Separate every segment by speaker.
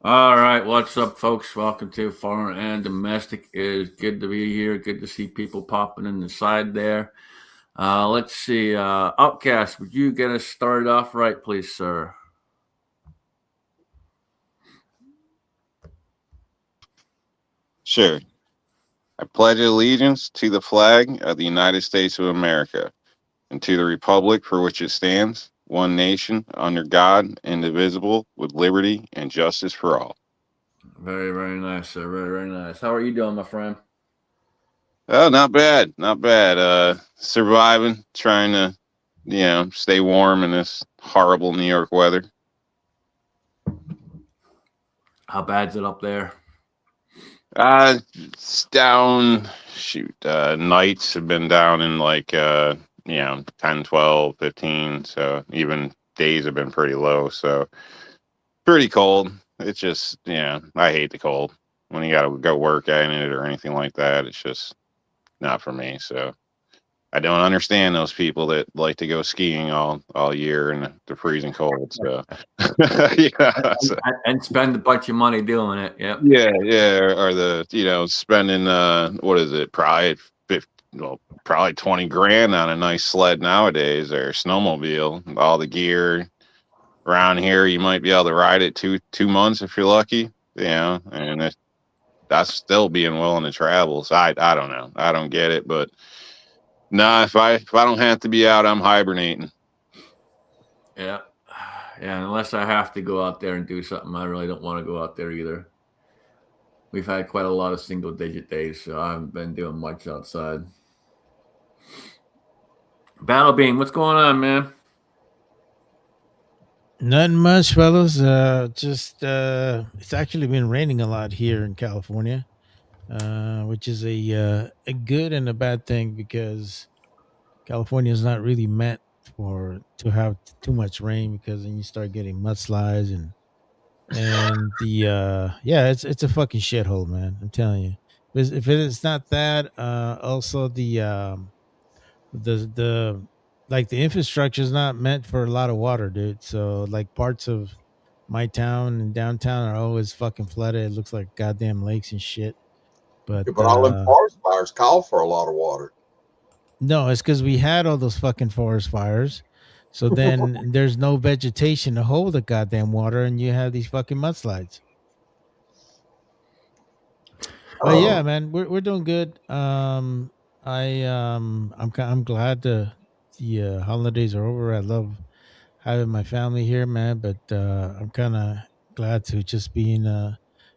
Speaker 1: All right, what's up, folks? Welcome to Foreign and Domestic. It is good to be here. Good to see people popping in the side there. Let's see. Outcast, would you get us started off right, please, sir?
Speaker 2: Sure. I pledge allegiance to the flag of the United States of America and to the republic for which it stands, one nation, under God, indivisible, with liberty and justice for all.
Speaker 1: Very, very nice, sir. Very, very nice. How are you doing, my friend?
Speaker 2: Oh, not bad. Not bad. Surviving, trying to, stay warm in this horrible New York weather.
Speaker 1: How bad's it up there?
Speaker 2: It's down, shoot, nights have been down in 10, 12, 15. So even days have been pretty low. So pretty cold. It's just, I hate the cold. When you got to go work in it or anything like that, it's just not for me. So I don't understand those people that like to go skiing all year in the freezing cold. So yeah, so,
Speaker 1: And spend a bunch of money doing it. Yep.
Speaker 2: yeah, or the spending what is it? Probably 50, well, probably 20 grand on a nice sled nowadays or snowmobile. All the gear around here, you might be able to ride it 2 months if you're lucky. And that's still being willing to travel. So I don't know. I don't get it, but nah, if I don't have to be out, I'm hibernating.
Speaker 1: Yeah. Yeah. Unless I have to go out there and do something, I really don't want to go out there either. We've had quite a lot of single digit days, so I haven't been doing much outside. Battle Beam, what's going on, man?
Speaker 3: Nothing much, fellas. Just it's actually been raining a lot here in California, which is a good and a bad thing because California is not really meant for to have too much rain because then you start getting mudslides and the yeah, it's a fucking shithole, man. I'm telling you. If it's not that, also the like the infrastructure is not meant for a lot of water, dude. So like parts of my town and downtown are always fucking flooded. It looks like goddamn lakes and shit. But
Speaker 4: Yeah, but all them forest fires call for a lot of water.
Speaker 3: no, it's because we had all those fucking forest fires. So then there's no vegetation to hold the goddamn water, and you have these fucking mudslides. But yeah, man, we're doing good. I'm glad the holidays are over. I love having my family here, man. But I'm kind of glad to just be in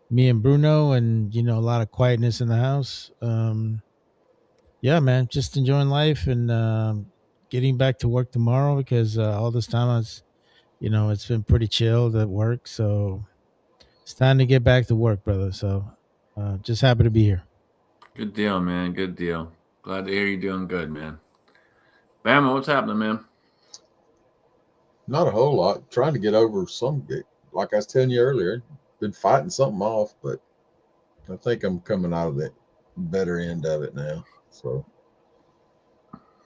Speaker 3: me and Bruno, and a lot of quietness in the house. Yeah, man, just enjoying life and getting back to work tomorrow because all this time it's been pretty chilled at work. So it's time to get back to work, brother. So just happy to be here.
Speaker 1: Good deal, man. Good deal. Glad to hear you doing good, man. Bama, what's happening, man?
Speaker 4: Not a whole lot. Trying to get over some, like I was telling you earlier, been fighting something off, but I think I'm coming out of that better end of it now. So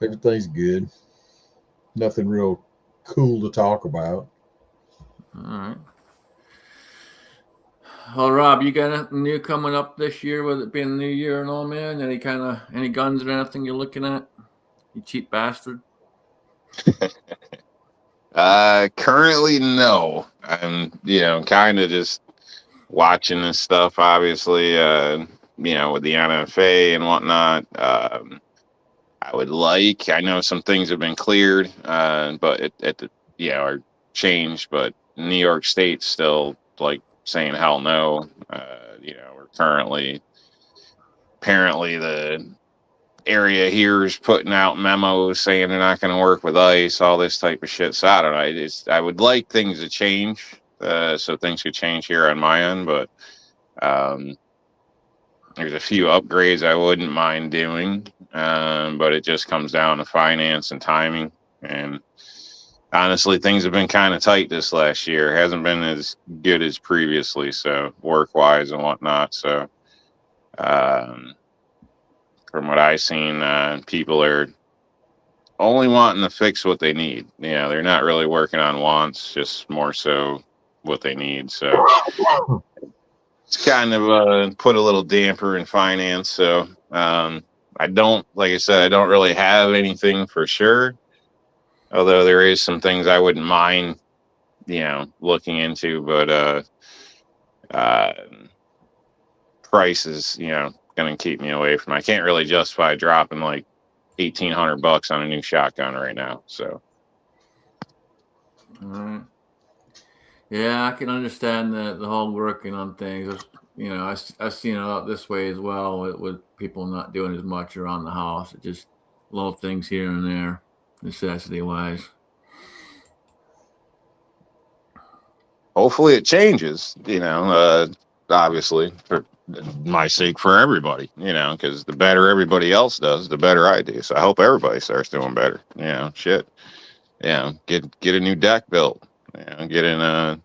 Speaker 4: everything's good. Nothing real cool to talk about.
Speaker 1: All right. Well, Rob, you got anything new coming up this year with it being the new year and all, man? Any guns or anything you're looking at? You cheap bastard.
Speaker 2: Currently, no. I'm, kind of just watching this stuff, obviously, with the NFA and whatnot. I know some things have been cleared, but are changed, but New York State's still like saying hell no. We're currently, apparently the area here is putting out memos saying they're not going to work with ICE, all this type of shit. So I don't know. I would like things to change, so things could change here on my end, but um, there's a few upgrades I wouldn't mind doing, but it just comes down to finance and timing. And honestly, things have been kind of tight this last year. It hasn't been as good as previously, so work-wise and whatnot. So um, from what I've seen, people are only wanting to fix what they need. They're not really working on wants, just more so what they need. So it's kind of put a little damper in finance. So I don't, like I said, I don't really have anything for sure. Although there is some things I wouldn't mind, looking into, but uh, price is, going to keep me away from. I can't really justify dropping like $1,800 on a new shotgun right now. So.
Speaker 1: All right. Yeah, I can understand the whole working on things. I've seen it out this way as well with people not doing as much around the house. It just little things here and there, necessity wise.
Speaker 2: Hopefully it changes, obviously for my sake, for everybody, because the better everybody else does, the better I do. So I hope everybody starts doing better, shit. Get a new deck built, get in a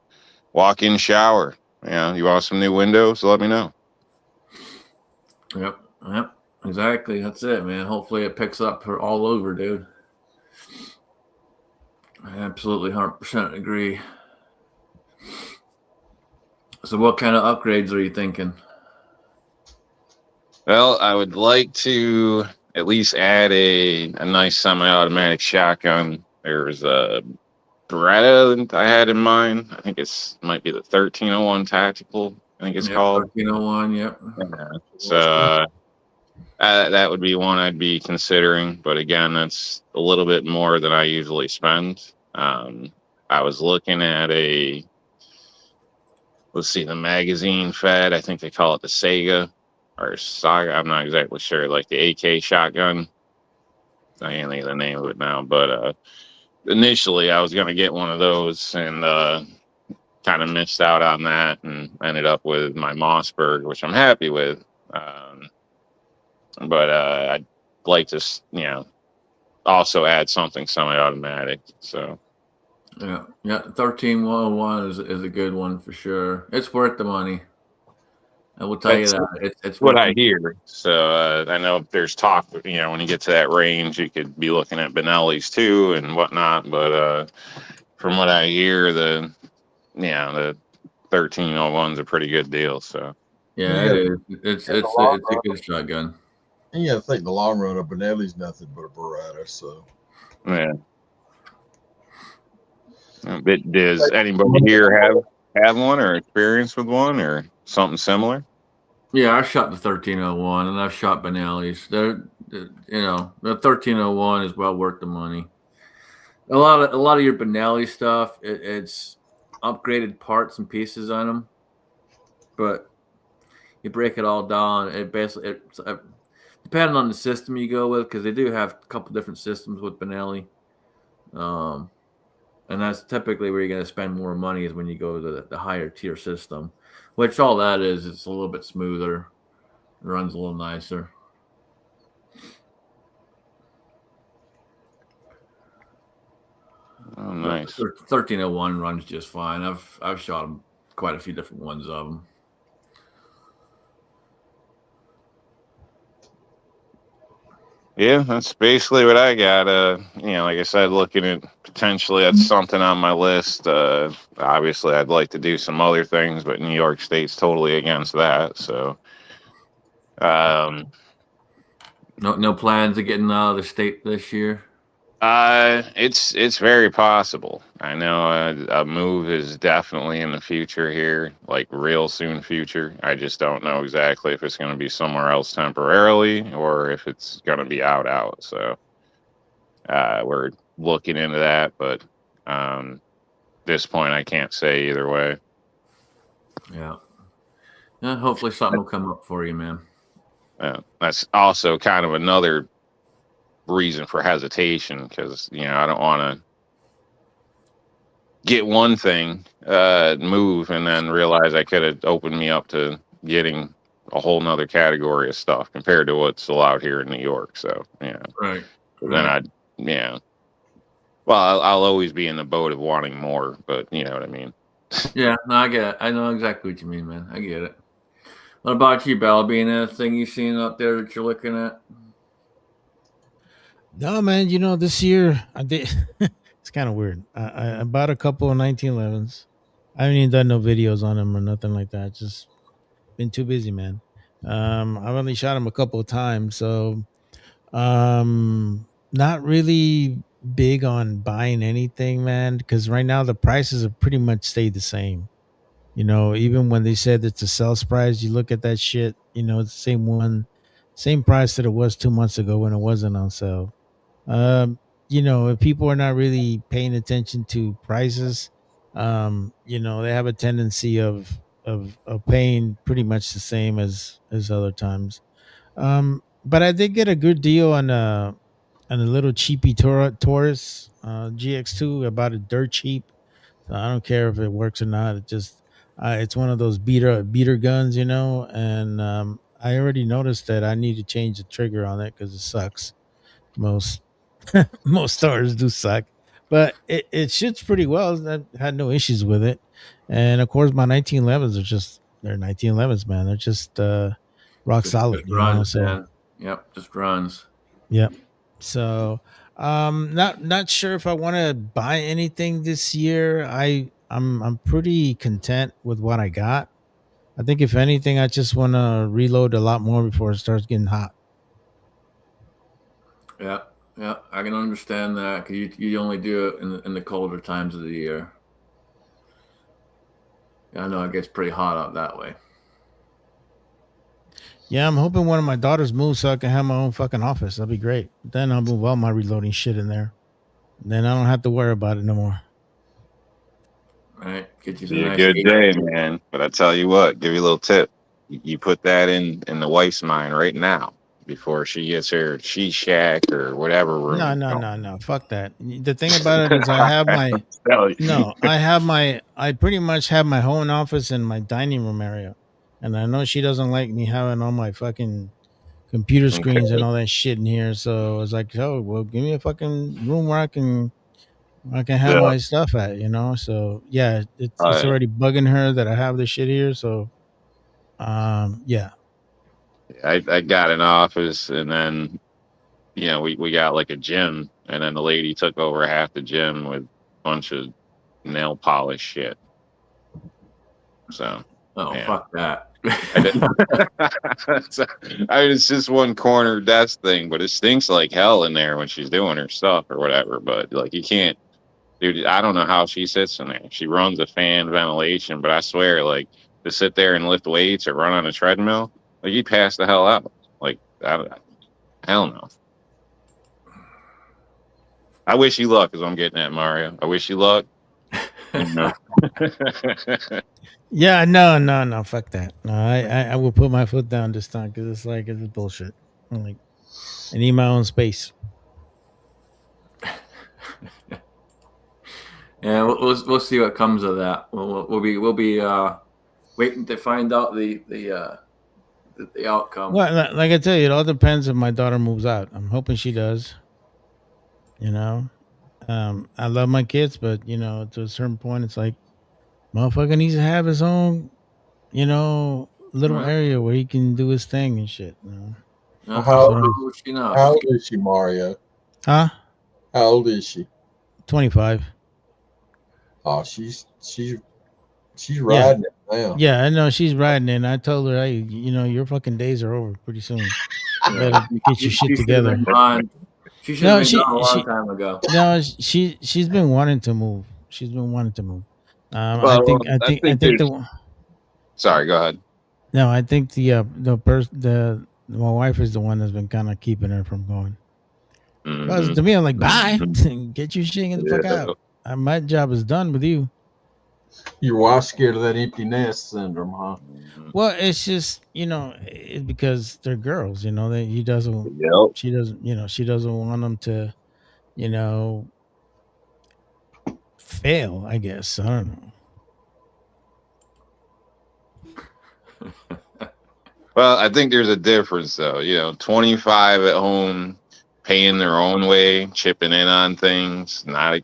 Speaker 2: walk-in shower. You want some new windows? Let me know.
Speaker 1: Yep, exactly. That's it, man. Hopefully it picks up for all over, dude. I absolutely 100% agree. So what kind of upgrades are you thinking?
Speaker 2: Well, I would like to at least add a nice semi-automatic shotgun. There's a Beretta that I had in mind. I think might be the 1301 Tactical, I think it's called.
Speaker 1: 1301, yep.
Speaker 2: Yeah. So that would be one I'd be considering. But again, that's a little bit more than I usually spend. I was looking at let's see, the magazine fed. I think they call it the Sega or Saga. I'm not exactly sure. Like the AK shotgun. I can't think of the name of it now. But initially, I was going to get one of those and kind of missed out on that and ended up with my Mossberg, which I'm happy with. But I'd like to, also add something semi-automatic. So.
Speaker 1: Yeah, 13101 is a good one for sure. It's worth the money. I will tell you that. It's
Speaker 2: what I hear. So I know there's talk, when you get to that range, you could be looking at Benelli's too and whatnot. But from what I hear, the 1301's a pretty good deal. So
Speaker 1: yeah, it is. It's a good shotgun.
Speaker 4: And you got to think in the long run, a Benelli's nothing but a Beretta. So
Speaker 2: yeah. Does anybody here have one or experience with one or something similar?
Speaker 1: Yeah, I shot the 1301 and I've shot Benelli's. The 1301 is well worth the money. A lot of your Benelli stuff, it's upgraded parts and pieces on them, but you break it all down. It basically depending on the system you go with, because they do have a couple different systems with Benelli. And that's typically where you're going to spend more money is when you go to the higher tier system, which all that is, it's a little bit smoother. It runs a little nicer.
Speaker 2: Oh, nice.
Speaker 1: 1301 runs just fine. I've shot them quite a few different ones of them.
Speaker 2: Yeah, that's basically what I got. Like I said, looking at potentially that's something on my list. Obviously, I'd like to do some other things, but New York State's totally against that. So,
Speaker 1: no plans of getting out of the state this year.
Speaker 2: It's very possible. I know a move is definitely in the future here, like real soon future. I just don't know exactly if it's going to be somewhere else temporarily or if it's going to be out. So we're looking into that, but this point I can't say either way.
Speaker 1: Yeah. Hopefully something will come up for you, man.
Speaker 2: That's also kind of another reason for hesitation because I don't want to get one thing move and then realize I could have opened me up to getting a whole nother category of stuff compared to what's allowed here in New York. So
Speaker 1: right.
Speaker 2: Then I'll always be in the boat of wanting more, but you know what I mean.
Speaker 1: Yeah, no, I get it. I know exactly what you mean, man. I get it. What about you, Bell? Being anything you've seen out there that you're looking at?
Speaker 3: No, man. This year I did. It's kind of weird. I bought a couple of 1911s. I haven't even done no videos on them or nothing like that. Just been too busy, man. I've only shot him a couple of times, so not really big on buying anything, man. Because right now the prices have pretty much stayed the same. Even when they said it's a sales price, you look at that shit. It's the same one, same price that it was 2 months ago when it wasn't on sale. If people are not really paying attention to prices, they have a tendency of paying pretty much the same as other times. But I did get a good deal on a little cheapy Taurus GX2. I bought it dirt cheap, so I don't care if it works or not. It's one of those beater guns, and I already noticed that I need to change the trigger on it because it sucks. Most most stars do suck, but it shoots pretty well. I had no issues with it, and of course my 1911s they're 1911s, man. They're just rock solid,
Speaker 1: Just runs,
Speaker 3: So
Speaker 1: man. Yep, just runs.
Speaker 3: yeah. So not sure if I want to buy anything this year. I'm pretty content with what I got. I think if anything, I just want to reload a lot more before it starts getting hot.
Speaker 1: Yeah, yeah, I can understand that because you only do it in the colder times of the year. Yeah, I know it gets pretty hot out that way.
Speaker 3: Yeah, I'm hoping one of my daughters moves so I can have my own fucking office. That'd be great. Then I'll move all my reloading shit in there. Then I don't have to worry about it no more.
Speaker 1: Right, get you some
Speaker 2: Be a
Speaker 1: nice
Speaker 2: good
Speaker 1: heat.
Speaker 2: day, man. But I tell you what, give you a little tip. You put that in the wife's mind right now before she gets her she shack or whatever
Speaker 3: No,
Speaker 2: room.
Speaker 3: no,
Speaker 2: going.
Speaker 3: no, no. Fuck that. The thing about it is I have my
Speaker 2: Tell you.
Speaker 3: no, I pretty much have my own office in my dining room area. And I know she doesn't like me having all my fucking computer screens and
Speaker 2: Okay.
Speaker 3: all that shit in here. So I was like, oh well, give me a fucking room where I can have
Speaker 2: Yeah.
Speaker 3: my stuff at. So yeah, it's
Speaker 2: Uh,
Speaker 3: already bugging her that I have this shit here. So yeah.
Speaker 2: I got an office and then we got like a gym and then the lady took over half the gym with a bunch of nail polish shit. So
Speaker 1: Oh,
Speaker 2: yeah.
Speaker 1: fuck that.
Speaker 2: I did. So, I mean, it's just one corner desk thing, but it stinks like hell in there when she's doing her stuff or whatever. But like, you can't, dude. I don't know how she sits in there. She runs a fan ventilation, but I swear, like, to sit there and lift weights or run on a treadmill, like you pass the hell out. Like, hell no. I wish you luck, is what I'm getting at, Mario. I wish you luck. You know.
Speaker 3: Yeah, no, fuck that. No, I will put my foot down this time because it's bullshit. I need my own space.
Speaker 1: Yeah, we'll see what comes of that. We'll be waiting to find out the outcome.
Speaker 3: Well, like I tell you, it all depends if my daughter moves out. I'm hoping she does. You know, I love my kids, but to a certain point, it's like motherfucker needs to have his own, little
Speaker 1: Right.
Speaker 3: area where he can do his thing and shit.
Speaker 1: Yeah,
Speaker 3: That's
Speaker 1: how
Speaker 3: what I'm.
Speaker 1: old is she now?
Speaker 4: How
Speaker 1: She's
Speaker 4: old is she, Mario?
Speaker 3: Huh?
Speaker 4: How old is she?
Speaker 3: 25.
Speaker 4: Oh, she's
Speaker 3: Yeah,
Speaker 4: riding it now.
Speaker 3: yeah. I know she's riding, and I told her, hey, your fucking days are over pretty soon.
Speaker 1: yeah,
Speaker 3: Better get your
Speaker 1: she
Speaker 3: shit
Speaker 1: should have been
Speaker 3: together.
Speaker 1: gone. She should have
Speaker 3: No,
Speaker 1: been gone a
Speaker 3: she
Speaker 1: long
Speaker 3: she
Speaker 1: time ago.
Speaker 3: no, she's been wanting to move. She's been wanting to move. I
Speaker 2: Well,
Speaker 3: think I
Speaker 2: I
Speaker 3: think I
Speaker 2: think
Speaker 3: think
Speaker 2: there's.
Speaker 3: the
Speaker 2: Sorry, go ahead.
Speaker 3: no, I think the my wife is the one that's been kind of keeping her from going. Because
Speaker 2: Hmm.
Speaker 3: to me, I'm like, bye,
Speaker 2: Hmm.
Speaker 3: get your shit and get the fuck
Speaker 2: Yeah.
Speaker 3: out. My job is done with you.
Speaker 4: Your wife's scared of that empty nest syndrome, huh?
Speaker 2: Mhm.
Speaker 3: Well, it's just it's because they're girls. That
Speaker 2: Yep.
Speaker 3: she doesn't want them to you know fail. I guess I don't know.
Speaker 2: Well, I think there's a difference though. 25 at home, paying their own way, chipping in on things, not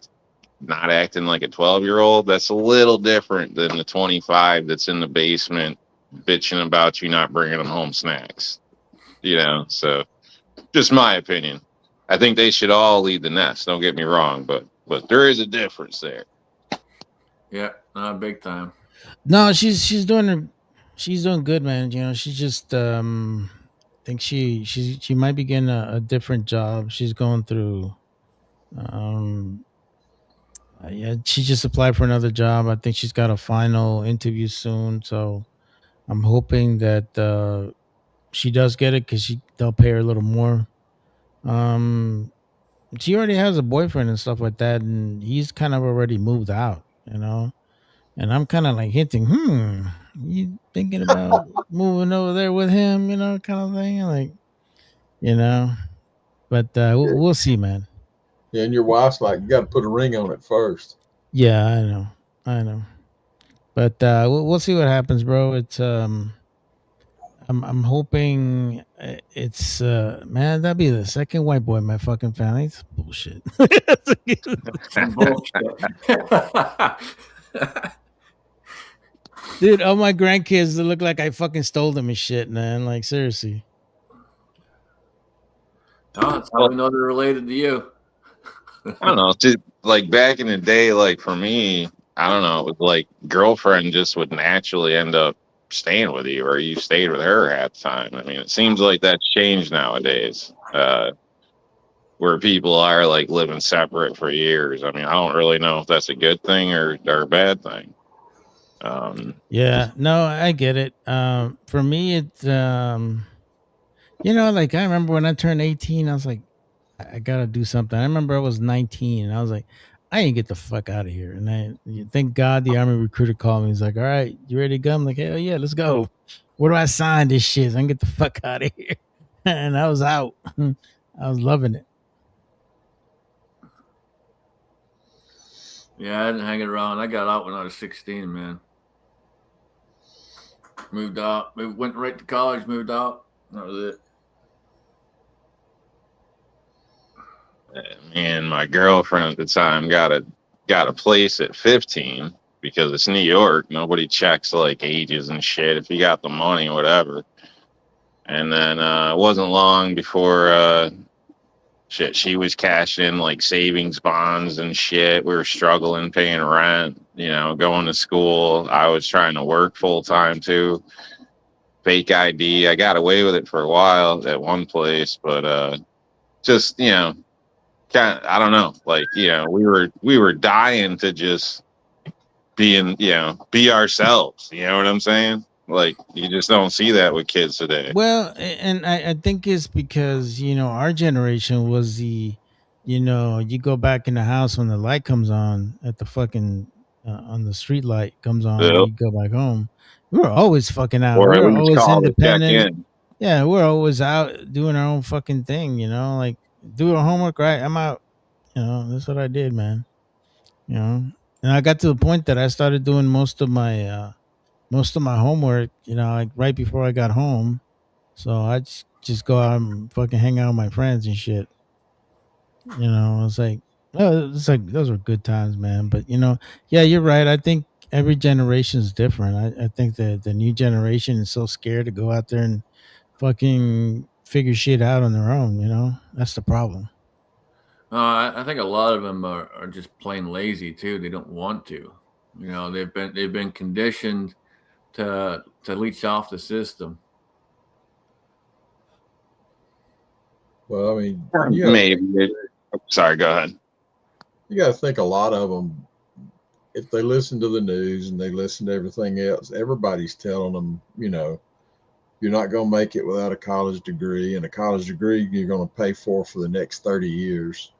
Speaker 2: acting like a 12-year-old. That's a little different than the 25 that's in the basement bitching about you not bringing them home snacks. So just my opinion. I think they should all lead the nest. Don't get me wrong, but there is a difference there.
Speaker 1: Yeah, not big time.
Speaker 3: No, she's doing her. She's doing good, man. You know, she's just I think she might be getting a different job. She's going through um yeah, she just applied for another job. I think she's got a final interview soon, so I'm hoping that she does get it cuz they'll pay her a little more. Um she already has a boyfriend and stuff like that, and he's kind of already moved out, you know. And I'm kind of like hinting, you thinking about moving over there with him, you know, kind of thing, like, you know. But
Speaker 4: Yeah.
Speaker 3: we'll see, man.
Speaker 4: Yeah, and your wife's like, you got to put a ring on it first.
Speaker 3: Yeah, I know. But we'll see what happens, bro. I'm hoping it's man, that'd be the second white boy in my fucking family. It's bullshit.
Speaker 1: Some bullshit.
Speaker 3: Dude, all my grandkids they look like I fucking stole them and shit, man. Like seriously.
Speaker 1: Oh, that's how we know they're related to you.
Speaker 2: I don't know. Just like back in the day, like for me, I don't know. It was like girlfriend just would naturally end up staying with you, or you stayed with her half the time. I mean, it seems like that's changed nowadays, where people are like living separate for years. I mean, I don't really know if that's a good thing or a bad thing.
Speaker 3: Yeah, no, I get it. For me, it's you know, like I remember when I turned 18, I was like, I gotta do something. I remember I was 19, and I was like, I ain't get the fuck out of here. And thank God the army recruiter called me. He's like, all right, you ready to go? I'm like, hell yeah, let's go. Where do I sign this shit? So I can get the fuck out of here. And I was out. I was loving it.
Speaker 1: Yeah, I didn't hang it around. I got out when I was 16, man. Moved out. Went right to college, moved out. That was it.
Speaker 2: Me and my girlfriend at the time got a place at 15 because it's New York. Nobody checks like ages and shit. If you got the money, whatever. And then it wasn't long before she was cashing in like savings bonds and shit. We were struggling paying rent, you know, going to school. I was trying to work full time too. Fake ID. I got away with it for a while at one place, but just, you know, kind of, I don't know. Like, you know, we were dying to just be ourselves. You know what I'm saying? Like, you just don't see that with kids today.
Speaker 3: Well, and I think it's because, you know, our generation was you know, you go back in the house when the light comes on at the fucking, on the street light comes on and
Speaker 2: Yep.
Speaker 3: you go back home. We were always fucking out.
Speaker 2: Or
Speaker 3: We
Speaker 2: at
Speaker 3: were
Speaker 2: least
Speaker 3: always
Speaker 2: call to check
Speaker 3: independent.
Speaker 2: in.
Speaker 3: Yeah, we're always out doing our own fucking thing, you know, like do our homework, right? I'm out. You know, that's what I did, man. You know, and I got to the point that I started doing most of my homework, you know, like right before I got home. So I just go out and fucking hang out with my friends and shit. You know, it's like those were good times, man. But you know, yeah, you're right. I think every generation is different. I think that the new generation is so scared to go out there and fucking figure shit out on their own. You know, that's the problem.
Speaker 1: I think a lot of them are just plain lazy too. They don't want to. You know, they've been conditioned to leech off the system.
Speaker 4: Well, I mean,
Speaker 2: Maybe. Sorry, go ahead.
Speaker 4: you got to think a lot of them, if they listen to the news and they listen to everything else, everybody's telling them, you know, you're not going to make it without a college degree, and a college degree you're going to pay for the next 30 years.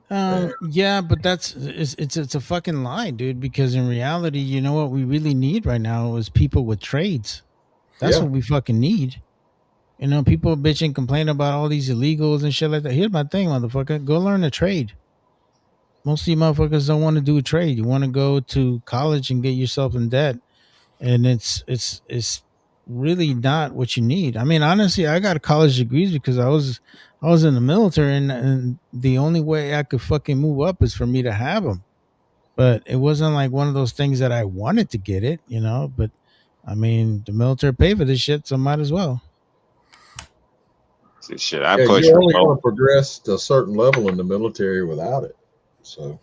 Speaker 3: Yeah, but it's a fucking lie, dude. Because in reality, you know what we really need right now is people with trades. That's
Speaker 4: Yeah.
Speaker 3: what we fucking need. You know, people bitch and complain about all these illegals and shit like that. Here's my thing, motherfucker. Go learn a trade. Most of you motherfuckers don't want to do a trade. You want to go to college and get yourself in debt, and it's really not what you need. I mean, honestly, I got college degrees because I was in the military, and the only way I could fucking move up is for me to have them. But it wasn't like one of those things that I wanted to get it, you know. But I mean, the military paid for this shit, so might as well.
Speaker 2: Shit, I
Speaker 4: Yeah,
Speaker 2: push
Speaker 4: you're
Speaker 2: for
Speaker 4: only
Speaker 2: both.
Speaker 4: going to progress to a certain level in the military without it. So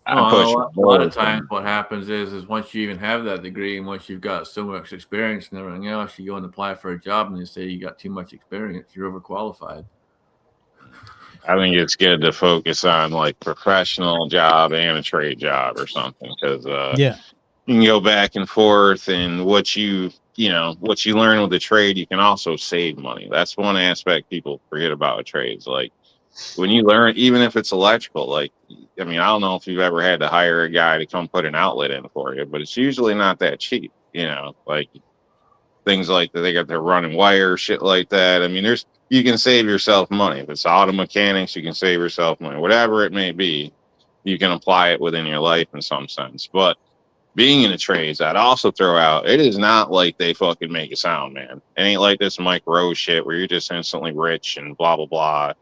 Speaker 2: I'm
Speaker 1: Well,
Speaker 2: pushing
Speaker 1: a lot of
Speaker 2: more
Speaker 1: times
Speaker 2: from.
Speaker 1: what happens is once you even have that degree and once you've got so much experience and everything else, you go and apply for a job and they say you got too much experience, you're overqualified.
Speaker 2: I think it's good to focus on like professional job and a trade job or something because
Speaker 3: Yeah.
Speaker 2: you can go back and forth, and what you learn with the trade, you can also save money. That's one aspect people forget about with trades. Like when you learn, even if it's electrical, like I mean, I don't know if you've ever had to hire a guy to come put an outlet in for you, but it's usually not that cheap. Like things like that. They got their running wire, shit like that. I mean, you can save yourself money. If it's auto mechanics, you can save yourself money. Whatever it may be, you can apply it within your life in some sense. But being in the trades, I'd also throw out, it is not like they fucking make it sound, man. It ain't like this Mike Rose shit where you're just instantly rich and blah blah blah.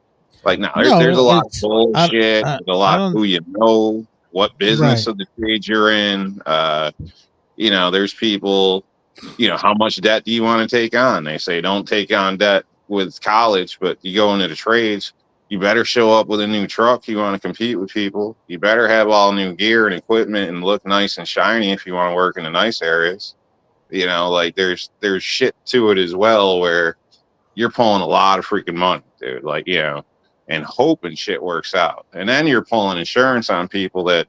Speaker 2: Like no, there's a
Speaker 3: No,
Speaker 2: lot of
Speaker 3: it's
Speaker 2: bullshit.
Speaker 3: I
Speaker 2: There's a
Speaker 3: I
Speaker 2: lot
Speaker 3: don't
Speaker 2: who you know, what business
Speaker 3: right.
Speaker 2: of the trade you're in. There's people, how much debt do you want to take on? They say don't take on debt with college, but you go into the trades, you better show up with a new truck. You want to compete with people. You better have all new gear and equipment and look nice and shiny if you want to work in the nice areas. Like there's shit to it as well where you're pulling a lot of freaking money, dude. Like, and hoping shit works out. And then you're pulling insurance on people that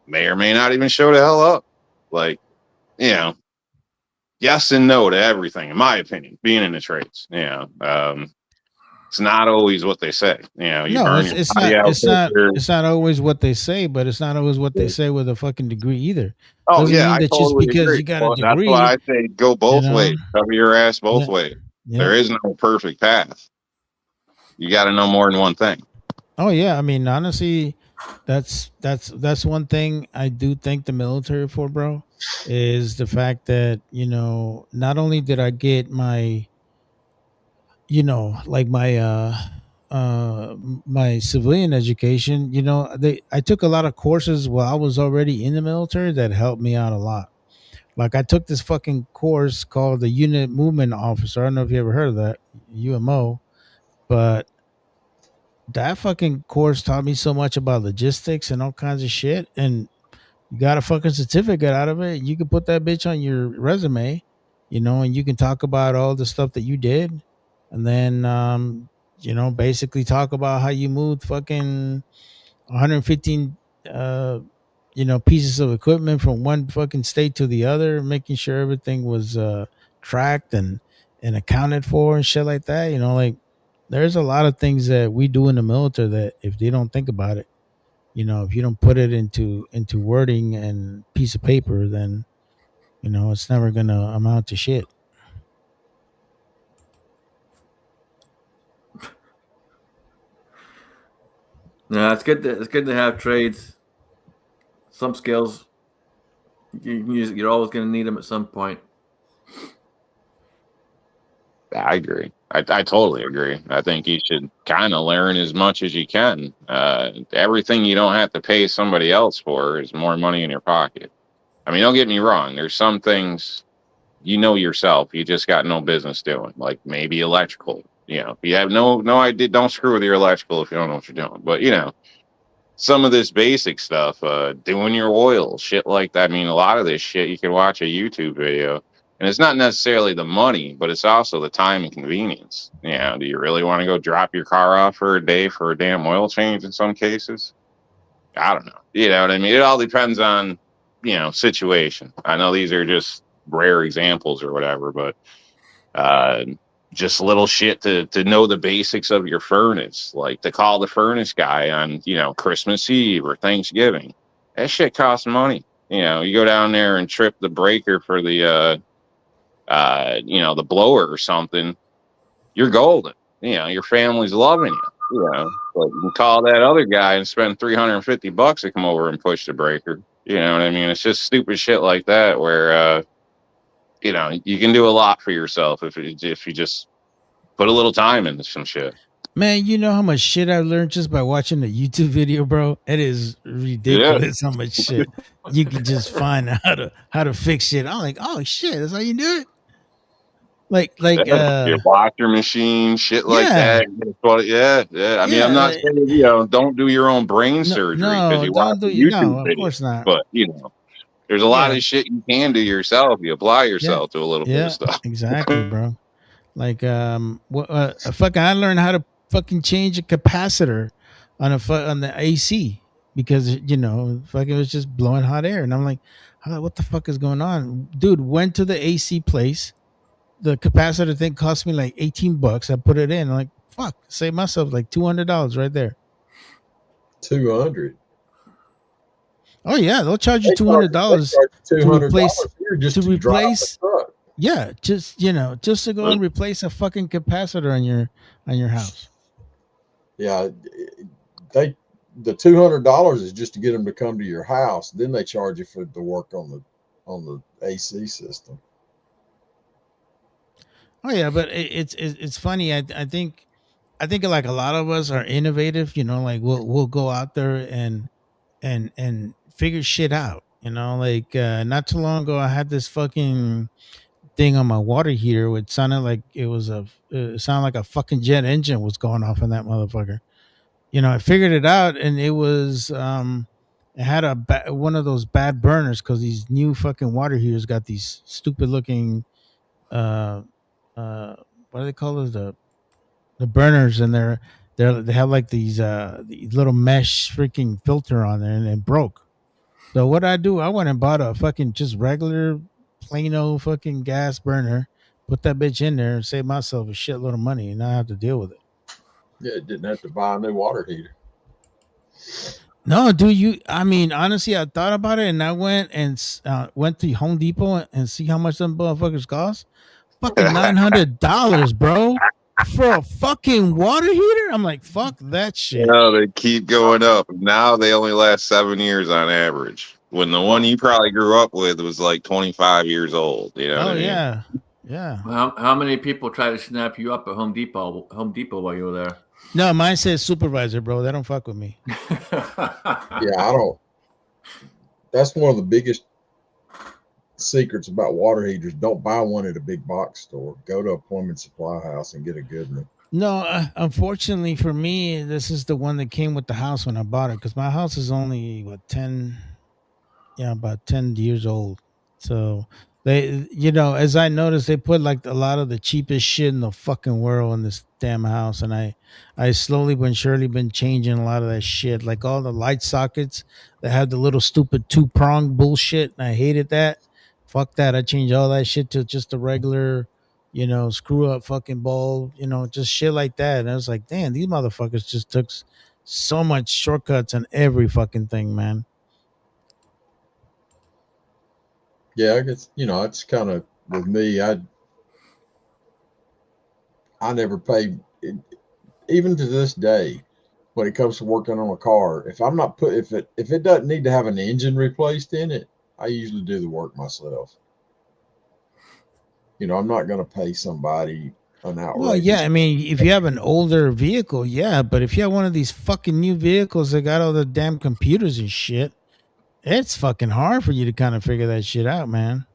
Speaker 2: may or may not even show the hell up. Like, you know, yes and no to everything, in my opinion, being in the trades. It's not always what they say. You
Speaker 3: No,
Speaker 2: burn
Speaker 3: it's
Speaker 2: your
Speaker 3: it's
Speaker 2: body
Speaker 3: not
Speaker 2: out
Speaker 3: it's not
Speaker 2: quicker.
Speaker 3: it's not always what they say, but it's not always what they say with a fucking degree either.
Speaker 2: Oh,
Speaker 3: Doesn't
Speaker 2: yeah,
Speaker 3: mean
Speaker 2: I
Speaker 3: that just
Speaker 2: totally
Speaker 3: because
Speaker 2: agree.
Speaker 3: you got a
Speaker 2: Well, that's why
Speaker 3: degree,
Speaker 2: I say go
Speaker 3: you
Speaker 2: both
Speaker 3: know.
Speaker 2: ways. Cover your ass both
Speaker 3: Yeah.
Speaker 2: ways.
Speaker 3: Yeah.
Speaker 2: There is no perfect path. You got to know more than one thing.
Speaker 3: Oh yeah, I mean honestly, that's one thing I do thank the military for, bro, is the fact that, not only did I get my, like my civilian education, they I took a lot of courses while I was already in the military that helped me out a lot. Like I took this fucking course called the Unit Movement Officer. I don't know if you ever heard of that, UMO, but that fucking course taught me so much about logistics and all kinds of shit. And you got a fucking certificate out of it. You can put that bitch on your resume, and you can talk about all the stuff that you did. And then, basically talk about how you moved fucking 115, uh, pieces of equipment from one fucking state to the other, making sure everything was tracked and accounted for and shit like that. Like there's a lot of things that we do in the military that if they don't think about it, if you don't put it into wording and piece of paper, then it's never gonna amount to shit.
Speaker 1: Yeah, it's good to have trades. Some skills you're always going to need them at some point.
Speaker 2: I agree. I totally agree. I think you should kind of learn as much as you can. Everything you don't have to pay somebody else for is more money in your pocket. I mean, don't get me wrong. There's some things yourself, you just got no business doing, like maybe electrical. If you have no idea, don't screw with your electrical if you don't know what you're doing. But some of this basic stuff, doing your oil, shit like that. I mean, a lot of this shit you can watch a YouTube video, and it's not necessarily the money, but it's also the time and convenience. Do you really want to go drop your car off for a day for a damn oil change in some cases? I don't know. You know what I mean? It all depends on, situation. I know these are just rare examples or whatever, but uh, just little shit to know the basics of your furnace, like to call the furnace guy on, Christmas Eve or Thanksgiving. That shit costs money. You go down there and trip the breaker for the blower or something, you're golden. Your family's loving you. But you can call that other guy and spend $350 to come over and push the breaker. You know what I mean? It's just stupid shit like that where you can do a lot for yourself if you just put a little time into some shit.
Speaker 3: Man, you know how much shit I learned just by watching a YouTube video, bro? It is
Speaker 2: Yeah.
Speaker 3: ridiculous how much shit you can just find out how to fix shit. I'm like, oh shit, that's how you do it. like
Speaker 2: Your washer machine, shit like
Speaker 3: yeah,
Speaker 2: that. Yeah. I mean, I'm not
Speaker 3: yeah.
Speaker 2: saying don't do your own brain surgery because
Speaker 3: No,
Speaker 2: you watch
Speaker 3: don't do
Speaker 2: a
Speaker 3: you. No,
Speaker 2: YouTube
Speaker 3: of
Speaker 2: video,
Speaker 3: course not.
Speaker 2: but there's a lot
Speaker 3: Yeah,
Speaker 2: of shit you can do yourself. You apply
Speaker 3: yeah,
Speaker 2: yourself to a little bit of
Speaker 3: yeah.
Speaker 2: stuff.
Speaker 3: Exactly, bro. Like what fucking I learned how to fucking change a capacitor on on the AC because fucking it was just blowing hot air, and I'm like, what the fuck is going on, dude? Went to the AC place. The capacitor thing cost me like $18. I put it in. I'm like, fuck, save myself like $200 right there.
Speaker 4: 200.
Speaker 3: Oh yeah, they'll charge you
Speaker 4: They
Speaker 3: two
Speaker 4: charge
Speaker 3: hundred
Speaker 4: they
Speaker 3: dollars
Speaker 4: charge
Speaker 3: to
Speaker 4: $200 here just
Speaker 3: to
Speaker 4: to drive the
Speaker 3: replace.
Speaker 4: truck.
Speaker 3: Yeah, just just to go and replace a fucking capacitor on your house.
Speaker 4: Yeah, they the $200 is just to get them to come to your house. Then they charge you for the work on the AC system.
Speaker 3: Oh yeah, but it's funny. I think like a lot of us are innovative. Like we'll go out there and figure shit out. Like not too long ago, I had this fucking thing on my water heater, which sounded like it sounded like a fucking jet engine was going off in that motherfucker. I figured it out, and it had one of those bad burners because these new fucking water heaters got these stupid looking uh what do they call those, the burners, and they have like these little mesh freaking filter on there, and it broke. So what I do, I went and bought a fucking just regular plain old fucking gas burner, put that bitch in there, and saved myself a shitload of money, and I have to deal with it.
Speaker 4: Yeah, it didn't have to buy a new water heater.
Speaker 3: No, dude, I mean, honestly, I thought about it, and I went and went to Home Depot and see how much them motherfuckers cost. Fucking $900, bro, for a fucking water heater. I'm like, fuck that shit.
Speaker 2: They keep going up. Now they only last 7 years on average. When the one you probably grew up with was like 25 years old. You know what I mean?
Speaker 3: Yeah, yeah.
Speaker 1: How many people try to snap you up at Home Depot while you were there?
Speaker 3: No, mine says supervisor, bro. They don't fuck with me.
Speaker 4: Yeah, I don't. That's one of the biggest secrets about water heaters. Don't buy one at a big box store. Go to a plumbing supply house and get a good one.
Speaker 3: No, unfortunately for me, this is the one that came with the house when I bought it, because my house is only about 10 years old. So they, as I noticed, they put like a lot of the cheapest shit in the fucking world in this damn house, and I slowly but surely been changing a lot of that shit, like all the light sockets that have the little stupid 2-prong bullshit, and I hated that. Fuck that. I changed all that shit to just a regular, screw up fucking bulb, just shit like that. And I was like, damn, these motherfuckers just took so much shortcuts on every fucking thing, man.
Speaker 4: Yeah, I guess it's kind of with me. I never pay, even to this day, when it comes to working on a car. If I'm not if it doesn't need to have an engine replaced in it, I usually do the work myself. I'm not going to pay somebody an outrageous.
Speaker 3: Well, yeah, I mean, if you have an older vehicle, yeah, but if you have one of these fucking new vehicles that got all the damn computers and shit, it's fucking hard for you to kind of figure that shit out, man.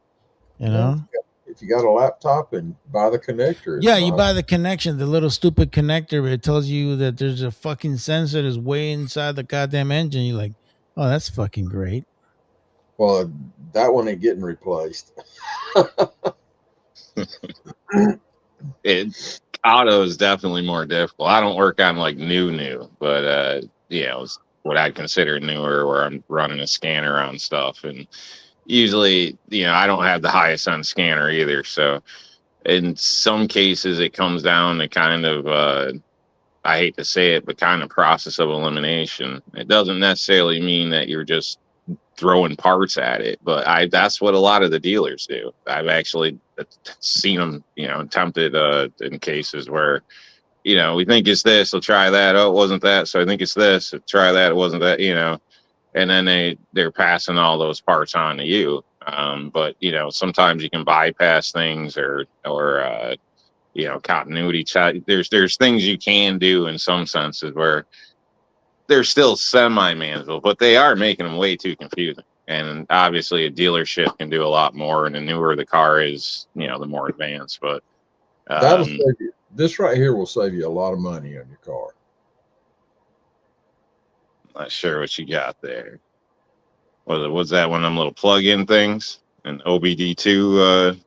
Speaker 4: If you got a laptop and buy the connector.
Speaker 3: Yeah, you buy the connection, the little stupid connector, but it tells you that there's a fucking sensor that's way inside the goddamn engine. You're like, oh, that's fucking great.
Speaker 4: Well, that one ain't getting replaced.
Speaker 2: Auto is definitely more difficult. I don't work on like new, but it's what I'd consider newer, where I'm running a scanner on stuff, and usually, I don't have the highest end scanner either. So in some cases, it comes down to kind of, I hate to say it, but kind of process of elimination. It doesn't necessarily mean that you're just throwing parts at it, but that's what a lot of the dealers do. I've actually seen them, attempted in cases where, we think it's this, so try that. Oh, it wasn't that. So I think it's this, so try that. It wasn't that, and then they're passing all those parts on to you. But sometimes you can bypass things or continuity check. There's things you can do in some senses where they're still semi-manageable, but they are making them way too confusing. And obviously a dealership can do a lot more, and the newer the car is, the more advanced. But
Speaker 4: That'll save you. This right here will save you a lot of money on your car.
Speaker 2: Not sure what you got there. Was that one of them little plug-in things? An OBD2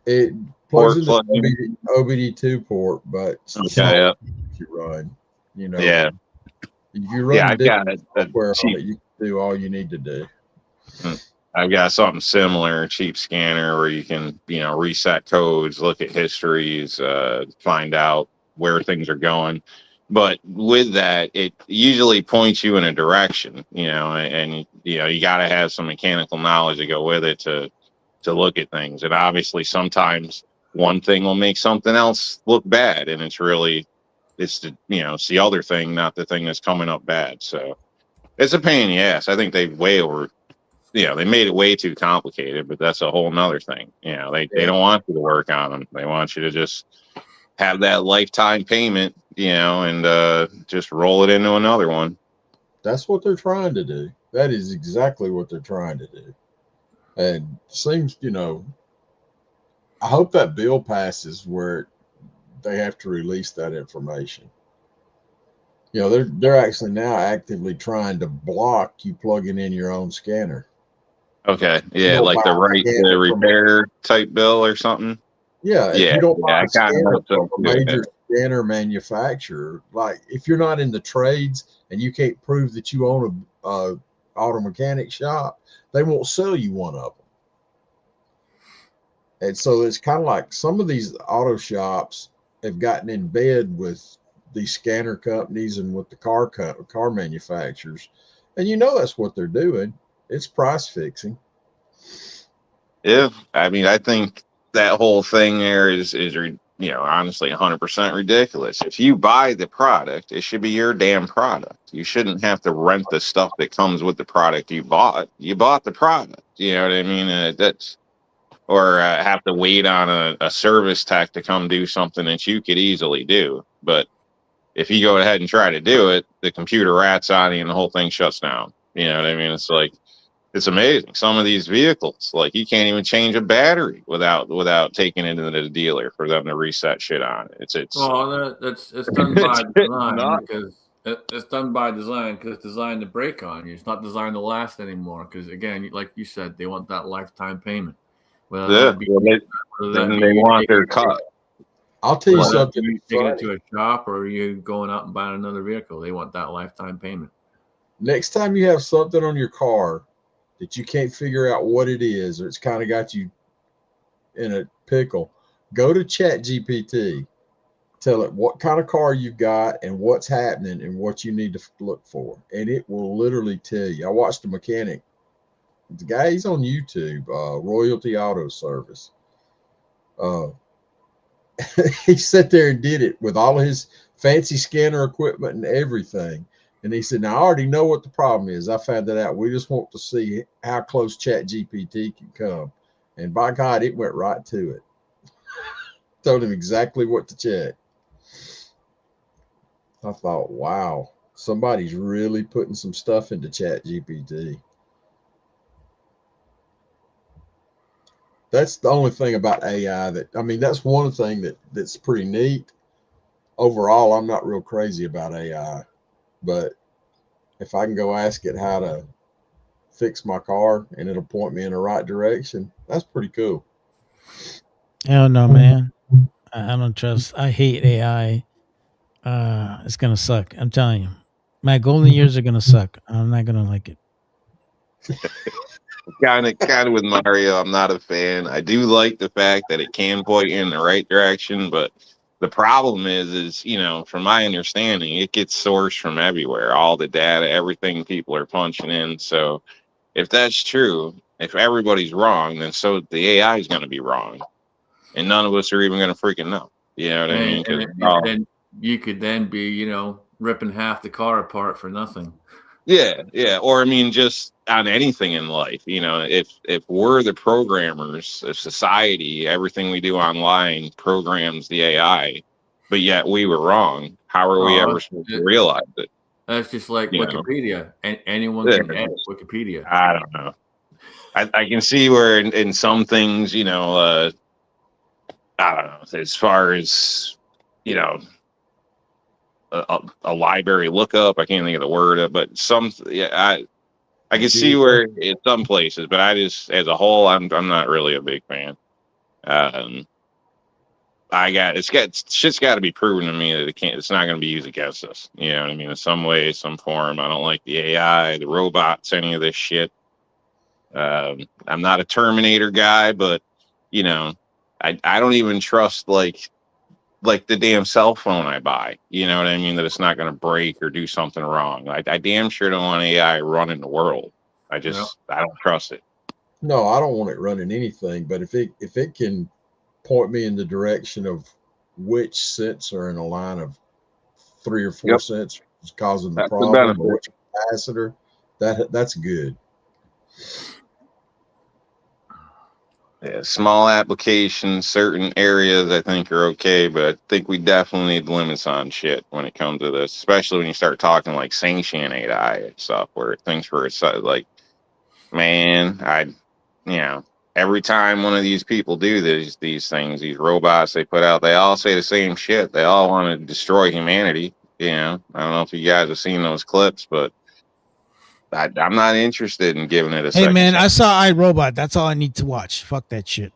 Speaker 4: It plugs
Speaker 2: port
Speaker 4: into
Speaker 2: plug-in?
Speaker 4: OBD2 port, but
Speaker 2: Okay, yeah.
Speaker 4: if you run,
Speaker 2: Yeah.
Speaker 4: if you
Speaker 2: Yeah,
Speaker 4: run
Speaker 2: I've got a
Speaker 4: software on
Speaker 2: cheap.
Speaker 4: it, you can do all you need to do.
Speaker 2: I've got something similar, cheap scanner, where you can, reset codes, look at histories, find out where things are going. But with that, it usually points you in a direction, and you got to have some mechanical knowledge to go with it to look at things. And obviously, sometimes one thing will make something else look bad, and it's the other thing, not the thing that's coming up bad. So it's a pain in the ass. I think they they made it way too complicated, but that's a whole nother thing. They don't want you to work on them. They want you to just have that lifetime payment, and just roll it into another one.
Speaker 4: That's what they're trying to do. That is exactly what they're trying to do. And seems, I hope that bill passes where they have to release that information. They're actually now actively trying to block you plugging in your own scanner.
Speaker 2: Okay,
Speaker 4: You
Speaker 2: yeah,
Speaker 4: don't
Speaker 2: like
Speaker 4: buy
Speaker 2: the
Speaker 4: a
Speaker 2: right
Speaker 4: scanner
Speaker 2: repair type bill or something.
Speaker 4: if you don't buy
Speaker 2: I
Speaker 4: a
Speaker 2: kind of
Speaker 4: scanner
Speaker 2: hope so
Speaker 4: from a
Speaker 2: too.
Speaker 4: major scanner manufacturer, like if you're not in the trades and you can't prove that you own a auto mechanic shop, they won't sell you one of them. And so it's kind of like some of these auto shops have gotten in bed with these scanner companies and with the car manufacturers, and that's what they're doing. It's price fixing.
Speaker 2: Yeah, I mean, I think that whole thing there is honestly 100% ridiculous. If you buy the product, it should be your damn product. You shouldn't have to rent the stuff that comes with the product you bought. You bought the product. You know what I mean? Or have to wait on a service tech to come do something that you could easily do. But if you go ahead and try to do it, the computer rats on you and the whole thing shuts down. You know what I mean? It's like, it's amazing. Some of these vehicles, like you can't even change a battery without taking it to the dealer for them to reset shit on it. It's
Speaker 1: Well, it's done by design
Speaker 2: nuts.
Speaker 1: because it's done by design because it's designed to break on you. It's not designed to last anymore because, again, like you said, they want that lifetime payment. Whether
Speaker 2: Yeah,
Speaker 1: that be,
Speaker 2: well, they
Speaker 1: you
Speaker 2: want
Speaker 1: taking
Speaker 2: their cut.
Speaker 4: I'll tell you
Speaker 1: whether that be
Speaker 4: something
Speaker 1: you taking it
Speaker 4: funny.
Speaker 1: to a shop or you going out and buying another vehicle, they want that lifetime payment.
Speaker 4: Next time you have something on your car that you can't figure out what it is, or it's kind of got you in a pickle, go to Chat GPT, tell it what kind of car you've got and what's happening and what you need to look for, and it will literally tell you. I watched a mechanic. The guy, he's on YouTube, Royalty Auto Service. He sat there and did it with all of his fancy scanner equipment and everything. And he said, now I already know what the problem is. I found that out. We just want to see how close Chat GPT can come. And by God, it went right to it. Told him exactly what to check. I thought, wow, somebody's really putting some stuff into Chat GPT. That's the only thing about AI that's one thing that's pretty neat. Overall, I'm not real crazy about AI, but if I can go ask it how to fix my car and it'll point me in the right direction, that's pretty cool.
Speaker 3: Hell no, man. I don't trust. I hate AI. It's gonna suck. I'm telling you, my golden years are gonna suck. I'm not gonna like it.
Speaker 2: Kind of with Mario, I'm not a fan. I do like the fact that it can point you in the right direction, but the problem is from my understanding, it gets sourced from everywhere, all the data, everything people are punching in. So if that's true, if everybody's wrong, then so the AI is going to be wrong, and none of us are even going to freaking know. You know what I mean?
Speaker 1: Then you could then be, ripping half the car apart for nothing.
Speaker 2: Yeah. Or I mean, just on anything in life, if we're the programmers of society, everything we do online programs the AI, but yet we were wrong. How are we ever supposed to realize it?
Speaker 1: That's just like Wikipedia, and anyone
Speaker 2: Yeah.
Speaker 1: can edit Wikipedia.
Speaker 2: I don't know. I can see where in some things, I don't know, as far as, you know, a library lookup. I can't think of the word, but I can see where in some places, but I just, as a whole, I'm not really a big fan. Um, shit's got to be proven to me that it's not going to be used against us. You know what I mean? In some way, some form. I don't like the AI, the robots, any of this shit. I'm not a Terminator guy, but you know, I don't even trust like the damn cell phone I buy. You know what I mean? That it's not going to break or do something wrong. I damn sure don't want AI running the world. I don't trust it.
Speaker 4: No, I don't want it running anything. But if it can point me in the direction of which sensor in a line of 3 or 4 sensors is causing the
Speaker 2: That's the
Speaker 4: problem,
Speaker 2: benefit.
Speaker 4: or which capacitor, that's good.
Speaker 2: Yeah, small applications, certain areas I think are okay, but I think we definitely need limits on shit when it comes to this, especially when you start talking like sanctioned AI and stuff, where things where it's like, man, every time one of these people do these things, these robots they put out, they all say the same shit. They all want to destroy humanity. You know, I don't know if you guys have seen those clips, but I'm not interested in giving it a
Speaker 3: Hey
Speaker 2: second
Speaker 3: man, I
Speaker 2: chance.
Speaker 3: saw iRobot. That's all I need to watch. Fuck that shit.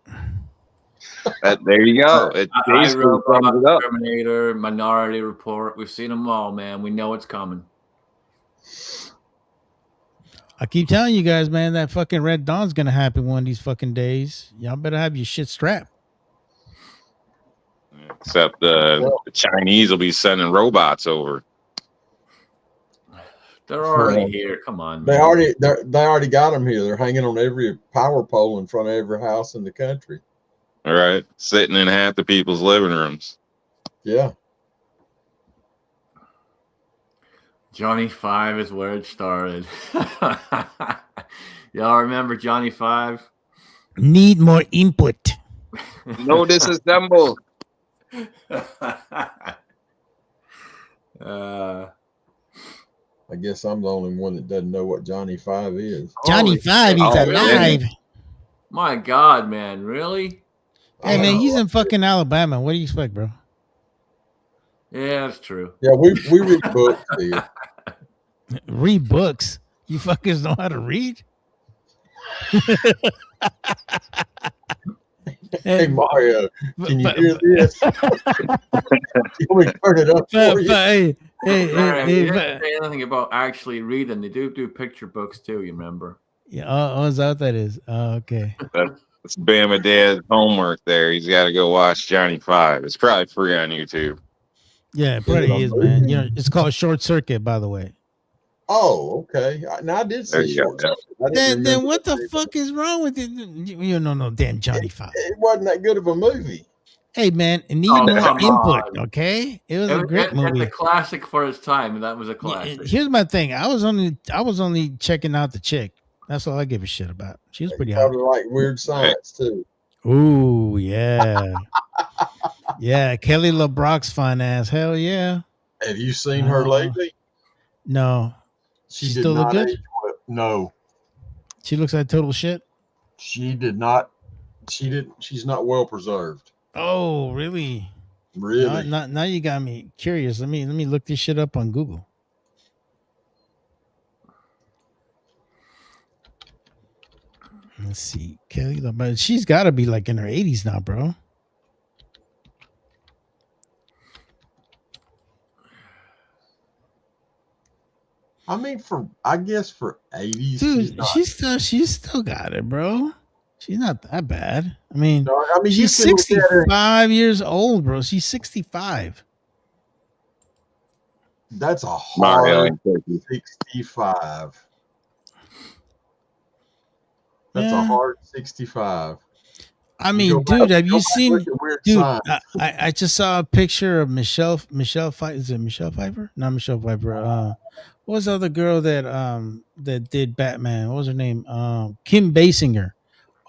Speaker 2: There you go. It basically sums it up.
Speaker 1: Terminator, Minority Report. We've seen them all, man. We know it's coming.
Speaker 3: I keep telling you guys, man, that fucking Red Dawn's gonna happen one of these fucking days. Y'all better have your shit strapped.
Speaker 2: Except the Chinese will be sending robots over.
Speaker 1: They're already here. Come on,
Speaker 4: They
Speaker 1: man.
Speaker 4: they already got them here. They're hanging on every power pole in front of every house in the country.
Speaker 2: All right, sitting in half the people's living rooms.
Speaker 4: Yeah.
Speaker 1: Johnny 5 is where it started. Y'all remember Johnny 5?
Speaker 3: Need more input.
Speaker 2: No disassemble.
Speaker 4: I guess I'm the only one that doesn't know what Johnny 5 is.
Speaker 3: Johnny 5 is alive.
Speaker 1: My God, man, really?
Speaker 3: Hey man, he's in fucking Alabama. What do you expect, bro?
Speaker 1: Yeah, that's true.
Speaker 4: Yeah, we read books here.
Speaker 3: Read books? You fuckers know how to read?
Speaker 4: Hey Mario, can you hear this? You want me to turn it up for you?
Speaker 1: They didn't say anything about actually reading. They do picture books too. You remember?
Speaker 3: Yeah. Is that what that is? Oh, okay.
Speaker 2: That's Bama Dad's homework. There, he's got to go watch Johnny 5. It's probably free on YouTube.
Speaker 3: Yeah, it probably is, man. You know, it's called Short Circuit, by the way.
Speaker 4: Oh, okay. Now I did see Short Circuit.
Speaker 3: Then what the fuck is wrong with it? You know, no damn Johnny 5.
Speaker 4: It wasn't that good of a movie.
Speaker 3: Hey man, it needs more input. Okay, it was a great movie.
Speaker 1: It's a classic for its time, and that was a classic.
Speaker 3: Here's my thing. I was only checking out the chick. That's all I give a shit about. She was pretty hot.
Speaker 4: Probably like Weird Science too.
Speaker 3: Ooh, yeah. Yeah, Kelly LeBrock's fine ass. Hell yeah.
Speaker 4: Have you seen her lately?
Speaker 3: No.
Speaker 4: She
Speaker 3: still look good?
Speaker 4: No.
Speaker 3: She looks like total shit?
Speaker 4: She did not. She's not well preserved.
Speaker 3: Oh, really?
Speaker 4: Really?
Speaker 3: Now you got me curious. Let me look this shit up on Google. Let's see. Kelly LeBrock. She's got to be like in her 80s now, bro.
Speaker 4: I mean, I guess for 80s,
Speaker 3: dude, she's still got it, bro. She's not that bad. I mean, she's 65 years old, bro. She's 65.
Speaker 4: That's a hard 65. That's a hard 65.
Speaker 3: I mean, dude, have you seen? Dude, I just saw a picture of Michelle Pfeiffer. Is it Michelle Pfeiffer? Not Michelle Pfeiffer. What was the other girl that did Batman? What was her name? Kim Basinger.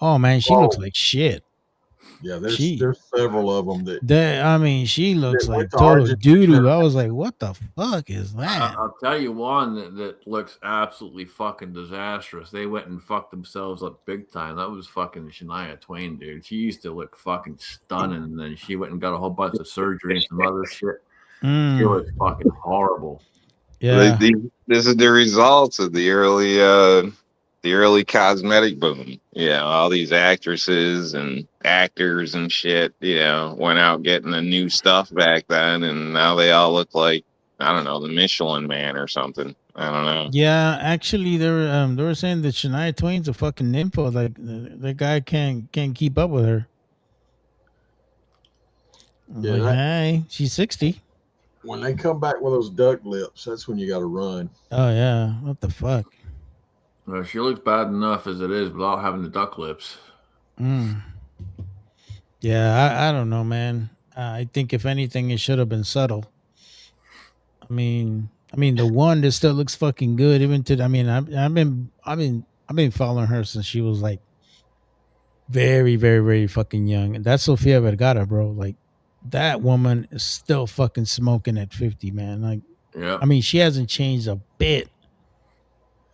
Speaker 3: Oh man, she looks like shit.
Speaker 4: Yeah,
Speaker 3: She
Speaker 4: there's several of them that
Speaker 3: I mean, she looks
Speaker 4: went
Speaker 3: like
Speaker 4: to
Speaker 3: total doo doo.
Speaker 4: Argentina.
Speaker 3: I was like, what the fuck is that?
Speaker 1: I'll tell you one that looks absolutely fucking disastrous. They went and fucked themselves up big time. That was fucking Shania Twain, dude. She used to look fucking stunning, and then she went and got a whole bunch of surgery and some other shit. She
Speaker 3: Mm,
Speaker 1: was fucking horrible.
Speaker 3: yeah.
Speaker 2: This is the results of the early cosmetic boom. All these actresses and actors and shit, went out getting the new stuff back then, and now they all look like, I don't know, the Michelin Man or something. I don't know.
Speaker 3: Yeah, actually, they were saying that Shania Twain's a fucking nympho. Like the guy can't keep up with her. I was
Speaker 4: Yeah,
Speaker 3: like,
Speaker 4: that
Speaker 3: hey, she's 60.
Speaker 4: when they come back with those duck lips, that's when you got to run.
Speaker 3: Oh yeah, what the fuck?
Speaker 1: She looks bad enough as it is without having the duck lips.
Speaker 3: Mm. Yeah, I don't know, man. I think if anything, it should have been subtle. I mean, the one that still looks fucking good. Even to, I mean, I've been following her since she was like very, very, very fucking young. And that's Sofia Vergara, bro. Like that woman is still fucking smoking at 50, man. Like,
Speaker 1: Yeah.
Speaker 3: I mean, she hasn't changed a bit.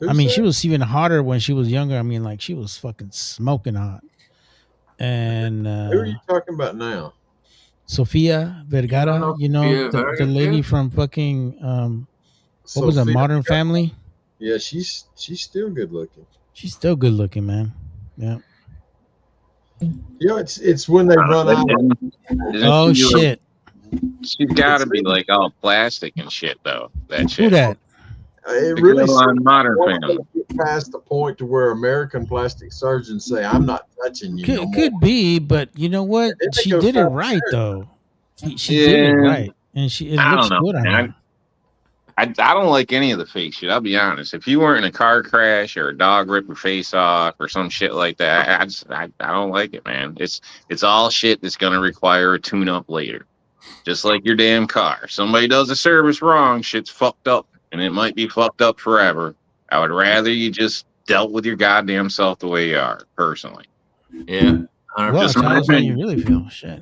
Speaker 3: I
Speaker 4: Who's
Speaker 3: mean, she
Speaker 4: that?
Speaker 3: was even hotter when she was younger. I mean, like she was fucking smoking hot. And
Speaker 4: Who are you talking about now?
Speaker 3: Sofia
Speaker 1: You don't
Speaker 3: Vergara,
Speaker 1: know
Speaker 3: you know,
Speaker 1: Sophia
Speaker 3: the
Speaker 1: Vergara,
Speaker 3: lady
Speaker 1: dude?
Speaker 3: from fucking what was it,
Speaker 4: Sophia.
Speaker 3: Modern Family?
Speaker 4: Yeah, she's still good looking.
Speaker 3: She's still good looking, man. Yeah.
Speaker 4: Yeah, it's when they run out of.
Speaker 2: Isn't
Speaker 3: Oh
Speaker 2: she like,
Speaker 3: shit.
Speaker 2: she's got
Speaker 4: It
Speaker 2: to be
Speaker 4: seems
Speaker 2: like all plastic and shit though? That
Speaker 3: Who
Speaker 2: chick,
Speaker 3: that?
Speaker 4: it
Speaker 2: the
Speaker 4: really
Speaker 2: girl
Speaker 4: seems
Speaker 2: on
Speaker 4: like
Speaker 2: Modern
Speaker 4: once they
Speaker 2: Family.
Speaker 4: get past the point to where American plastic surgeons say, "I'm not touching you no more,"
Speaker 3: Could be, but you know what?
Speaker 4: and then they
Speaker 3: She
Speaker 4: go
Speaker 3: did it
Speaker 4: South
Speaker 3: right
Speaker 4: America.
Speaker 3: though. She did it
Speaker 2: Yeah,
Speaker 3: right, and it
Speaker 2: I
Speaker 3: looks
Speaker 2: don't know,
Speaker 3: good on
Speaker 2: man.
Speaker 3: her.
Speaker 2: I don't like any of the fake shit. I'll be honest. If you weren't in a car crash or a dog ripped your face off or some shit like that, I don't like it, man. It's all shit that's gonna require a tune up later. Just like your damn car. Somebody does a service wrong, shit's fucked up, and it might be fucked up forever. I would rather you just dealt with your goddamn self the way you are, personally.
Speaker 1: Yeah. 100%.
Speaker 3: Well,
Speaker 2: Just my
Speaker 3: tell us how you
Speaker 2: opinion.
Speaker 3: really feel. Shit.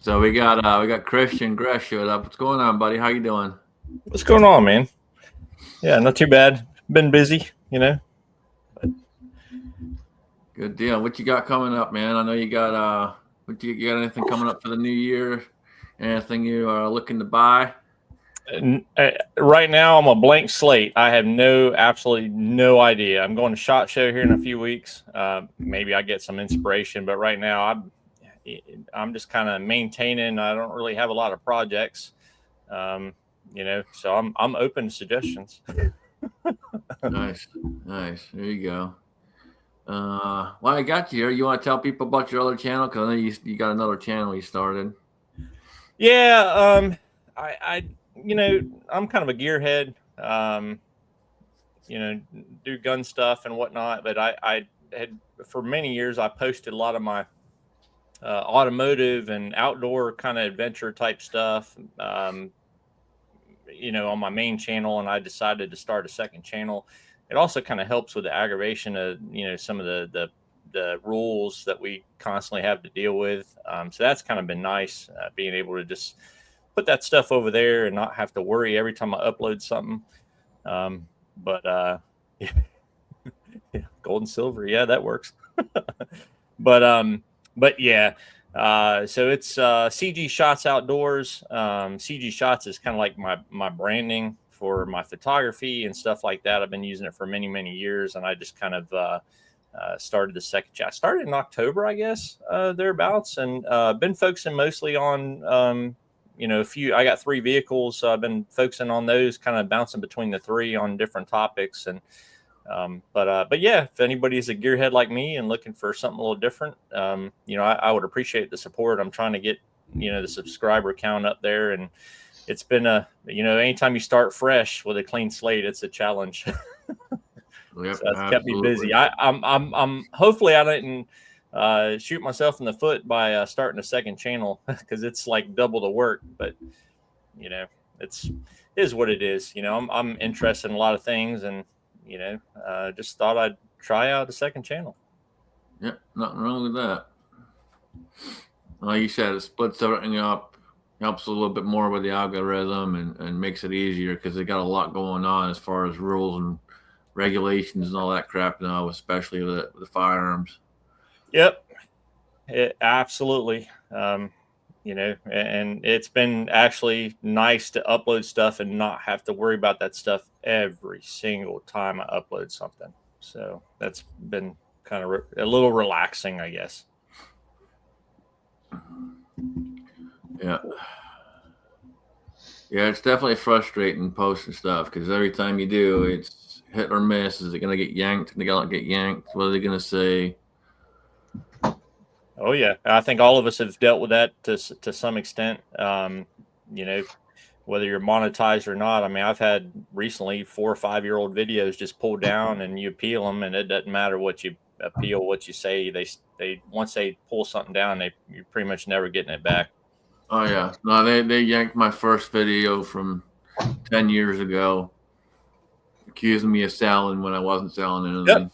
Speaker 1: So we got Christian Gresh showed up. What's going on, buddy? How you doing?
Speaker 5: What's going on, man? Yeah, not too bad. Been busy,
Speaker 1: Good deal. What you got coming up, man? I know you got you got anything coming up for the new year? Anything you are looking to buy?
Speaker 5: Right now, I'm a blank slate. I have absolutely no idea. I'm going to SHOT Show here in a few weeks. Maybe I get some inspiration, but right now I'm just kind of maintaining. I don't really have a lot of projects, so I'm open to suggestions.
Speaker 1: Nice. There you go. Well, I got you here. You want to tell people about your other channel? Because I know you got another channel you started.
Speaker 5: Yeah, I I'm kind of a gearhead. Do gun stuff and whatnot. But I had for many years I posted a lot of my automotive and outdoor kind of adventure type stuff. On my main channel, and I decided to start a second channel. It also kind of helps with the aggravation of some of the rules that we constantly have to deal with. So that's kind of been nice, being able to just put that stuff over there and not have to worry every time I upload something. Yeah, gold and silver, yeah, that works. but yeah. So it's CG Shots Outdoors. CG Shots is kind of like my branding for my photography and stuff like that. I've been using it for many, many years, and I just kind of started the second channel. I started in October, I guess, thereabouts, and been focusing mostly on a few. I got 3 vehicles, so I've been focusing on those, kind of bouncing between the 3 on different topics. And but yeah, if anybody's a gearhead like me and looking for something a little different, I would appreciate the support. I'm trying to get the subscriber count up there, and it's been anytime you start fresh with a clean slate, it's a challenge.
Speaker 1: Yep,
Speaker 5: So that's kept me busy. I'm hopefully I didn't shoot myself in the foot by starting a second channel, because it's like double the work. But it is what it is. I'm interested in a lot of things, and just thought I'd try out a second channel.
Speaker 1: Yep, nothing wrong with that. Like you said, it splits everything up, helps a little bit more with the algorithm, and makes it easier because they got a lot going on as far as rules and regulations and all that crap now, especially with the firearms.
Speaker 5: Yep, absolutely. And it's been actually nice to upload stuff and not have to worry about that stuff every single time I upload something. So that's been kind of a little relaxing, I guess.
Speaker 1: Yeah. Yeah, it's definitely frustrating posting stuff because every time you do, it's hit or miss. Is it going to get yanked? They going to get yanked. What are they going to say?
Speaker 5: Oh yeah, I think all of us have dealt with that to some extent. Whether you're monetized or not. I mean, I've had recently 4 or 5 year old videos just pulled down, and you appeal them, and it doesn't matter what you appeal, what you say. They once they pull something down, you're pretty much never getting it back.
Speaker 1: Oh yeah, no, they yanked my first video from 10 years ago, accusing me of selling when I wasn't selling anything.
Speaker 5: Yep.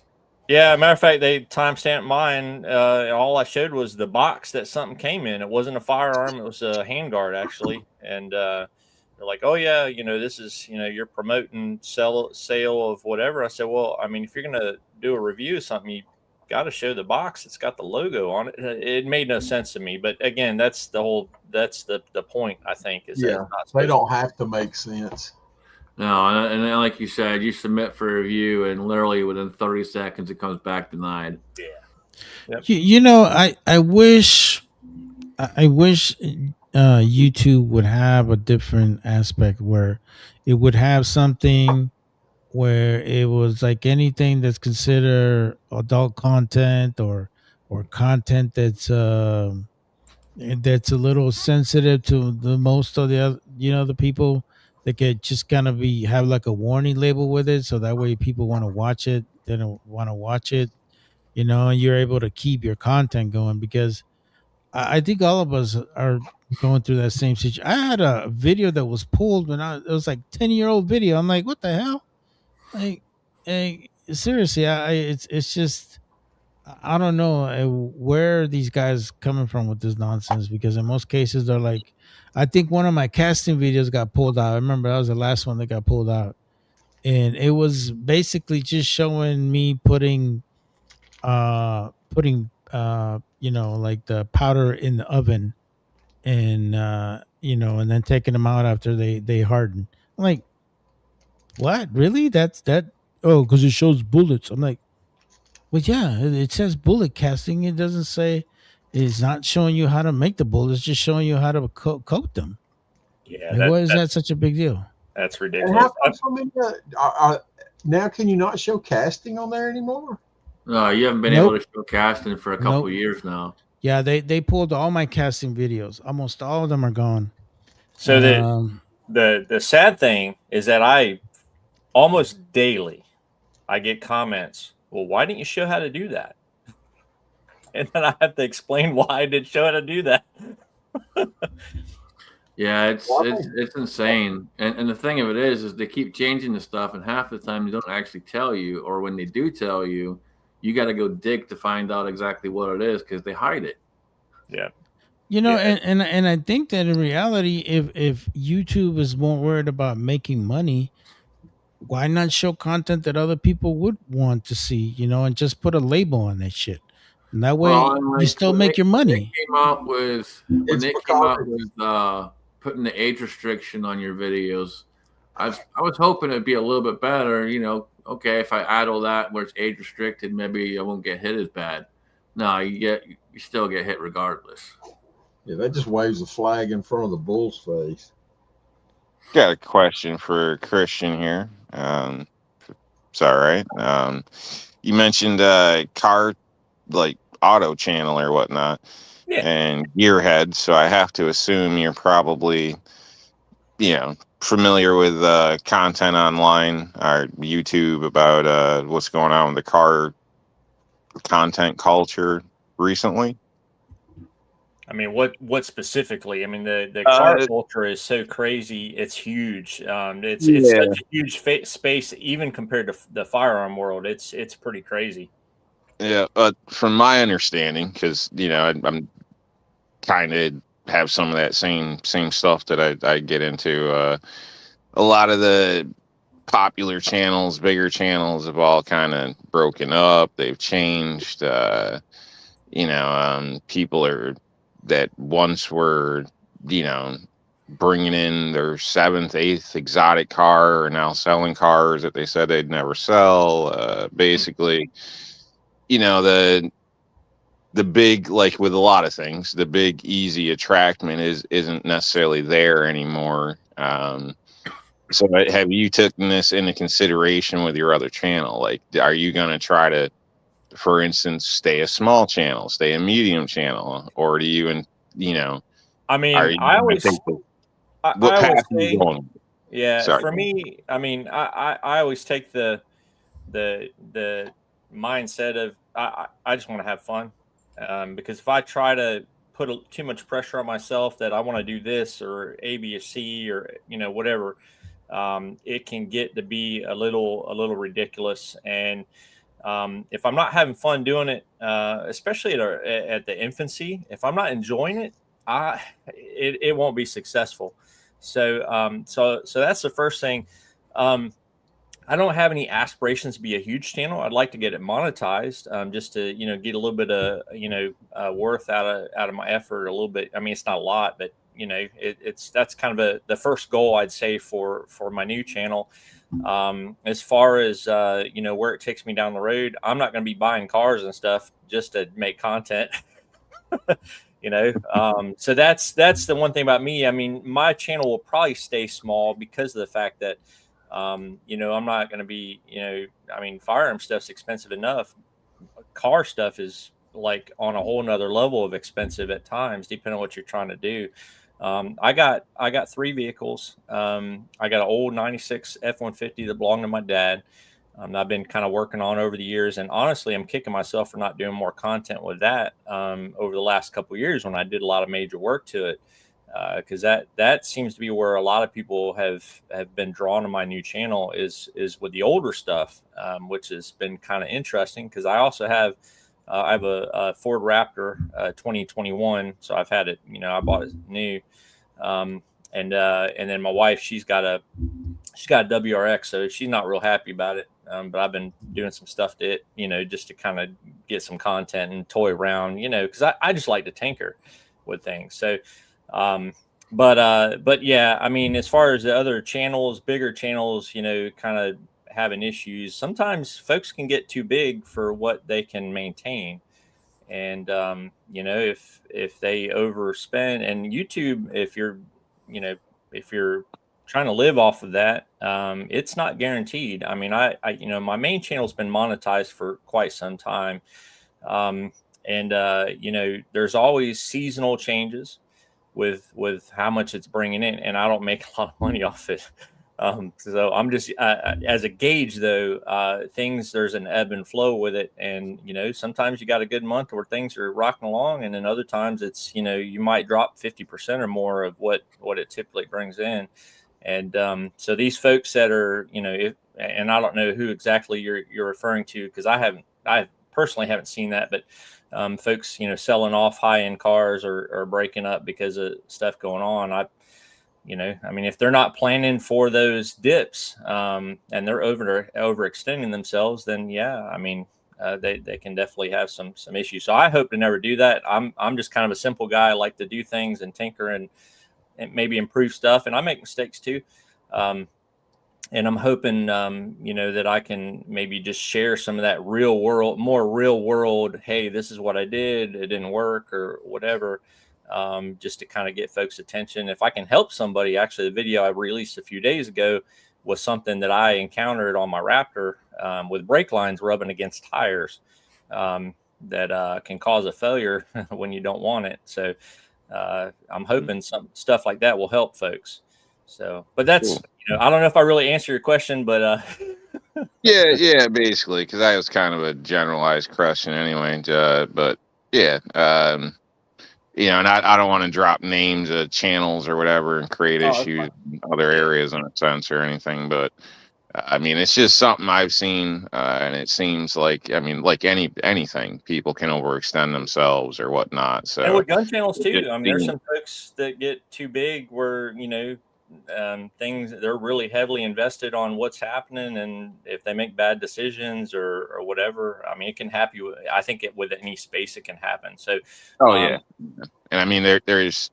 Speaker 5: Yeah, matter of fact, they timestamped mine. All I showed was the box that something came in. It wasn't a firearm; it was a handguard, actually. And they're like, "Oh yeah, this is you're promoting sale of whatever." I said, "Well, I mean, if you're gonna do a review of something, you got to show the box. It's got the logo on it." It made no sense to me. But again, that's the point. I think is that
Speaker 4: Yeah,
Speaker 5: it's not
Speaker 4: they
Speaker 5: supposed
Speaker 4: don't have to make sense.
Speaker 1: No, and then, like you said, you submit for review, and literally within 30 seconds, it comes back denied.
Speaker 5: to. Yeah. Yep.
Speaker 3: I wish YouTube would have a different aspect where it would have something where it was like anything that's considered adult content or content that's a little sensitive to the most of the other, the people that could just kind of be have like a warning label with it, so that way people want to watch it, they don't want to watch it, and you're able to keep your content going because I think all of us are going through that same situation. I had a video that was pulled it was like 10-year-old video. I'm like, what the hell? Like, seriously, it's just I don't know where are these guys coming from with this nonsense because in most cases they're like, I think one of my casting videos got pulled out. I remember that was the last one that got pulled out, and it was basically just showing me putting like the powder in the oven and and then taking them out after they harden. I'm like, what? Really? That's that? Oh, because it shows bullets. I'm like, well, yeah, it says bullet casting. It doesn't say it's not showing you how to make the bullets. It's just showing you how to coat them.
Speaker 5: Yeah,
Speaker 3: Like, why is that such a big deal?
Speaker 5: that's
Speaker 4: And how
Speaker 5: ridiculous.
Speaker 4: come so many? Now, can you not show casting on there anymore?
Speaker 1: No, you haven't been
Speaker 3: Nope.
Speaker 1: able to show casting for a couple
Speaker 3: Nope.
Speaker 1: years now.
Speaker 3: Yeah, they pulled all my casting videos. Almost all of them are gone.
Speaker 5: So the sad thing is that I almost daily I get comments. Well, why didn't you show how to do that? And then I have to explain why I didn't show how to do that.
Speaker 1: Yeah, it's insane. And the thing of it is they keep changing the stuff, and half the time they don't actually tell you, or when they do tell you, you got to go dig to find out exactly what it is because they hide it.
Speaker 5: Yeah.
Speaker 3: Yeah.
Speaker 5: Yeah.
Speaker 3: And I think that in reality, if YouTube is more worried about making money, why not show content that other people would want to see, and just put a label on that shit. And that
Speaker 1: Well,
Speaker 3: way
Speaker 1: and
Speaker 3: you
Speaker 1: like
Speaker 3: still make your
Speaker 1: when they
Speaker 3: money.
Speaker 1: came out with
Speaker 4: It's because
Speaker 1: putting the age restriction on your videos, I was hoping it'd be a little bit better. Okay, if I add all that where it's age restricted, maybe I won't get hit as bad. No, you still get hit regardless.
Speaker 4: yeah, that just waves a flag in front of the bull's face.
Speaker 2: Got a question for Christian here. It's all right. You mentioned car like auto channel or whatnot,
Speaker 5: Yeah.
Speaker 2: and gearhead. So I have to assume you're probably, familiar with content online or YouTube about what's going on with the car content culture recently.
Speaker 5: I mean, what specifically? I mean, the car culture is so crazy. It's huge. It's such a huge space, even compared to the firearm world. It's pretty crazy.
Speaker 2: Yeah, but from my understanding, because I'm kind of have some of that same stuff that I get into. A lot of the popular channels, bigger channels, have all kind of broken up. They've changed. People are that once were, bringing in their seventh, eighth exotic car are now selling cars that they said they'd never sell. Basically, the big, like with a lot of things, the big easy attractment isn't necessarily there anymore. So have you taken this into consideration with your other channel? Like, are you going to try to, for instance, stay a small channel, stay a medium channel, or do you,
Speaker 5: I
Speaker 2: are
Speaker 5: mean,
Speaker 2: you going to take what
Speaker 5: I
Speaker 2: path
Speaker 5: always
Speaker 2: are you
Speaker 5: say,
Speaker 2: going?
Speaker 5: yeah,
Speaker 2: Sorry.
Speaker 5: for me, I mean, I always take the mindset of I just want to have fun, because if I try to put too much pressure on myself that I want to do this or A, B, or C, or whatever, it can get to be a little ridiculous. And if I'm not having fun doing it, especially at the infancy, if I'm not enjoying it, it won't be successful. So that's the first thing. I don't have any aspirations to be a huge channel. I'd like to get it monetized, just to get a little bit of worth out of my effort a little bit. I mean, it's not a lot, but that's kind of the first goal I'd say for my new channel. As far as where it takes me down the road, I'm not going to be buying cars and stuff just to make content. So that's the one thing about me. I mean, my channel will probably stay small because of the fact that I'm not going to be, I mean, firearm stuff's expensive enough. Car stuff is like on a whole nother level of expensive at times, depending on what you're trying to do. I got 3 vehicles. I got an old 96 F-150 that belonged to my dad. I've been kind of working on over the years, and honestly, I'm kicking myself for not doing more content with that over the last couple of years when I did a lot of major work to it, because that seems to be where a lot of people have been drawn to my new channel is with the older stuff, which has been kind of interesting because I also have a Ford Raptor 2021, so I've had it. I bought it new, and then my wife, she's got a WRX, so she's not real happy about it. But I've been doing some stuff to it, just to kind of get some content and toy around, because I just like to tinker with things. So, but yeah, I mean, as far as the other channels, bigger channels, kind of having issues, sometimes folks can get too big for what they can maintain. And, if they overspend, and YouTube, if you're trying to live off of that, it's not guaranteed. I mean, I my main channel's been monetized for quite some time. And there's always seasonal changes with how much it's bringing in, and I don't make a lot of money off it. So I'm just as a gauge, though, there's an ebb and flow with it, and sometimes you got a good month where things are rocking along, and then other times it's you might drop 50% or more of what it typically brings in. And so these folks that are and I don't know who exactly you're referring to, because I personally haven't seen that, but folks selling off high-end cars or breaking up because of stuff going on. I mean, if they're not planning for those dips, and they're overextending themselves, then yeah, I mean, they can definitely have some issues. So I hope to never do that. I'm just kind of a simple guy. I like to do things and tinker and maybe improve stuff, and I make mistakes too. And I'm hoping, that I can maybe just share some of that more real world. Hey, this is what I did. It didn't work or whatever. Just to kind of get folks' attention. If I can help somebody, actually, the video I released a few days ago was something that I encountered on my Raptor, with brake lines rubbing against tires, that can cause a failure when you don't want it. So I'm hoping some stuff like that will help folks. So, but that's, I don't know if I really answer your question, but
Speaker 2: yeah, basically, because that was kind of a generalized question anyway. But yeah, and I don't want to drop names of channels or whatever and create
Speaker 5: Oh, that's
Speaker 2: issues
Speaker 5: fine.
Speaker 2: in other
Speaker 5: Yeah.
Speaker 2: areas in a sense or anything. But I mean, it's just something I've seen, and it seems like, I mean, like anything, people can overextend themselves or whatnot.
Speaker 5: And
Speaker 2: So
Speaker 5: with gun channels
Speaker 2: it
Speaker 5: too.
Speaker 2: just
Speaker 5: I mean, there's
Speaker 2: seems,
Speaker 5: some folks that get too big where, things they're really heavily invested on what's happening, and if they make bad decisions or whatever, I mean, it can happen. I think with any space it can happen. So,
Speaker 2: oh
Speaker 5: um,
Speaker 2: yeah, and I mean, there's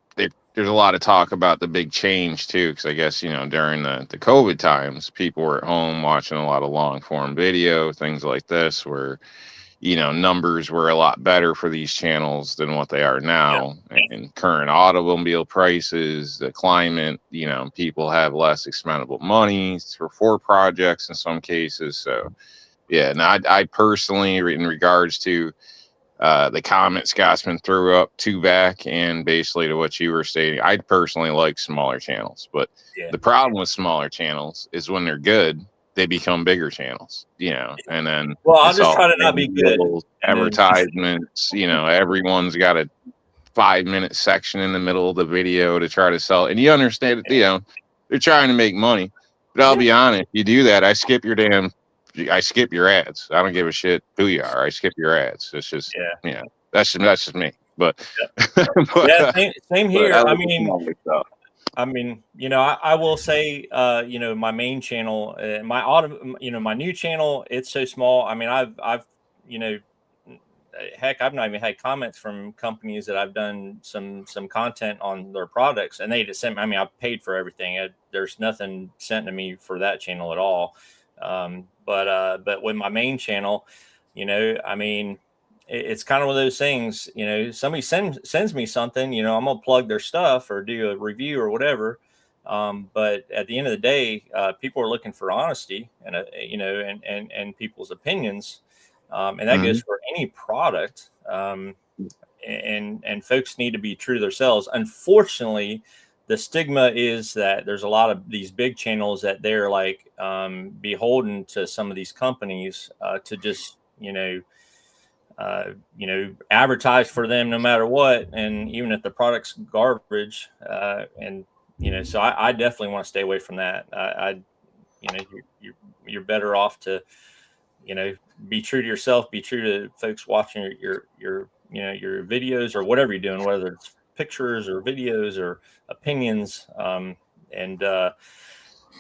Speaker 2: a lot of talk about the big change too, because I guess during the COVID times, people were at home watching a lot of long form video, things like this, where numbers were a lot better for these channels than what they are
Speaker 5: yeah,
Speaker 2: now. And current automobile prices, the climate, people have less expendable money for projects in some cases. So yeah, and I personally, in regards to the comment Scotsman threw up to back, and basically to what you were stating, I personally like smaller channels, but
Speaker 5: yeah,
Speaker 2: the problem with smaller channels is when they're good, they become bigger channels, and then
Speaker 5: well, I'll
Speaker 2: it's
Speaker 5: just
Speaker 2: all
Speaker 5: try to not be good,
Speaker 2: little
Speaker 5: and then
Speaker 2: advertisements, everyone's got a 5-minute section in the middle of the video to try to sell. And you understand that, they're trying to make money. But I'll
Speaker 5: yeah,
Speaker 2: be honest, you do that, I skip your ads. I don't give a shit who you are. I skip your ads. It's just,
Speaker 5: yeah.
Speaker 2: that's just me. But,
Speaker 5: Yeah,
Speaker 2: but,
Speaker 5: same
Speaker 2: but I
Speaker 5: here.
Speaker 2: like the smaller stuff.
Speaker 5: I will say, my main channel, my new channel, it's so small. I mean, you know, heck, I've not even had comments from companies that I've done some content on their products, and they just sent. I mean, I paid for everything. There's nothing sent to me for that channel at all. But with my main channel, I mean, it's kind of one of those things. Somebody sends me something. I'm gonna plug their stuff or do a review or whatever. But at the end of the day, people are looking for honesty and and people's opinions, and that goes
Speaker 2: Mhm.
Speaker 5: for any product. And folks need to be true to themselves. Unfortunately, the stigma is that there's a lot of these big channels that they're like beholden to some of these companies to just advertise for them no matter what, and even if the product's garbage, and so I definitely want to stay away from that. You're better off to be true to yourself, be true to folks watching your videos or whatever you're doing, whether it's pictures or videos or opinions, and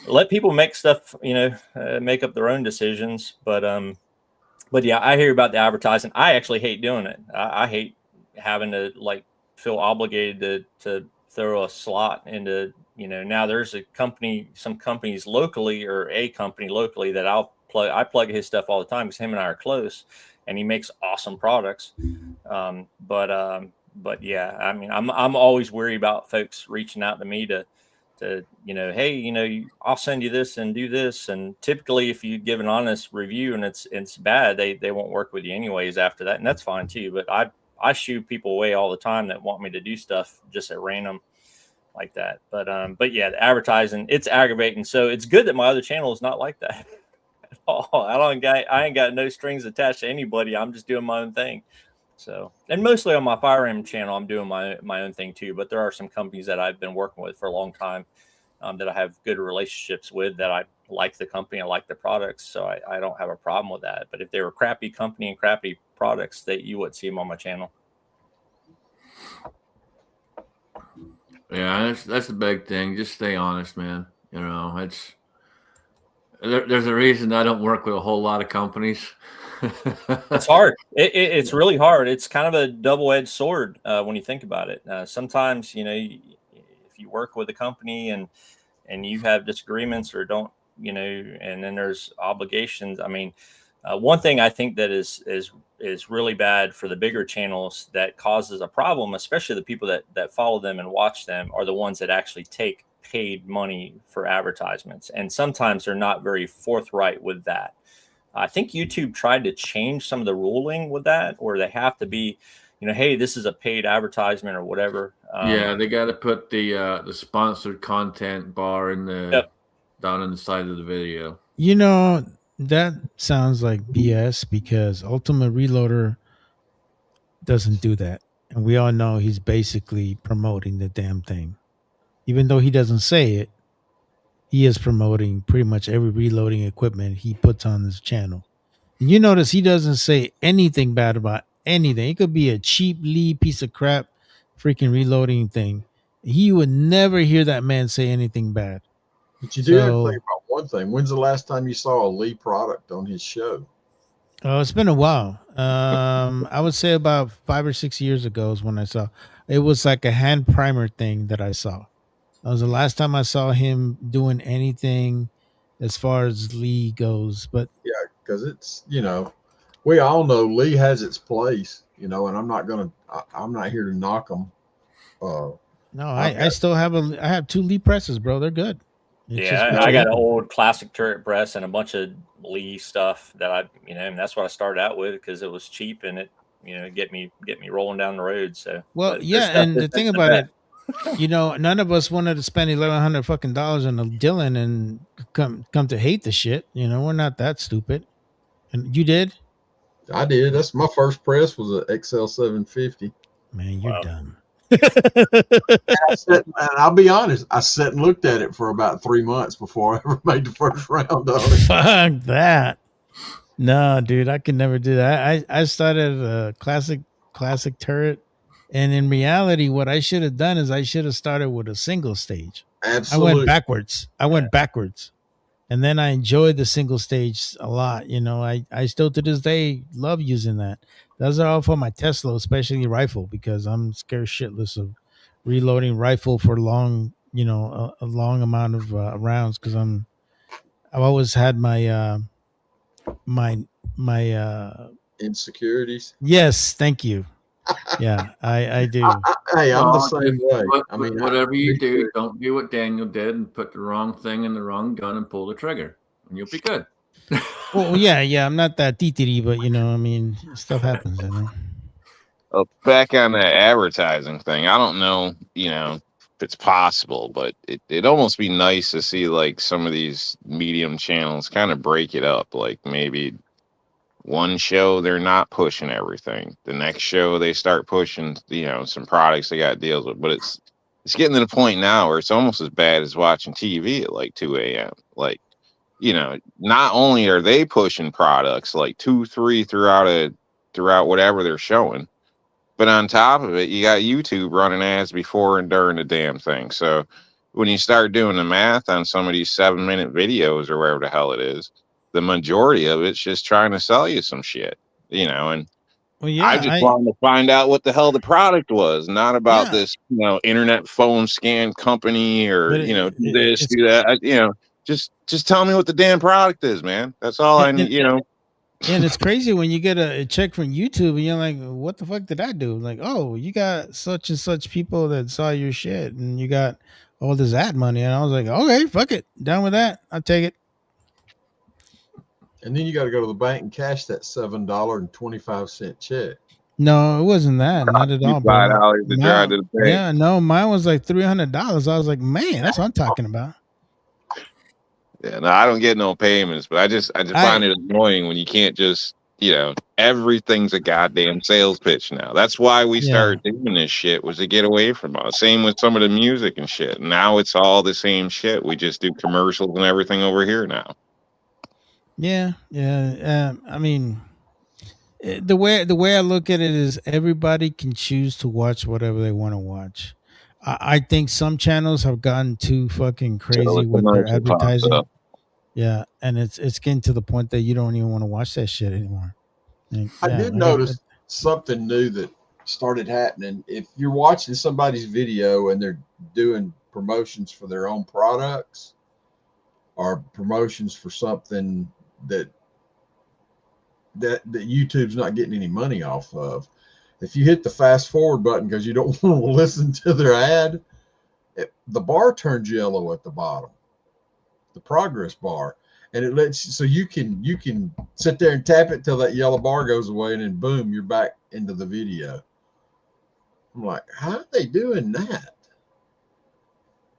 Speaker 5: let people make stuff, make up their own decisions. But yeah, I hear about the advertising. I actually hate doing it. I hate having to like feel obligated to throw a slot into, now there's some companies locally, or a company locally, that I plug his stuff all the time because him and I are close, and he makes awesome products. But yeah, I mean, I'm always worried about folks reaching out to me to hey, I'll send you this and do this. And typically, if you give an honest review and it's bad, they won't work with you anyways after that, and that's fine too. But I shoo people away all the time that want me to do stuff just at random like that. But yeah, the advertising, it's aggravating. So it's good that my other channel is not like that at all. I ain't got no strings attached to anybody. I'm just doing my own thing. So, and mostly on my firearm channel, I'm doing my own thing too. But there are some companies that I've been working with for a long time, that I have good relationships with, that I like the company, I like the products, so I don't have a problem with that. But if they were crappy company and crappy products, that you wouldn't see them on my channel.
Speaker 1: Yeah, that's the big thing. Just stay honest, man. There's a reason I don't work with a whole lot of companies.
Speaker 5: It's hard. It's really hard. It's kind of a double-edged sword when you think about it. Sometimes, if you work with a company and you have disagreements or don't, and then there's obligations. I mean, one thing I think that is really bad for the bigger channels that causes a problem, especially the people that follow them and watch them, are the ones that actually take paid money for advertisements, and sometimes they're not very forthright with that. I think YouTube tried to change some of the ruling with that, or they have to be, hey, this is a paid advertisement or whatever.
Speaker 1: Yeah, they got to put the sponsored content bar
Speaker 5: Yep.
Speaker 1: down on the side of the video.
Speaker 3: That sounds like BS because Ultimate Reloader doesn't do that. And we all know he's basically promoting the damn thing. Even though he doesn't say it, he is promoting pretty much every reloading equipment he puts on his channel. And you notice he doesn't say anything bad about anything. It could be a cheap Lee piece of crap freaking reloading thing. He would never hear that man say anything bad.
Speaker 4: But you do have to think
Speaker 3: So
Speaker 4: about one thing. When's the last time you saw a Lee product on his show?
Speaker 3: it's been a while. I would say about 5 or 6 years ago is when I saw. It was like a hand primer thing that I saw. That was the last time I saw him doing anything as far as Lee goes. But
Speaker 4: Yeah, because it's, we all know Lee has its place, and I'm not here to knock them.
Speaker 3: no,
Speaker 4: I've
Speaker 3: I
Speaker 4: got
Speaker 3: still have I have 2 Lee presses, bro. They're good. It's just
Speaker 5: Yeah,
Speaker 3: what
Speaker 5: I
Speaker 3: you
Speaker 5: got an
Speaker 3: want.
Speaker 5: old classic turret press and a bunch of Lee stuff that and that's what I started out with because it was cheap and it, get me rolling down the road. So,
Speaker 3: Well,
Speaker 5: but this
Speaker 3: yeah,
Speaker 5: stuff
Speaker 3: and the thing
Speaker 5: isn't the
Speaker 3: about
Speaker 5: best.
Speaker 3: it, none of us wanted to spend 1,100 fucking dollars on a Dylan and come to hate the shit. We're not that stupid. And you did,
Speaker 4: I did. That's my first press was a XL 750.
Speaker 3: man. You're
Speaker 5: Wow.
Speaker 3: dumb.
Speaker 4: And I'll be honest, I sat and looked at it for about 3 months before I ever made the first round on it.
Speaker 3: Fuck that. No, dude, I could never do that. I started a classic turret, and in reality, what I should have done is I should have started with a single stage. I went
Speaker 4: Absolutely.
Speaker 3: backwards. And then I enjoyed the single stage a lot. I still to this day love using that. Those are all for my Tesla, especially rifle, because I'm scared shitless of reloading rifle for long, a long amount of rounds. Because I've always had my my
Speaker 4: Insecurities.
Speaker 3: yes, thank you. Yeah, I do.
Speaker 4: Hey, I'm the
Speaker 1: Well,
Speaker 4: same
Speaker 1: just
Speaker 4: way. I mean,
Speaker 1: whatever
Speaker 4: me
Speaker 1: you do,
Speaker 4: too.
Speaker 1: don't do what Daniel did and put the wrong thing in the wrong gun and pull the trigger, and you'll be good.
Speaker 3: Well, yeah. I'm not that titiri, but I mean, stuff happens.
Speaker 2: Back on that advertising thing, I don't know, if it's possible, but it'd almost be nice to see like some of these medium channels kind of break it up. Like maybe one show they're not pushing everything. The next show they start pushing, some products they got deals with. But it's getting to the point now where it's almost as bad as watching TV at like 2 a.m. Like, not only are they pushing products like 2, 3 throughout whatever they're showing, but on top of it, you got YouTube running ads before and during the damn thing. So when you start doing the math on some of these 7-minute videos or wherever the hell it is, the majority of it's just trying to sell you some shit, and
Speaker 3: Well,
Speaker 2: I
Speaker 3: yeah,
Speaker 2: just wanted to find out what the hell the product was, not about
Speaker 3: yeah,
Speaker 2: this, internet phone scan company or,
Speaker 3: but
Speaker 2: do this,
Speaker 3: it's
Speaker 2: do that. Just tell me what the damn product is, man. That's all I
Speaker 3: and,
Speaker 2: need.
Speaker 3: and it's crazy when you get a check from YouTube and you're like, what the fuck did I do? Like, oh, you got such and such people that saw your shit and you got all this ad money. And I was like, okay, fuck it. Down with that. I'll take it.
Speaker 4: And then you got to go to the bank and cash that $7.25 check.
Speaker 3: No, it wasn't that. Not at
Speaker 2: You
Speaker 3: all, bro.
Speaker 2: $5 to drive to the bank.
Speaker 3: Yeah, no, mine was like $300. I was like, man, that's what I'm talking about.
Speaker 2: Yeah, no, I don't get no payments, but I just find it annoying when you can't just, everything's a goddamn sales pitch now. That's why we started doing this shit, was to get away from us. Same with some of the music and shit. Now it's all the same shit. We just do commercials and everything over here now.
Speaker 3: Yeah. I mean, the way I look at it is everybody can choose to watch whatever they want to watch. I think some channels have gotten too fucking
Speaker 2: So
Speaker 3: crazy
Speaker 2: the
Speaker 3: with their
Speaker 2: commercial pops
Speaker 3: advertising.
Speaker 2: up.
Speaker 3: Yeah, and it's getting to the point that you don't even want to watch that shit anymore. Like,
Speaker 4: I
Speaker 3: yeah,
Speaker 4: did notice something new that started happening. If you're watching somebody's video and they're doing promotions for their own products or promotions for something that YouTube's not getting any money off of, if you hit the fast forward button because you don't want to listen to their ad, the bar turns yellow at the bottom, the progress bar, and it lets you, so you can sit there and tap it till that yellow bar goes away, and then boom, you're back into the video. I'm like, how are they doing that?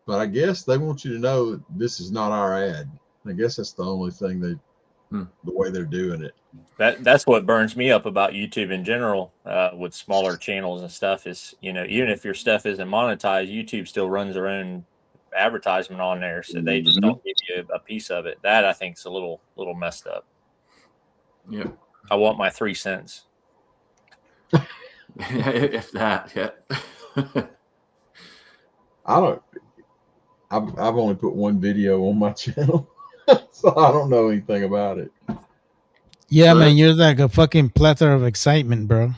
Speaker 4: But I guess they want you to know that this is not our ad. I guess that's the only thing the way they're doing it.
Speaker 5: That's what burns me up about YouTube in general, with smaller channels and stuff is, even if your stuff isn't monetized, YouTube still runs their own advertisement on there, so they just don't give you a piece of it. That I think is a little messed up.
Speaker 1: Yeah.
Speaker 5: I want my 3 cents.
Speaker 1: If that, yeah.
Speaker 4: I've only put one video on my channel, so I don't know anything about it.
Speaker 3: Yeah,
Speaker 1: So
Speaker 3: man, you're like a fucking plethora of excitement, bro.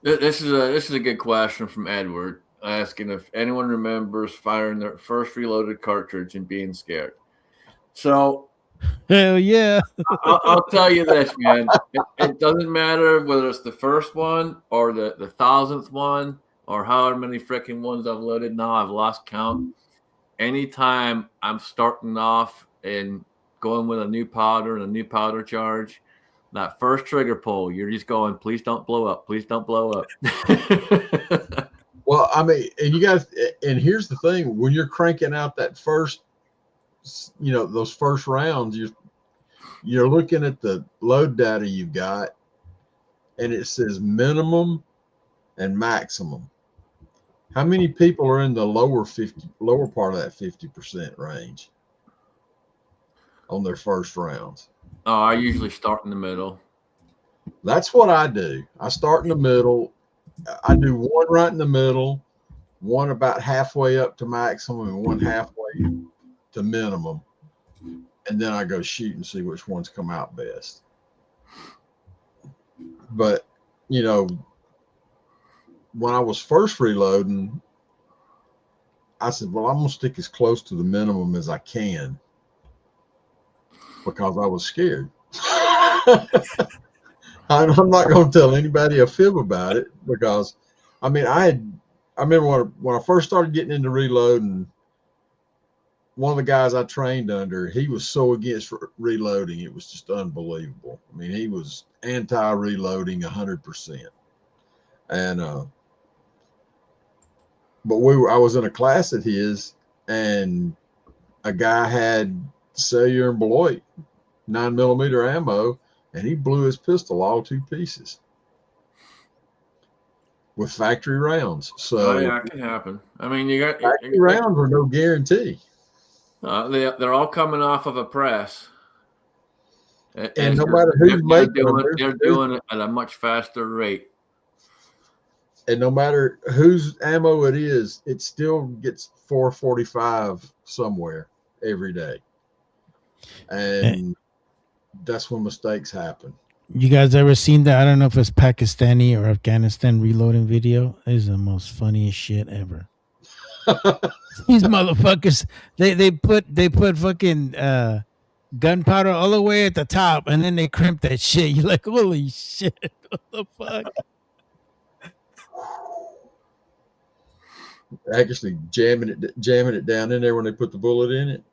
Speaker 1: This is a good question from Edward, asking if anyone remembers firing their first reloaded cartridge and being scared. So
Speaker 3: Hell yeah.
Speaker 1: I'll tell you this, man. It doesn't matter whether it's the first one or the 1,000th one or however many freaking ones I've loaded now. I've lost count. Anytime I'm starting off and going with a new powder and a new powder charge, that first trigger pull, you're just going, please don't blow up. Please don't blow up.
Speaker 4: Well, I mean, and you guys, and here's the thing: when you're cranking out that first, those first rounds, you're looking at the load data you've got, and it says minimum and maximum. How many people are in the lower part of that 50% range on their first rounds?
Speaker 1: Oh, I usually start in the middle.
Speaker 4: That's what I do. I start in the middle. I do one right in the middle, one about halfway up to maximum, and one halfway to minimum. And then I go shoot and see which ones come out best. But, when I was first reloading, I said, well, I'm going to stick as close to the minimum as I can because I was scared. I'm not going to tell anybody a fib about it because, I mean, I remember when I first started getting into reloading, one of the guys I trained under, he was so against reloading, it was just unbelievable. I mean, he was anti-reloading 100%. And but I was in a class at his, and a guy had cellular and Beloit 9mm ammo, and he blew his pistol all to pieces with factory rounds. So
Speaker 1: yeah, it can happen. I mean, you got
Speaker 4: factory rounds are no guarantee.
Speaker 1: They're all coming off of a press,
Speaker 4: and no matter who's making them,
Speaker 1: they're doing it at a much faster rate.
Speaker 4: And no matter whose ammo it is, it still gets 445 somewhere every day. And that's when mistakes happen.
Speaker 3: You guys ever seen that? I don't know if it's Pakistani or Afghanistan reloading video. It's the most funniest shit ever. These motherfuckers, they put fucking gunpowder all the way at the top, and then they crimp that shit. You're like, holy shit, what the fuck?
Speaker 4: Actually jamming it down in there when they put the bullet in it.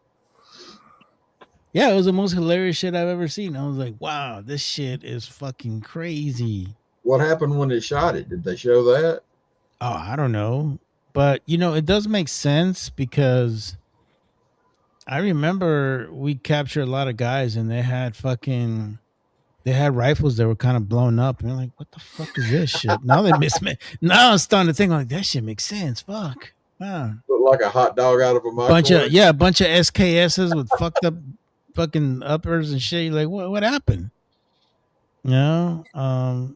Speaker 3: Yeah, it was the most hilarious shit I've ever seen. I was like, wow, this shit is fucking crazy.
Speaker 4: What happened when they shot it? Did they show that?
Speaker 3: Oh, I don't know. But, it does make sense because I remember we captured a lot of guys and they had rifles that were kind of blown up. And you're like, what the fuck is this shit? Now they miss me. Now I'm starting to think like that shit makes sense. Fuck. Wow.
Speaker 4: Look like a hot dog out of a microwave.
Speaker 3: A bunch of SKSs with fucked up fucking uppers and shit. You're like, what happened? Yeah, I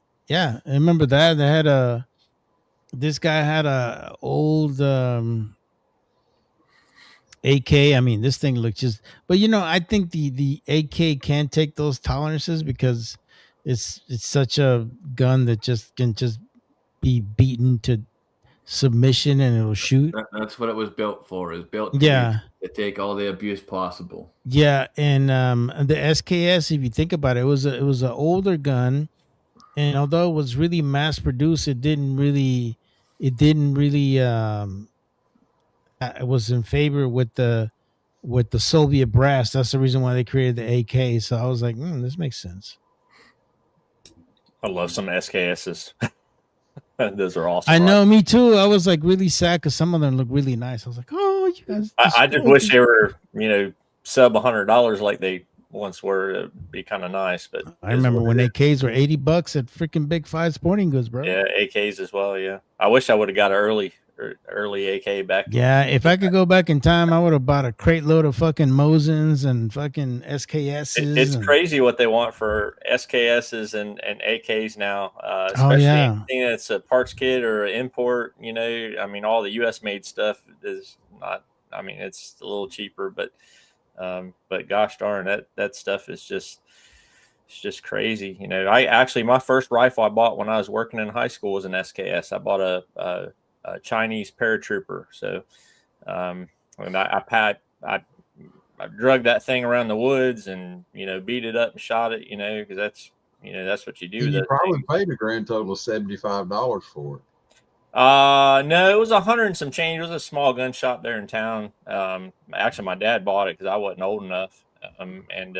Speaker 3: remember that. They had this guy had a old AK. I mean, this thing looked but I think the AK can take those tolerances because it's such a gun that can be beaten to submission and it'll shoot.
Speaker 1: That's what it was built for. It's built
Speaker 3: to
Speaker 1: take all the abuse possible.
Speaker 3: Yeah, and the SKS, if you think about it, it was an older gun, and although it was really mass produced, it was in favor with the Soviet brass. That's the reason why they created the AK. So I was like, this makes sense.
Speaker 5: I love some SKSs. Those are awesome.
Speaker 3: I know, me too. I was like really sad because some of them look really nice. I was like, oh, you guys.
Speaker 5: I just wish they were, sub $100 like they once were. It'd be kind of nice. But
Speaker 3: I remember when AKs were $80 at freaking Big Five Sporting Goods, bro.
Speaker 5: Yeah, AKs as well. Yeah, I wish I would have got an early AK back.
Speaker 3: Yeah, if I could go back in time, I would have bought a crate load of fucking Mosins and fucking SKSs.
Speaker 5: It's
Speaker 3: and,
Speaker 5: crazy what they want for SKSs and AKs now,
Speaker 3: oh
Speaker 5: especially
Speaker 3: yeah,
Speaker 5: anything that's a parts kit or import. You know, I mean, all the U.S. made stuff is not. I mean, it's a little cheaper, but gosh darn, that stuff is just it's just crazy. You know, I actually my first rifle I bought when I was working in high school was an SKS. I bought a Chinese paratrooper. So, and I drug that thing around the woods and, you know, beat it up and shot it, you know, because that's what you do
Speaker 4: And
Speaker 5: with
Speaker 4: you
Speaker 5: those
Speaker 4: probably
Speaker 5: things.
Speaker 4: paid a grand total of $75 for it.
Speaker 5: No, it was 100 and some change. It was a small gun shop there in town. Actually, my dad bought it because I wasn't old enough, and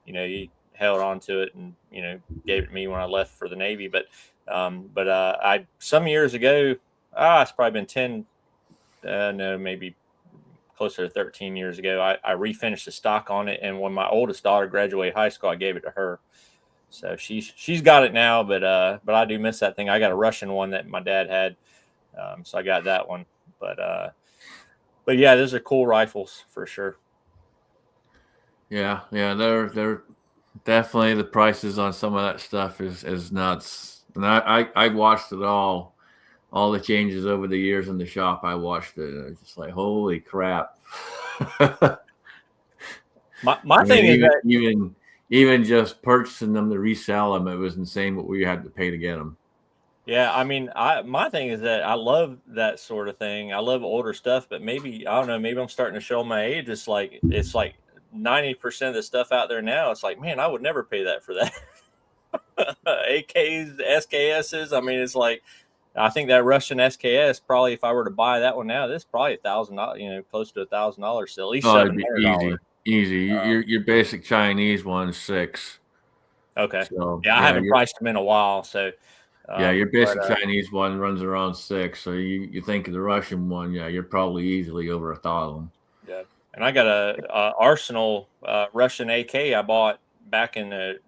Speaker 5: you know, he held on to it and, you know, gave it to me when I left for the Navy. But I some years ago, it's probably been 10, no, maybe closer to 13 years ago. I refinished the stock on it, and when my oldest daughter graduated high school, I gave it to her. So she's got it now, but I do miss that thing. I got a Russian one that my dad had, so I got that one. But yeah, those are cool rifles for sure.
Speaker 1: Yeah, they're definitely, the prices on some of that stuff is nuts. And I watched it all the changes over the years in the shop. I watched it, and it's just like, holy crap.
Speaker 5: My thing is that
Speaker 1: even just purchasing them to resell them, it was insane what we had to pay to get them.
Speaker 5: yeah, I mean, my thing is that I love that sort of thing. I love older stuff, but maybe I don't know. Maybe I'm starting to show my age. It's like 90% of the stuff out there now. It's like, man, I would never pay that for that. AKs, SKSs. I mean, it's like, I think that Russian SKS probably, if I were to buy that one now, this is probably $1,000. You know, close to $1,000 still, at least
Speaker 1: Oh, it'd be
Speaker 5: $700.
Speaker 1: easy. Your basic Chinese one's $6.
Speaker 5: Okay.
Speaker 1: So
Speaker 5: Yeah, I haven't priced them in a while. So
Speaker 1: yeah, your basic Chinese one runs around $6. So you think of the Russian one, yeah, you're probably easily over $1,000.
Speaker 5: Yeah, and I got a Arsenal Russian AK I bought back in the,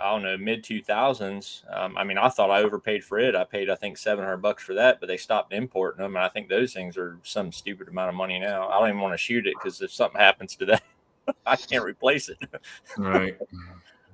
Speaker 5: I don't know, mid 2000s. I mean, I thought I overpaid for it. I paid, I think, $700 for that, but they stopped importing them, and I think those things are some stupid amount of money now. I don't even want to shoot it because if something happens to that, I can't replace it.
Speaker 1: Right.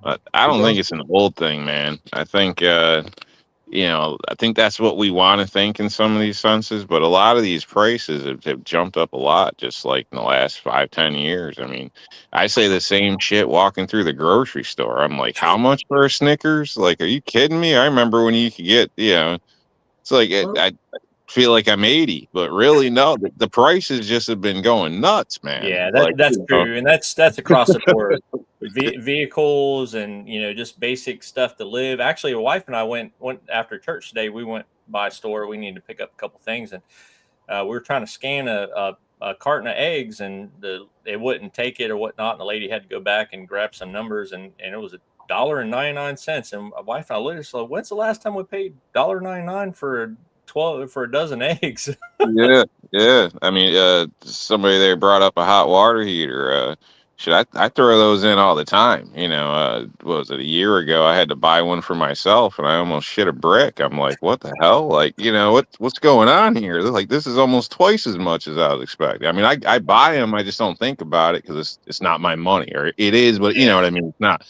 Speaker 2: I don't think it's an old thing, man. I think I think that's what we want to think in some of these senses, but a lot of these prices have jumped up a lot just like in the last 5-10 years. I mean, I say the same shit walking through the grocery store. I'm like, how much for a Snickers? Like, are you kidding me? I remember when you could get, it's like I feel like I'm 80, but really no, the prices just have been going nuts, man.
Speaker 5: Yeah,
Speaker 2: like,
Speaker 5: that's true, and that's across the board. Vehicles and, you know, just basic stuff to live. Actually, a wife and I went after church today. We went by a store. We needed to pick up a couple things, and we were trying to scan a carton of eggs, and it wouldn't take it or whatnot. And the lady had to go back and grab some numbers, and it was $1.99. And my wife and I literally said, "When's the last time we paid $1.99 for 12 for a dozen eggs?"
Speaker 2: yeah. I mean, somebody there brought up a hot water heater. I throw those in all the time. What was it, a year ago? I had to buy one for myself, and I almost shit a brick. I'm like, what the hell? Like, what's going on here? Like, this is almost twice as much as I was expecting. I mean, I buy them, I just don't think about it because it's not my money, or it is, but you know what I mean. It's not,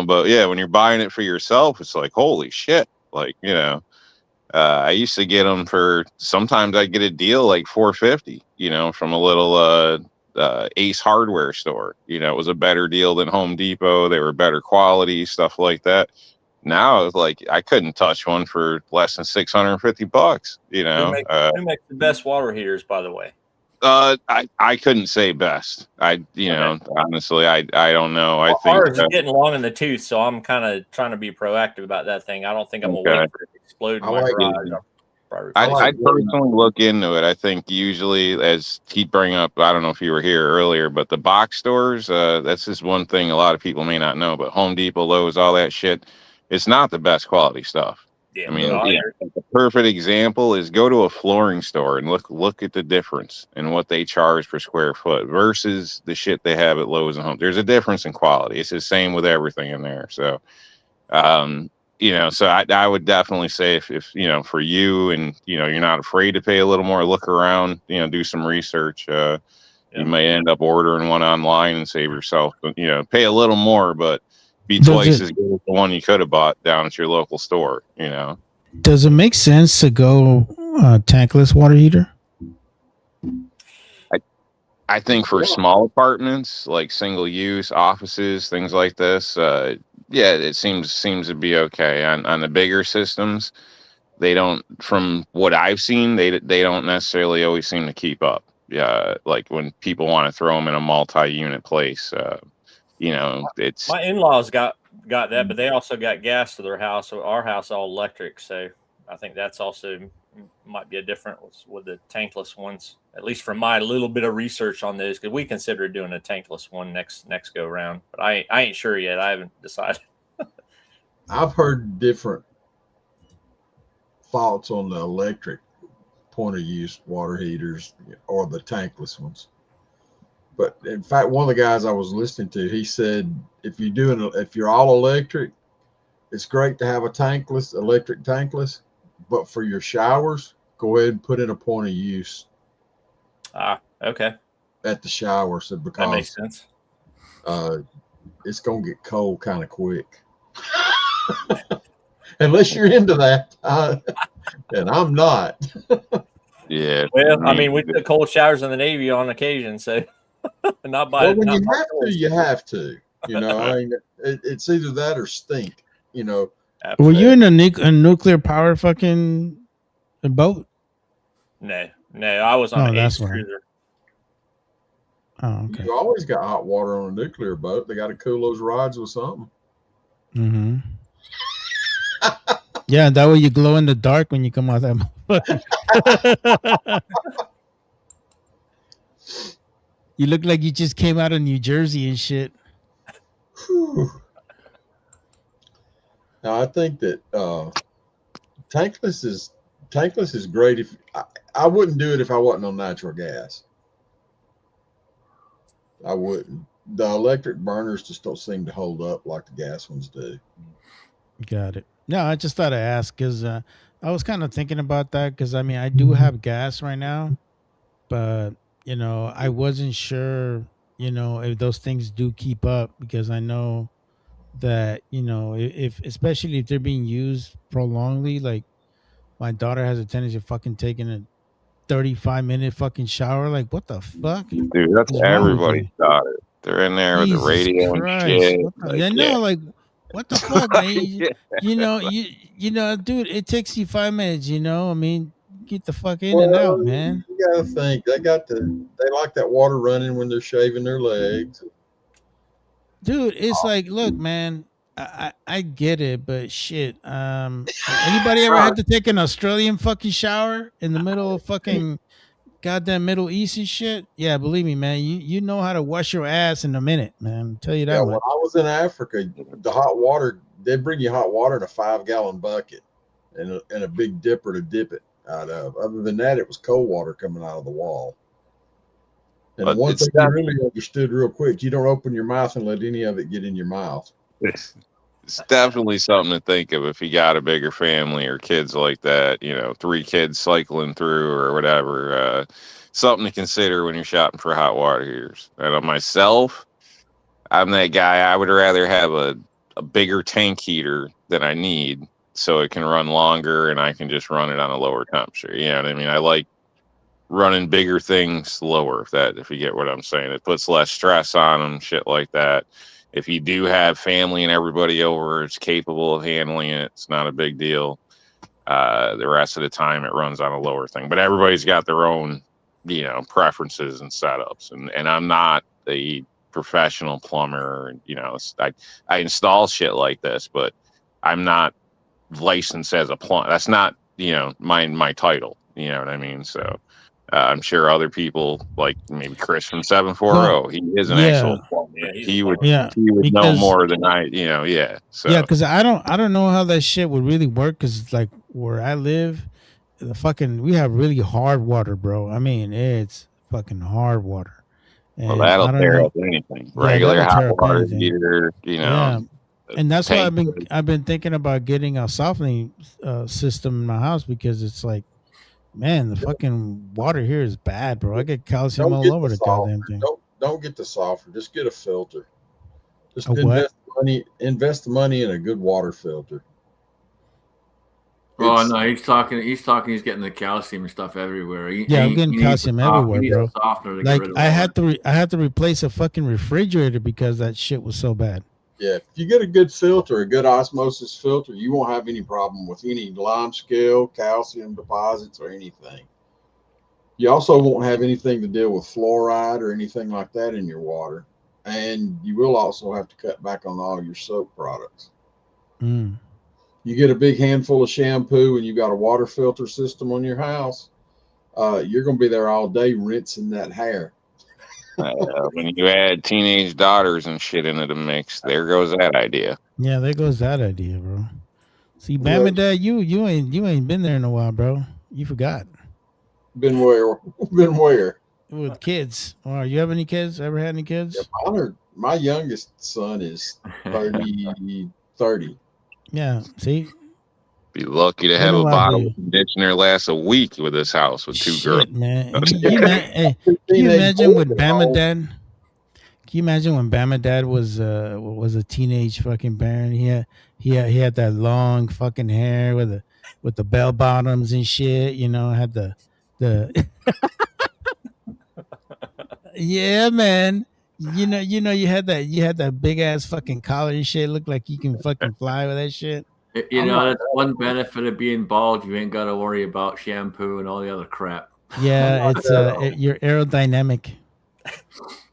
Speaker 2: But yeah, when you're buying it for yourself, it's like, holy shit, like I used to get them for, sometimes I'd get a deal like $4.50, from a little Ace Hardware store. It was a better deal than Home Depot. They were better quality, stuff like that. Now it's like I couldn't touch one for less than $650.
Speaker 5: Who makes the best water heaters, by the way?
Speaker 2: I couldn't say best. Honestly, I don't know. I think
Speaker 5: ours is getting long in the tooth, so I'm kind of trying to be proactive about that thing. I don't think I'm gonna wait for it to explode in my garage.
Speaker 2: I'd personally look into it. I think usually, as he'd bring up, I don't know if you were here earlier, but the box stores, that's just one thing a lot of people may not know, but Home Depot, Lowe's, all that shit, it's not the best quality stuff.
Speaker 5: Yeah,
Speaker 2: I mean, the perfect example is go to a flooring store and look at the difference in what they charge per square foot versus the shit they have at Lowe's and Home. There's a difference in quality. It's the same with everything in there. So, So I would definitely say if for you, and you're not afraid to pay a little more, look around, do some research. You may end up ordering one online and save yourself, pay a little more, but be twice as good as the one you could have bought down at your local store.
Speaker 3: Does it make sense to go tankless water heater?
Speaker 2: I think for small apartments, like single use offices, things like this, it seems to be okay. On the bigger systems, they don't, from what I've seen, they don't necessarily always seem to keep up. Yeah, like when people want to throw them in a multi-unit place, it's
Speaker 5: my in-laws got that, but they also got gas to their house. So our house all electric. So I think that's also might be a different with the tankless ones. At least from my little bit of research on this, because we consider doing a tankless one next go round, but I ain't sure yet. I haven't decided.
Speaker 4: I've heard different thoughts on the electric point of use water heaters or the tankless ones. But in fact, one of the guys I was listening to, he said, if you're all electric, it's great to have a electric tankless, but for your showers, go ahead and put in a point of use.
Speaker 5: Okay.
Speaker 4: At the shower, so because
Speaker 5: that makes sense.
Speaker 4: It's gonna get cold kind of quick. Unless you're into that, and I'm not.
Speaker 2: Yeah.
Speaker 5: Well, I mean, we took cold showers in the Navy on occasion, so not by.
Speaker 4: Well, when you have to, you have to. I mean, it's either that or stink.
Speaker 5: Absolutely.
Speaker 3: Were you in a nuclear power fucking boat?
Speaker 5: No, I was on an Ace cruiser.
Speaker 3: Oh, okay.
Speaker 4: You always got hot water on a nuclear boat. They got to cool those rods with something.
Speaker 3: Mm-hmm. Yeah, that way you glow in the dark when you come out that motherfucker. You look like you just came out of New Jersey and shit.
Speaker 4: Now, I think that tankless is great. If I wouldn't do it if I wasn't on natural gas. I wouldn't. The electric burners just don't seem to hold up like the gas ones do.
Speaker 3: Got it. No, I just thought I'd ask because I was kind of thinking about that because, I mean, I do have gas right now, but, I wasn't sure, if those things do keep up because I know that, especially if they're being used prolongedly, like my daughter has a tendency of fucking taking a 35-minute fucking shower. Like, what the fuck?
Speaker 2: Dude, that's everybody's daughter. They're in there with the radio
Speaker 3: Christ.
Speaker 2: and shit.
Speaker 3: Like, what the fuck, man? Dude, it takes you 5 minutes, I mean, get the fuck in and out, man.
Speaker 4: You gotta think they like that water running when they're shaving their legs.
Speaker 3: Dude, it's like, look, man, I get it, but shit. Anybody ever had to take an Australian fucking shower in the middle of fucking goddamn Middle East and shit? Yeah, believe me, man. You know how to wash your ass in a minute, man. I'll tell you that much.
Speaker 4: When I was in Africa, the hot water, they bring you hot water in a 5-gallon bucket and a big dipper to dip it out of. Other than that, it was cold water coming out of the wall. And the one thing I really understood real quick, you don't open your mouth and let any of it get in your mouth.
Speaker 2: It's definitely something to think of if you got a bigger family or kids like that, 3 kids cycling through or whatever. Something to consider when you're shopping for hot water heaters. And on myself, I'm that guy. I would rather have a bigger tank heater than I need so it can run longer and I can just run it on a lower temperature. You know what I mean? I like running bigger things lower, if you get what I'm saying. It puts less stress on them, shit like that. If you do have family and everybody over, it's capable of handling it. It's not a big deal. The rest of the time, it runs on a lower thing. But everybody's got their own, preferences and setups. And I'm not a professional plumber. I install shit like this, but I'm not licensed as a plumber. That's not, my title. You know what I mean? So I'm sure other people, like maybe Chris from 740, he is an actual plumber. He would know more than I, So
Speaker 3: yeah, because I don't know how that shit would really work. Because like where I live, we have really hard water, bro. I mean, it's fucking hard water.
Speaker 2: And that'll tear up anything. Regular hot water heater,
Speaker 3: And that's why
Speaker 2: tank.
Speaker 3: I've been thinking about getting a softening system in my house, because it's like, man, the fucking water here is bad, bro. I get calcium
Speaker 4: Don't
Speaker 3: all
Speaker 4: get
Speaker 3: over
Speaker 4: the
Speaker 3: the
Speaker 4: softer.
Speaker 3: goddamn thing.
Speaker 4: Don't get the softer. Just get a filter. Just
Speaker 3: A what?
Speaker 4: invest the money in a good water filter.
Speaker 1: Oh
Speaker 4: It's
Speaker 1: no, he's talking. He's getting the calcium and stuff everywhere.
Speaker 3: Yeah, I'm getting calcium everywhere,
Speaker 1: He needs
Speaker 3: bro.
Speaker 1: a softener to get
Speaker 3: Like
Speaker 1: rid of all that.
Speaker 3: I had to replace a fucking refrigerator because that shit was so bad.
Speaker 4: yeah. If you get a good filter, a good osmosis filter, you won't have any problem with any lime scale, calcium deposits, or anything. You also won't have anything to deal with fluoride or anything like that in your water. And you will also have to cut back on all your soap products.
Speaker 3: Mm.
Speaker 4: You get a big handful of shampoo and you got a water filter system on your house, you're going to be there all day rinsing that hair.
Speaker 2: When you add teenage daughters and shit into the mix, there goes that idea.
Speaker 3: Yeah, there goes that idea, bro. See,
Speaker 4: Yeah.
Speaker 3: Bama Dad, you ain't been there in a while, bro. You forgot.
Speaker 4: Been where? Been where?
Speaker 3: With kids. Or you have any kids? Ever had any kids?
Speaker 4: Yeah, my youngest son is 30.
Speaker 3: Yeah. See,
Speaker 2: Be lucky to
Speaker 3: been
Speaker 2: have
Speaker 3: a
Speaker 2: a
Speaker 3: while,
Speaker 2: bottle
Speaker 3: dude.
Speaker 2: of conditioner last a week with this house with two girls.
Speaker 3: Shit, man. And
Speaker 4: Two
Speaker 3: can you
Speaker 4: teenage
Speaker 3: imagine
Speaker 4: boys
Speaker 3: when
Speaker 4: at
Speaker 3: Bama
Speaker 4: home.
Speaker 3: Dad? Can you imagine when Bama Dad was a teenage fucking parent? He had that long fucking hair with the bell bottoms and shit. You know, had the yeah, man. You had that big ass fucking collar and shit. Looked like you can fucking fly with that shit.
Speaker 1: You
Speaker 4: I'm
Speaker 1: know,
Speaker 4: not
Speaker 1: that's one benefit of being bald. You ain't got to worry about shampoo and all the other crap.
Speaker 3: Yeah, it's you're aerodynamic.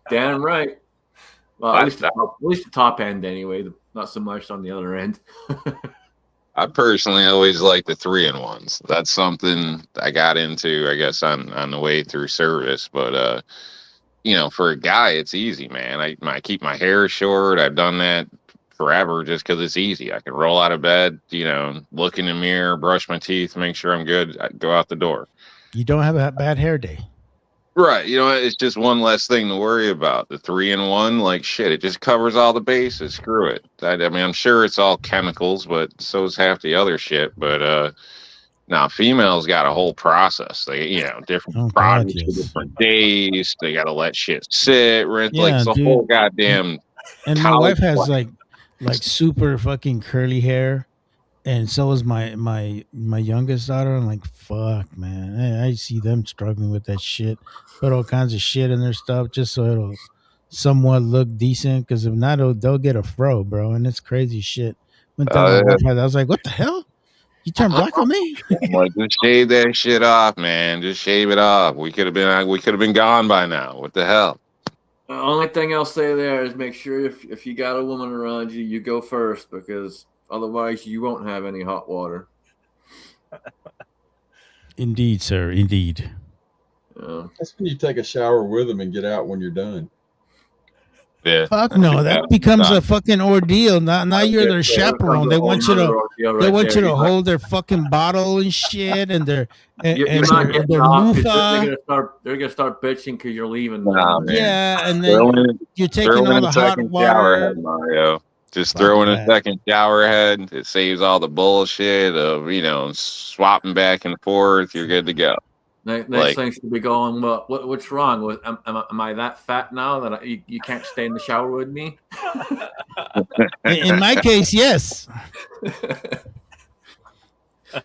Speaker 1: Damn right. Well,
Speaker 2: I,
Speaker 1: at least the top end anyway. Not so much on the other end.
Speaker 2: I personally always like the 3-in-1s. That's something I got into, I guess, on the way through service. But for a guy, it's easy, man. I keep my hair short. I've done that forever just because it's easy. I can roll out of bed, look in the mirror, brush my teeth, make sure I'm good, I go out the door.
Speaker 3: You don't have a bad hair day.
Speaker 2: Right. It's just one less thing to worry about. The 3-in-1, like shit, it just covers all the bases. Screw it. I mean, I'm sure it's all chemicals, but so is half the other shit. But now females got a whole process. They, different
Speaker 3: Oh God,
Speaker 2: products for
Speaker 3: yes.
Speaker 2: different days. They got to let shit sit, rinse, like
Speaker 3: Yeah,
Speaker 2: it's a
Speaker 3: dude.
Speaker 2: whole goddamn.
Speaker 3: And my
Speaker 2: college
Speaker 3: wife has
Speaker 2: plan.
Speaker 3: like super fucking curly hair, and so is my youngest daughter. I'm like, fuck, man. I see them struggling with that shit. Put all kinds of shit in their stuff just so it'll somewhat look decent. Because if not, they'll get a fro, bro. And it's crazy shit. One time my wife had, I was like, what the hell? You turned black on me?
Speaker 2: I'm like, just shave that shit off, man. Just shave it off. We could have been gone by now. What the hell?
Speaker 1: The only thing I'll say there is make sure if you got a woman around you, you go first, because otherwise you won't have any hot water.
Speaker 3: Indeed, sir. Indeed.
Speaker 4: That's when you take a shower with them and get out when you're done.
Speaker 2: Yeah.
Speaker 3: Fuck no, that becomes a fucking ordeal. Now you're their
Speaker 1: So
Speaker 3: chaperon. They want you to
Speaker 1: you
Speaker 3: hold their fucking bottle and shit, and their
Speaker 1: you're not
Speaker 3: and
Speaker 1: getting
Speaker 3: their
Speaker 1: off.
Speaker 3: loofah.
Speaker 1: They're gonna start bitching because you're leaving.
Speaker 2: Nah, man.
Speaker 3: Yeah, and then you're taking all the hot
Speaker 2: Shower
Speaker 3: water.
Speaker 2: head, Mario. Just
Speaker 3: Fuck
Speaker 2: throw in
Speaker 3: that.
Speaker 2: a second shower head. It saves all the bullshit of swapping back and forth. You're good to go.
Speaker 1: Next thing should be going. What's wrong with? Am I that fat now that you can't stay in the shower with me?
Speaker 3: In my case, yes.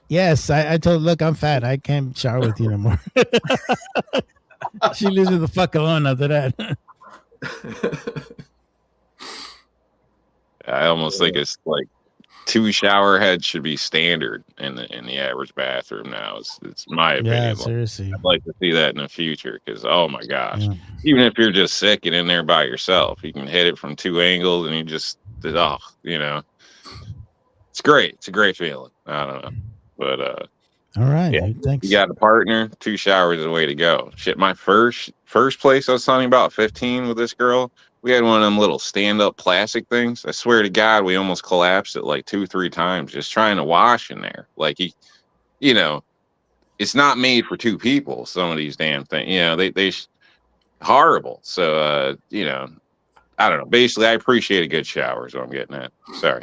Speaker 3: Yes, I told look, I'm fat. I can't shower with you no more. She leaves me the fuck alone after that.
Speaker 2: I almost think it's like 2 shower heads should be standard in the average bathroom now. It's my opinion.
Speaker 3: Yeah, seriously.
Speaker 2: I'd like to see that in the future because oh my gosh,
Speaker 3: Yeah.
Speaker 2: even if you're just sick and in there by yourself, you can hit it from 2 angles and you just it's great. It's a great feeling. I don't know, but
Speaker 3: All right,
Speaker 2: yeah,
Speaker 3: dude, thanks.
Speaker 2: you got a partner, 2 showers is the way to go. Shit, my first place I was telling you about, 15 with this girl. We had one of them little stand-up plastic things. I swear to God, we almost collapsed it like 2-3 times just trying to wash in there. Like it's not made for 2 people. Some of these damn things, they horrible. So I don't know. Basically, I appreciate a good shower. Is what I'm getting at. Sorry.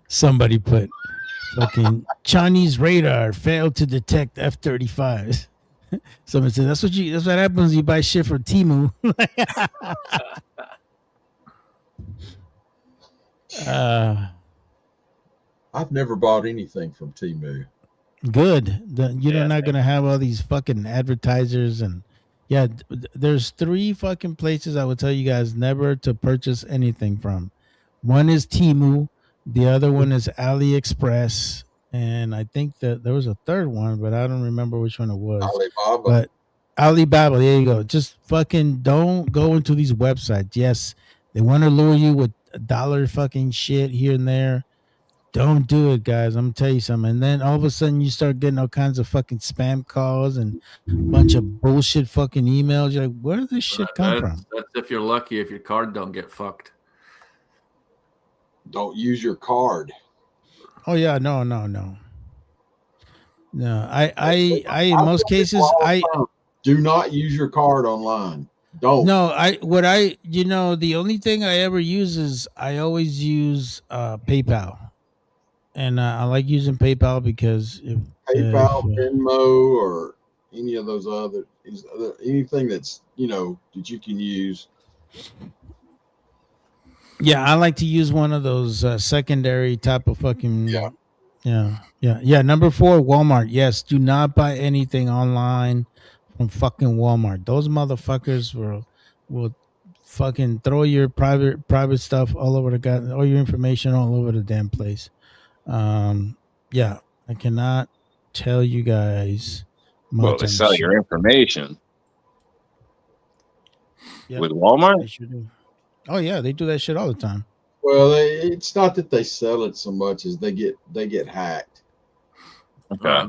Speaker 3: Somebody put fucking Chinese radar failed to detect F-35s. Somebody said that's what happens when you buy shit from Temu.
Speaker 4: I've never bought anything from Temu.
Speaker 3: Good. You're
Speaker 5: Yeah,
Speaker 3: not gonna have all these fucking advertisers and yeah. There's 3 fucking places I would tell you guys never to purchase anything from. One is Temu, the other one is AliExpress, and I think that there was a third one, but I don't remember which one it was.
Speaker 4: Alibaba.
Speaker 3: But Alibaba, there you go. Just fucking don't go into these websites. Yes, they want to lure you with dollar fucking shit here and there. Don't do it, guys. I'm gonna tell you something. And then all of a sudden you start getting all kinds of fucking spam calls and bunch of bullshit fucking emails. You're like, where did this shit come from?
Speaker 1: That's if you're lucky. If your card don't get fucked.
Speaker 4: Don't use your card.
Speaker 3: Oh yeah, no. I in most cases
Speaker 4: do not use your card online. Don't.
Speaker 3: No, the only thing I ever use is I always use PayPal. And I like using PayPal because
Speaker 4: PayPal, Venmo, or any of those anything that's that you can use.
Speaker 3: Yeah, I like to use one of those secondary type of fucking yeah. Number 4, Walmart. Yes, do not buy anything online from fucking Walmart. Those motherfuckers will fucking throw your private stuff all over all your information all over the damn place. Yeah, I cannot tell you guys much.
Speaker 2: Well, they sell your information. Yep. With Walmart?
Speaker 3: They sure do. Oh yeah, they do that shit all the time.
Speaker 4: Well, it's not that they sell it so much as they get hacked.
Speaker 2: Okay.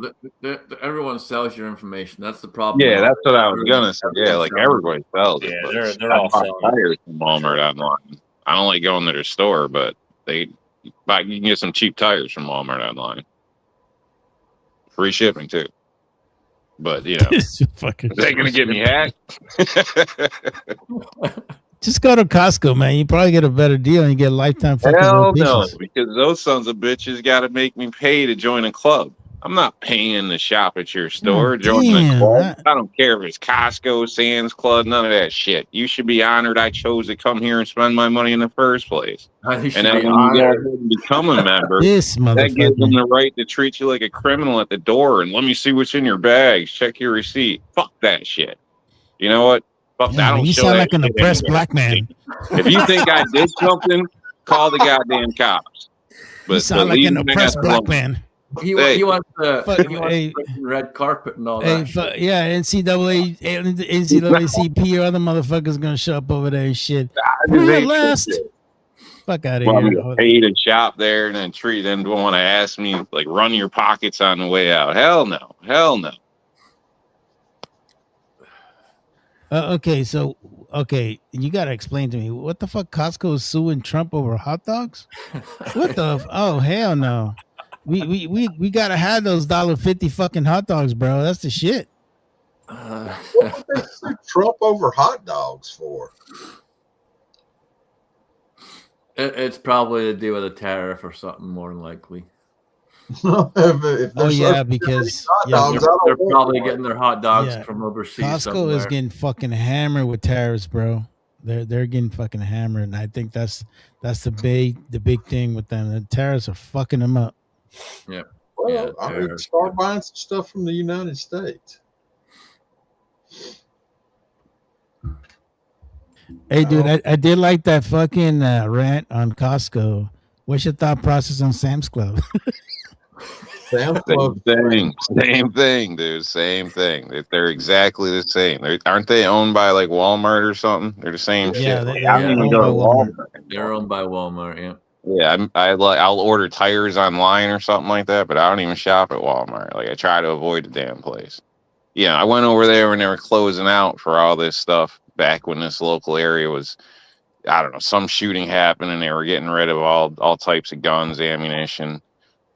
Speaker 1: Everyone sells your information. That's the problem.
Speaker 2: Yeah, that's what I was gonna say. Yeah, like everybody sells it.
Speaker 5: Yeah, they're all selling
Speaker 2: tires from Walmart online. I don't like going to their store, but you can get some cheap tires from Walmart online. Free shipping too. But is that gonna get me hacked?
Speaker 3: Just go to Costco, man. You probably get a better deal and you get lifetime fucking
Speaker 2: Hell no,
Speaker 3: rotations.
Speaker 2: because those sons of bitches got to make me pay to join a club. I'm not paying to shop at your store. Join the club. I don't care if it's Costco, Sam's Club, none of that shit. You should be honored I chose to come here and spend my money in the first place. And then when you go ahead and become a member, that gives them the right to treat you like a criminal at the door and let me see what's in your bags. Check your receipt. Fuck that shit. You know what? Fuck,
Speaker 3: yeah,
Speaker 2: I don't
Speaker 3: you
Speaker 2: show
Speaker 3: sound
Speaker 2: that
Speaker 3: like an oppressed black man.
Speaker 2: If you think I did something, call the goddamn cops. But
Speaker 3: you sound like an oppressed black man.
Speaker 1: He wants the red carpet and all that.
Speaker 3: Yeah, NCAACP or other motherfuckers gonna show up over there and shit. Fuck out of here.
Speaker 2: Pay to shop there and then treat them. Don't want to ask me like run your pockets on the way out. Hell no.
Speaker 3: Okay, you gotta explain to me what the fuck Costco is suing Trump over hot dogs? What the? Oh hell no! We gotta have those $1.50 fucking hot dogs, bro. That's the shit.
Speaker 4: What would they sue Trump over hot dogs for?
Speaker 1: It's probably to do with a tariff or something, more than likely.
Speaker 4: If
Speaker 3: because
Speaker 1: they're probably getting their hot dogs from overseas.
Speaker 3: Costco is getting fucking hammered with tariffs, bro. They're getting fucking hammered, and I think that's the big thing with them. The tariffs are fucking them up.
Speaker 1: Yeah.
Speaker 4: Well, I mean, start buying some stuff from the United States.
Speaker 3: Hey, dude, I did like that fucking rant on Costco. What's your thought process on Sam's Club?
Speaker 2: Same thing, dude. Same thing. They're exactly the same. Aren't they owned by like Walmart or something? They're the same shit.
Speaker 3: I don't even go to Walmart.
Speaker 1: They're owned by Walmart. Yeah.
Speaker 2: Yeah, I'll order tires online or something like that, but I don't even shop at Walmart. Like I try to avoid the damn place. Yeah, I went over there when they were closing out for all this stuff back when this local area was, I don't know, some shooting happened and they were getting rid of all types of guns, ammunition.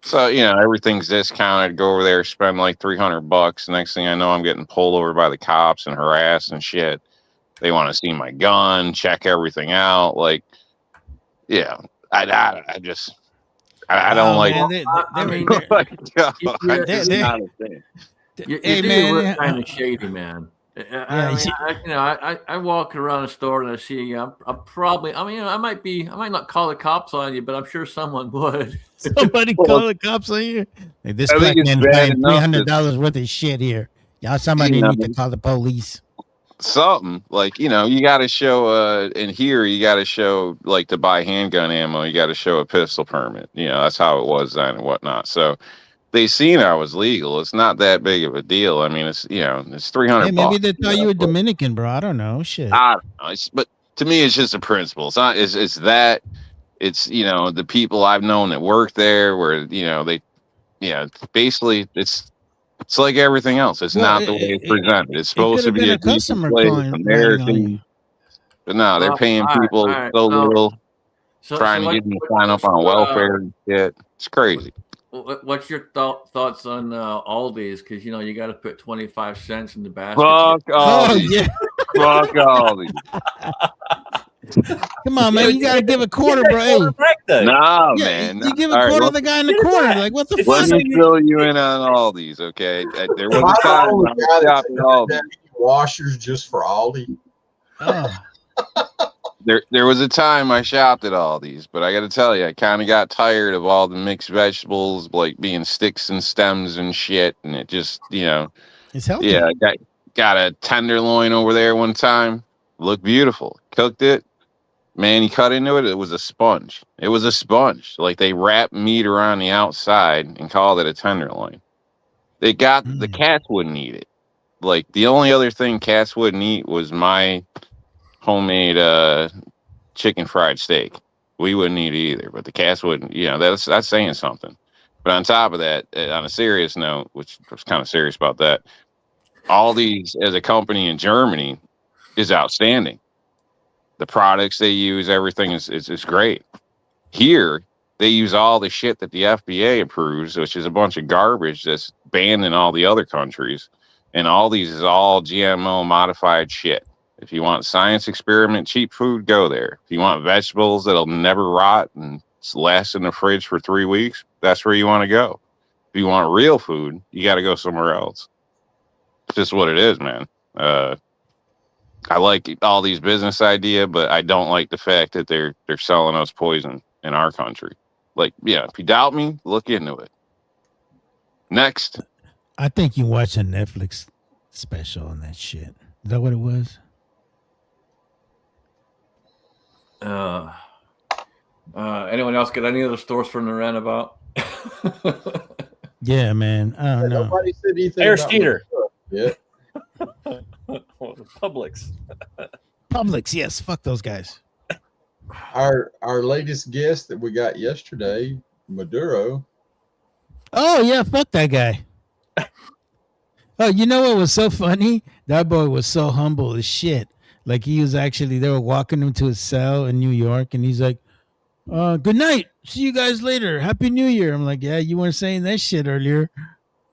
Speaker 2: So, everything's discounted. Go over there, spend like $300. Next thing I know, I'm getting pulled over by the cops and harassed and shit. They want to see my gun, check everything out. Like, yeah, I don't
Speaker 3: Oh
Speaker 2: like.
Speaker 3: man,
Speaker 1: I mean,
Speaker 2: Like,
Speaker 1: you're,
Speaker 2: it's
Speaker 3: they
Speaker 2: not a thing.
Speaker 1: you
Speaker 3: hey
Speaker 1: do look
Speaker 3: man,
Speaker 1: kind of shady, man.
Speaker 3: yeah,
Speaker 1: I mean, I walk around a store and I see you. I'm probably, I mean, I might not call the cops on you, but I'm sure someone would.
Speaker 3: somebody
Speaker 2: Well,
Speaker 3: call the cops on you. Like, this
Speaker 2: I think
Speaker 3: black
Speaker 2: it's
Speaker 3: man's
Speaker 2: bad
Speaker 3: buying
Speaker 2: enough that
Speaker 3: $300 worth of shit here. Y'all,
Speaker 2: you
Speaker 3: somebody
Speaker 2: know
Speaker 3: need to call the police.
Speaker 2: something like you got to show. In here, you got to show like to buy handgun ammo. You got to show a pistol permit. That's how it was then and whatnot. So they seen I was legal. It's not that big of a deal. I mean, it's 300
Speaker 3: Hey, maybe
Speaker 2: bucks.
Speaker 3: they thought you were Dominican, bro. I don't know. Shit.
Speaker 2: I don't know. But to me, it's just a principle. It's not. It's that. It's the people I've known that work there, where they. Yeah, basically, it's like everything else. It's
Speaker 3: Well,
Speaker 2: not the way it's presented. It's
Speaker 3: it
Speaker 2: supposed
Speaker 3: could
Speaker 2: to
Speaker 3: have
Speaker 2: be
Speaker 3: been
Speaker 2: a
Speaker 3: a
Speaker 2: decent
Speaker 3: customer
Speaker 2: place,
Speaker 3: calling, writing on you.
Speaker 2: American. But no, they're
Speaker 1: Well,
Speaker 2: paying
Speaker 1: all
Speaker 2: people
Speaker 1: right.
Speaker 2: so
Speaker 1: So,
Speaker 2: little,
Speaker 1: so
Speaker 2: trying to
Speaker 1: what,
Speaker 2: get them to
Speaker 1: what
Speaker 2: sign up
Speaker 1: what's
Speaker 2: on
Speaker 1: your
Speaker 2: welfare and shit. It's crazy.
Speaker 1: what's your thoughts on Aldi's? Because you got to put 25 cents in the basket to get.
Speaker 2: Fuck all
Speaker 3: Oh
Speaker 2: these.
Speaker 3: yeah.
Speaker 2: Fuck all these.
Speaker 3: Come on, man. You gotta give a quarter, bro. Hey,
Speaker 5: Back though.
Speaker 2: Nah,
Speaker 3: yeah,
Speaker 2: man.
Speaker 3: you give a
Speaker 2: All right,
Speaker 3: quarter to the guy in the
Speaker 5: Get it
Speaker 3: corner.
Speaker 5: back.
Speaker 3: Like, what the
Speaker 5: It's
Speaker 2: let
Speaker 3: fuck?
Speaker 5: just so
Speaker 2: me fill you in on all these, okay? There
Speaker 4: Am
Speaker 2: was
Speaker 4: I
Speaker 2: a
Speaker 4: the
Speaker 2: time
Speaker 4: only
Speaker 2: I
Speaker 4: guy that's
Speaker 2: shopped at Aldi.
Speaker 4: that many washers just for Aldi?
Speaker 3: Oh,
Speaker 2: There was a time I shopped at Aldi's, but I got to tell you, I kind of got tired of all the mixed vegetables, like being sticks and stems and shit, and it just,
Speaker 3: it's healthy.
Speaker 2: yeah, I got a tenderloin over there one time, looked beautiful, cooked it, man. You cut into it, it was a sponge. It was a sponge, like they wrapped meat around the outside and called it a tenderloin. The
Speaker 3: Mm.
Speaker 2: cats wouldn't eat it. Like the only other thing cats wouldn't eat was my homemade chicken fried steak. We wouldn't eat it either, but the cats wouldn't. That's saying something. But on top of that, on a serious note, which I was kind of serious about that, Aldi's as a company in Germany is outstanding. The products they use, everything is great. Here, they use all the shit that the FBA approves, which is a bunch of garbage that's banned in all the other countries. And all these is all GMO modified shit. If you want science experiment cheap food, go there. If you want vegetables that'll never rot and last in the fridge for 3 weeks, that's where you want to go. If you want real food, you got to go somewhere else. It's just what it is, man. I like all these business idea, but I don't like the fact that they're selling us poison in our country. Like, yeah, if you doubt me, look into it. Next.
Speaker 3: I think you watched a Netflix special on that shit. Is that what it was?
Speaker 1: Anyone else got any other stores from the rant about?
Speaker 3: Yeah, man. I don't know.
Speaker 4: Nobody said anything
Speaker 5: Air
Speaker 4: about
Speaker 5: Skeeter.
Speaker 4: Yeah.
Speaker 5: Publix.
Speaker 3: Publix, yes. Fuck those guys.
Speaker 4: Our latest guest that we got yesterday, Maduro.
Speaker 3: Oh yeah, fuck that guy. Oh, you know what was so funny? That boy was so humble as shit. Like he was actually, they were walking him to his cell in New York, and he's like, "Good night. See you guys later. Happy New Year." I'm like, "Yeah, you weren't saying that shit earlier."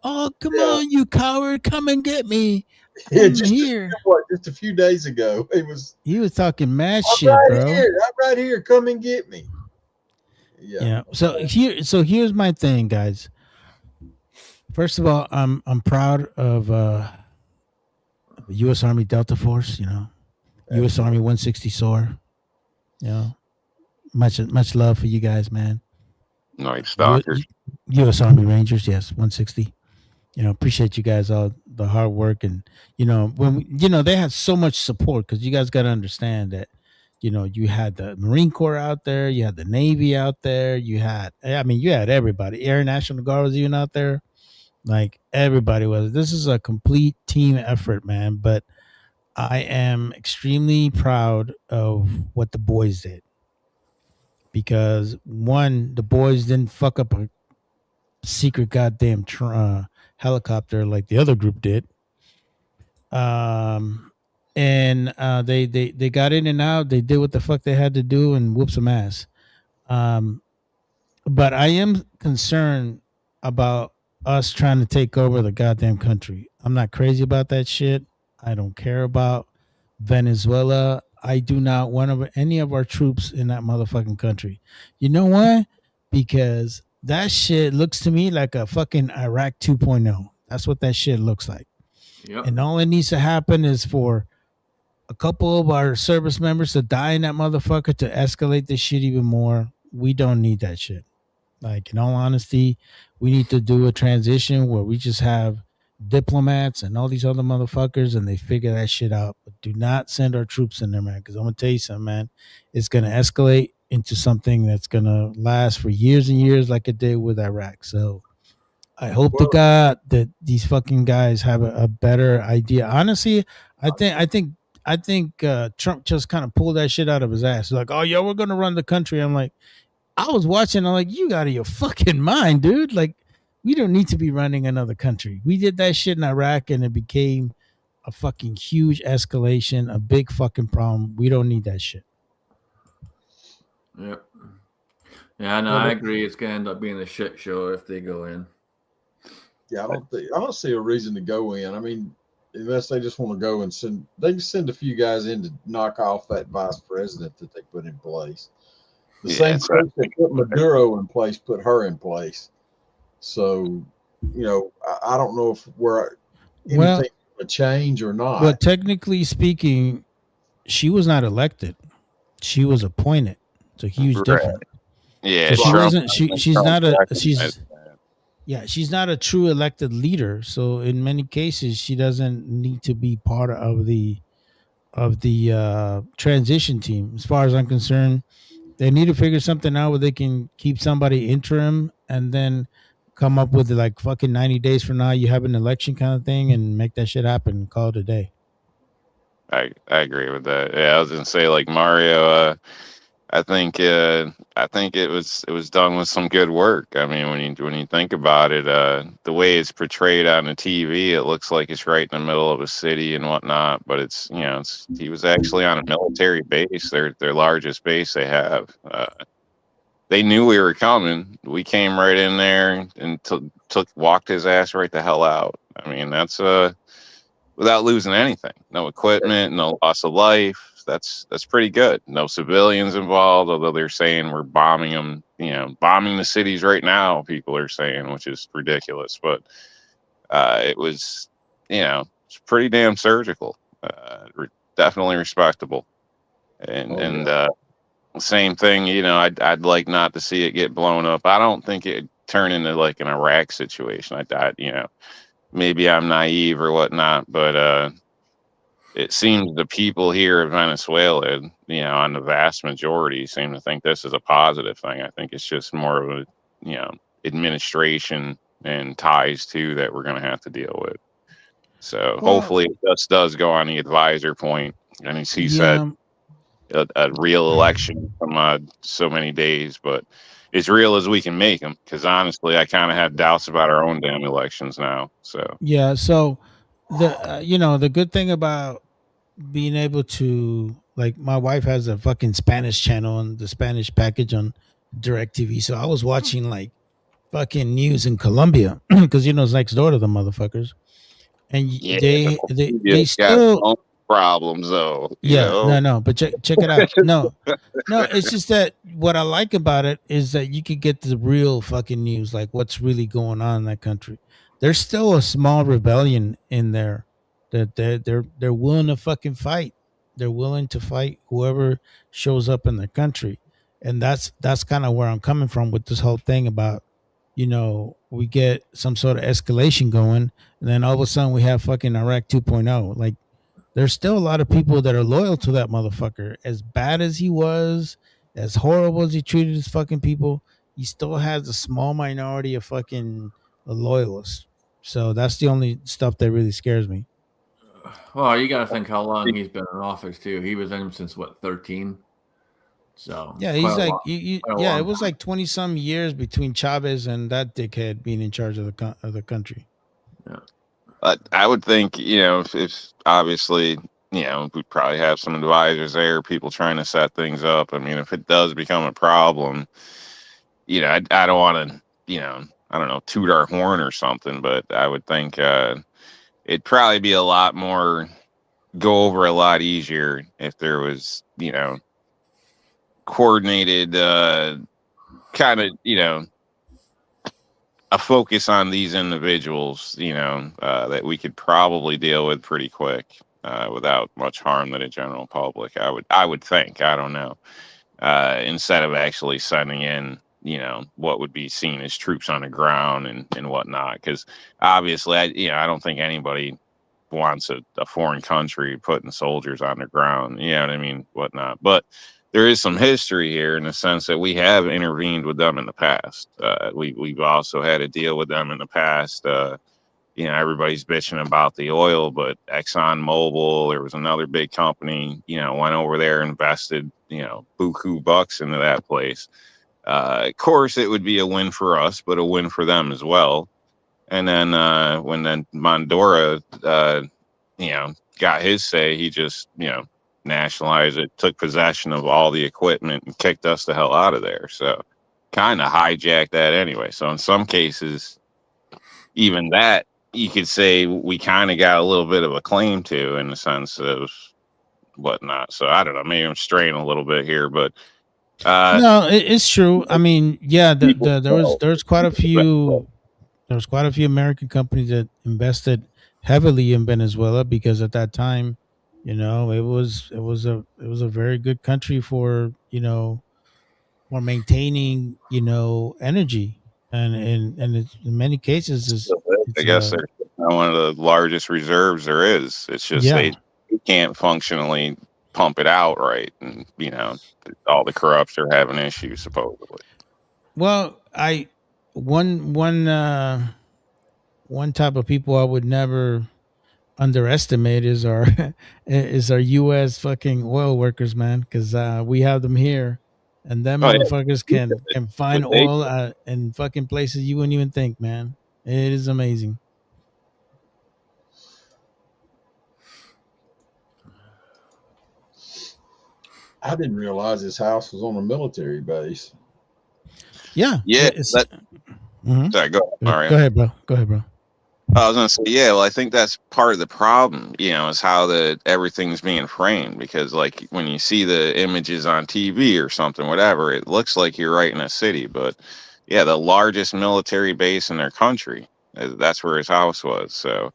Speaker 3: "Oh, come on, you coward! Come and get me. I'm here."
Speaker 4: Just a few days ago,
Speaker 3: He was talking mad
Speaker 4: I'm
Speaker 3: shit,
Speaker 4: right
Speaker 3: bro.
Speaker 4: here. I'm right here. Come and get me.
Speaker 3: Yeah. So here's my thing, guys. First of all, I'm proud of U.S. Army Delta Force. U.S. Army 160 SOAR. Much love for you guys, man.
Speaker 2: Nice stalkers.
Speaker 3: U.S. Army Rangers, yes, 160. Appreciate you guys all the hard work, and when they had so much support, because you guys got to understand that you had the Marine Corps out there, you had the Navy out there, you had everybody. Air National Guard was even out there. Like everybody was. This is a complete team effort, man. But I am extremely proud of what the boys did, because one, the boys didn't fuck up a secret goddamn helicopter like the other group did. And they got in and out. They did what the fuck they had to do and whoop some ass. But I am concerned about us trying to take over the goddamn country. I'm not crazy about that shit. I don't care about Venezuela. I do not want any of our troops in that motherfucking country. You know why? Because that shit looks to me like a fucking Iraq 2.0. That's what that shit looks like.
Speaker 1: Yep.
Speaker 3: And all it needs to happen is for a couple of our service members to die in that motherfucker to escalate this shit even more. We don't need that shit. Like, in all honesty, we need to do a transition where we just have diplomats and all these other motherfuckers and they figure that shit out. But do not send our troops in there, man, because I'm going to tell you something, man. It's going to escalate into something that's going to last for years and years like it did with Iraq. So I hope to
Speaker 4: Well,
Speaker 3: God that these fucking guys have a better idea. Honestly, I think Trump just kind of pulled that shit out of his ass. Like, oh yeah, we're gonna run the country. I'm like, I was watching. I'm like, you out of your fucking mind, dude. Like, we don't need to be running another country. We did that shit in Iraq, and it became a fucking huge escalation, a big fucking problem. We don't need that shit.
Speaker 1: Yep. Yeah, no,
Speaker 4: well,
Speaker 1: I agree. It's gonna end up being a shit show if they go in.
Speaker 4: yeah, I don't see a reason to go in. I mean, unless they just want to go and they can send a few guys in to knock off that vice president that they put in place. The
Speaker 2: Yeah,
Speaker 4: same
Speaker 2: it's not-
Speaker 4: place that put Maduro in place put her in place. So, I don't know if we're
Speaker 3: Well,
Speaker 4: anything to change or not.
Speaker 3: but technically speaking, she was not elected. She was appointed. It's a huge
Speaker 2: Right.
Speaker 3: difference.
Speaker 2: Yeah,
Speaker 3: So she
Speaker 2: Trump-
Speaker 3: wasn't. She's
Speaker 2: Trump
Speaker 3: not a.
Speaker 2: recognized
Speaker 3: She's
Speaker 2: that.
Speaker 3: yeah. She's not a true elected leader. So in many cases, she doesn't need to be part of the transition team. As far as I'm concerned, they need to figure something out where they can keep somebody interim and then come up with like fucking 90 days from now you have an election kind of thing and make that shit happen and call it a day.
Speaker 2: I agree with that. Yeah, I was gonna say like Mario. I think it was done with some good work. I mean, when you think about it, the way it's portrayed on the TV, it looks like it's right in the middle of a city and whatnot. But he was actually on a military base, their largest base they have. They knew we were coming. We came right in there and walked his ass right the hell out. I mean, that's without losing anything. No equipment, no loss of life. That's pretty good. No civilians involved, although they're saying we're bombing them, bombing the cities right now, people are saying, which is ridiculous. But it was, it's pretty damn surgical. Definitely respectable. And same thing, I'd like not to see it get blown up. I don't think it'd turn into like an Iraq situation. Maybe I'm naive or whatnot, but it seems the people here in Venezuela, on the vast majority, seem to think this is a positive thing. I think it's just more of a, administration and ties too that we're going to have to deal with. So hopefully it just does go on the advisor point, and he said a real election from so many days, but as real as we can make them. Because honestly, I kind of have doubts about our own damn elections now. So
Speaker 3: yeah. So the good thing about being able to, like, my wife has a fucking Spanish channel on the Spanish package on DirecTV. So I was watching like fucking news in Colombia because it's next door to the motherfuckers, and
Speaker 2: yeah,
Speaker 3: they still
Speaker 2: problems though.
Speaker 3: No, but check it out. No, it's just that what I like about it is that you could get the real fucking news, like what's really going on in that country. There's still a small rebellion in there that they're willing to fucking fight. They're willing to fight whoever shows up in their country, and that's kind of where I'm coming from with this whole thing about we get some sort of escalation going, and then all of a sudden we have fucking Iraq 2.0. Like, there's still a lot of people that are loyal to that motherfucker. As bad as he was, as horrible as he treated his fucking people, he still has a small minority of fucking loyalists. So that's the only stuff that really scares me.
Speaker 1: Well, you got to think how long he's been in office too. He was in since what, 13. So
Speaker 3: yeah, he's like, it was like 20 some years between Chavez and that dickhead being in charge of the country.
Speaker 1: Yeah.
Speaker 2: I would think, if obviously, we probably have some advisors there, people trying to set things up. I mean, if it does become a problem, I don't want to, I don't know, toot our horn or something, but I would think it'd probably be a lot more go over a lot easier if there was, coordinated, kind of, a focus on these individuals, that we could probably deal with pretty quick, without much harm to the general public. I would think. I don't know. Instead of actually sending in, what would be seen as troops on the ground and whatnot. Because obviously, I don't think anybody wants a foreign country putting soldiers on the ground. You know what I mean? Whatnot. But there is some history here in the sense that we have intervened with them in the past. We've also had to deal with them in the past. Everybody's bitching about the oil, but ExxonMobil, there was another big company, went over there, invested, buku bucks into that place. Of course, it would be a win for us, but a win for them as well. And then when then Mondora, got his say, he just, nationalized it, took possession of all the equipment, and kicked us the hell out of there. So kind of hijacked that anyway. So in some cases, even that, you could say we kind of got a little bit of a claim to, in the sense of whatnot. So I don't know. Maybe I'm straying a little bit here, but
Speaker 3: No, it's true. I mean, yeah, there's quite a few American companies that invested heavily in Venezuela, because at that time, it was a very good country for for maintaining energy, and it's, in many cases
Speaker 2: I
Speaker 3: it's
Speaker 2: guess they're one of the largest reserves there is. It's just
Speaker 3: yeah.
Speaker 2: they can't functionally pump it out right, and all the corrupts are having issues supposedly.
Speaker 3: Well, I one type of people I would never underestimate is our is our U.S. fucking oil workers, man, because we have them here, and them
Speaker 2: Oh yeah,
Speaker 3: motherfuckers can
Speaker 2: but
Speaker 3: find oil in fucking places you wouldn't even think, man. It is amazing.
Speaker 4: I didn't realize his house was on a military base.
Speaker 3: Yeah,
Speaker 2: yeah.
Speaker 3: it's.
Speaker 2: That
Speaker 3: Mhm.
Speaker 2: sorry, go ahead, Mario.
Speaker 3: Go ahead, bro. Go ahead, bro.
Speaker 2: I was gonna say, yeah. Well, I think that's part of the problem. Is how everything's being framed. Because like when you see the images on TV or something, whatever, it looks like you're right in a city. But yeah, the largest military base in their country. That's where his house was. So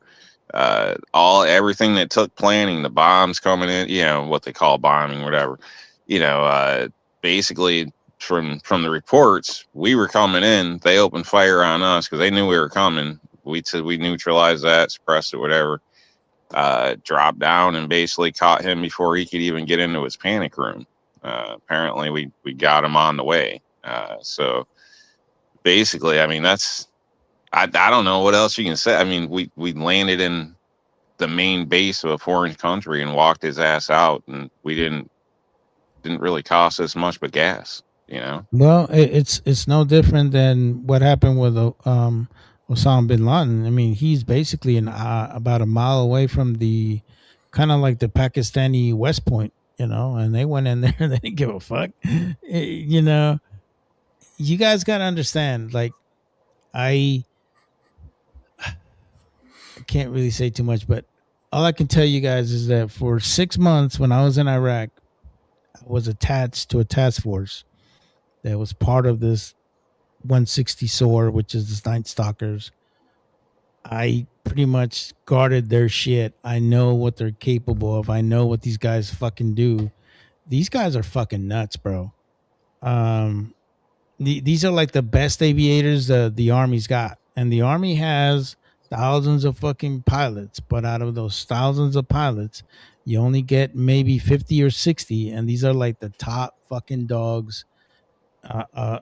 Speaker 2: everything that took planning, the bombs coming in, what they call bombing, whatever. You know, uh, Basically from the reports, we were coming in. They opened fire on us because they knew we were coming. We said we neutralized that, suppressed it, whatever. Dropped down and basically caught him before he could even get into his panic room. Apparently, we got him on the way. So basically, I mean, I don't know what else you can say. I mean, we landed in the main base of a foreign country and walked his ass out, and we didn't really cost us much but gas.
Speaker 3: Well, it's no different than what happened with Osama bin Laden. I mean, he's basically about a mile away from the kind of like the Pakistani West Point, and they went in there and they didn't give a fuck. You know, you guys got to understand. Like, I can't really say too much, but all I can tell you guys is that for 6 months when I was in Iraq, I was attached to a task force that was part of this 160 SOAR, which is the Night Stalkers. I pretty much guarded their shit. I know what they're capable of. I know what these guys fucking do. These guys are fucking nuts, bro. Um, these are like the best aviators the Army's got, and the Army has thousands of fucking pilots. But out of those thousands of pilots, you only get maybe 50 or 60, and these are like the top fucking dogs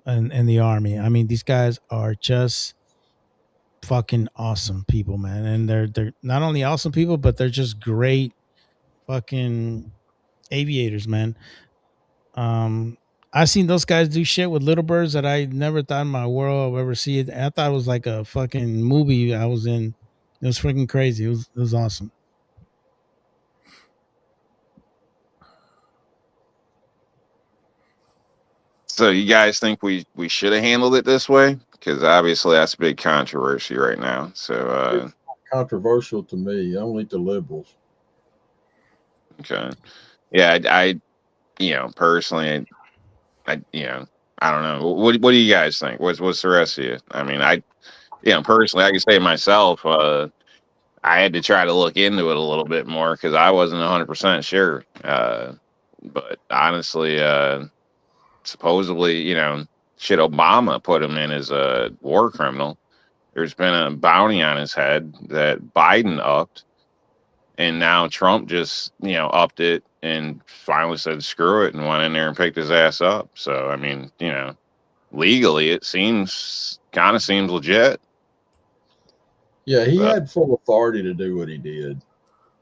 Speaker 3: in the Army. I mean, these guys are just fucking awesome people, man. And they're not only awesome people, but they're just great fucking aviators, man. Um, I seen those guys do shit with little birds that I never thought in my world I would ever see it. I thought it was like a fucking movie I was in. It was freaking crazy. It was awesome.
Speaker 2: So you guys think we should have handled it this way? Because obviously that's a big controversy right now. So
Speaker 4: Controversial to me, only to liberals.
Speaker 2: Okay. Yeah, personally, I don't know. What do you guys think? What's the rest of you? I mean, personally, I can say myself, I had to try to look into it a little bit more because I wasn't 100% sure. But honestly, supposedly, shit, Obama put him in as a war criminal. There's been a bounty on his head that Biden upped, and now Trump just, upped it and finally said screw it and went in there and picked his ass up. So, I mean, legally it kind of seems legit.
Speaker 4: Yeah, he
Speaker 2: But
Speaker 4: had full authority to do what he did.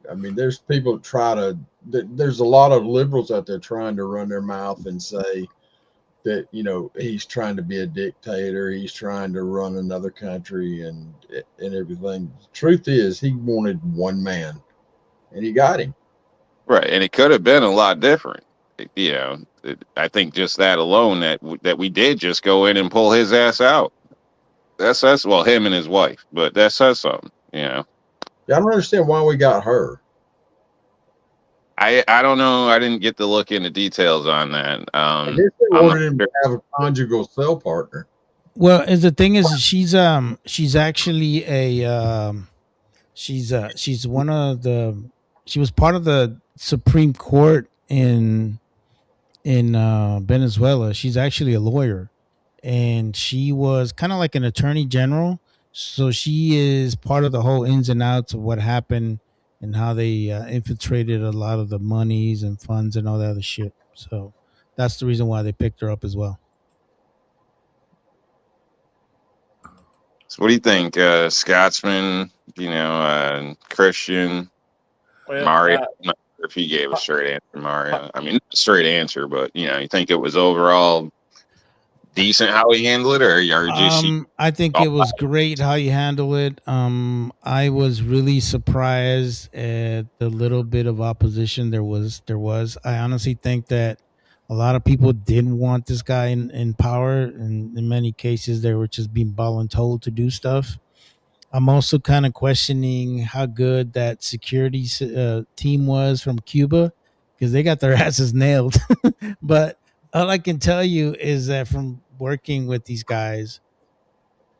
Speaker 4: I mean, there's people that there's a lot of liberals out there trying to run their mouth and say that, he's trying to be a dictator, he's trying to run another country and everything. The truth is, he wanted one man, and he got him.
Speaker 2: right, and it could have been a lot different. I think just that alone, that we did just go in and pull his ass out. That says, well, him and his wife, but that says something.
Speaker 4: Yeah, I don't understand why we got her.
Speaker 2: I don't know. I didn't get to look into details on that.
Speaker 4: I guess they
Speaker 2: I'm not
Speaker 4: wanted him
Speaker 2: sure.
Speaker 4: to have a conjugal cell partner.
Speaker 3: Well, as the thing is, she's actually she's one of the she was part of the Supreme Court in Venezuela. She's actually a lawyer, and she was kind of like an attorney general. So she is part of the whole ins and outs of what happened and how they infiltrated a lot of the monies and funds and all that other shit. So that's the reason why they picked her up as well.
Speaker 2: So what do you think, Scotsman? Christian,
Speaker 5: Well,
Speaker 2: Mario. I'm not sure if he gave a straight answer, Mario. I mean, not a straight answer, but you think it was overall decent how he handled it, or just
Speaker 3: I think it was great how you handle it. I was really surprised at the little bit of opposition there was. I honestly think that a lot of people didn't want this guy in power, and in many cases they were just being voluntold to do stuff. I'm also kind of questioning how good that security team was from Cuba, because they got their asses nailed. But all I can tell you is that from working with these guys,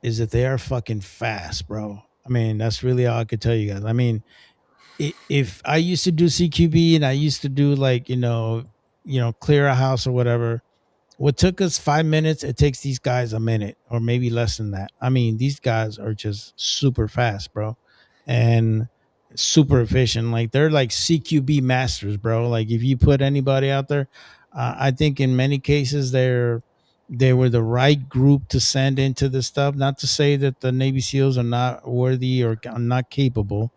Speaker 3: is that they are fucking fast, bro. I mean, that's really all I could tell you guys. I mean, if I used to do CQB and I used to do like clear a house or whatever, what took us 5 minutes, it takes these guys a minute or maybe less than that. I mean, these guys are just super fast, bro, and super efficient. Like they're like CQB masters, bro. Like if you put anybody out there, I think in many cases they were the right group to send into this stuff. Not to say that the Navy SEALs are not worthy or are not capable.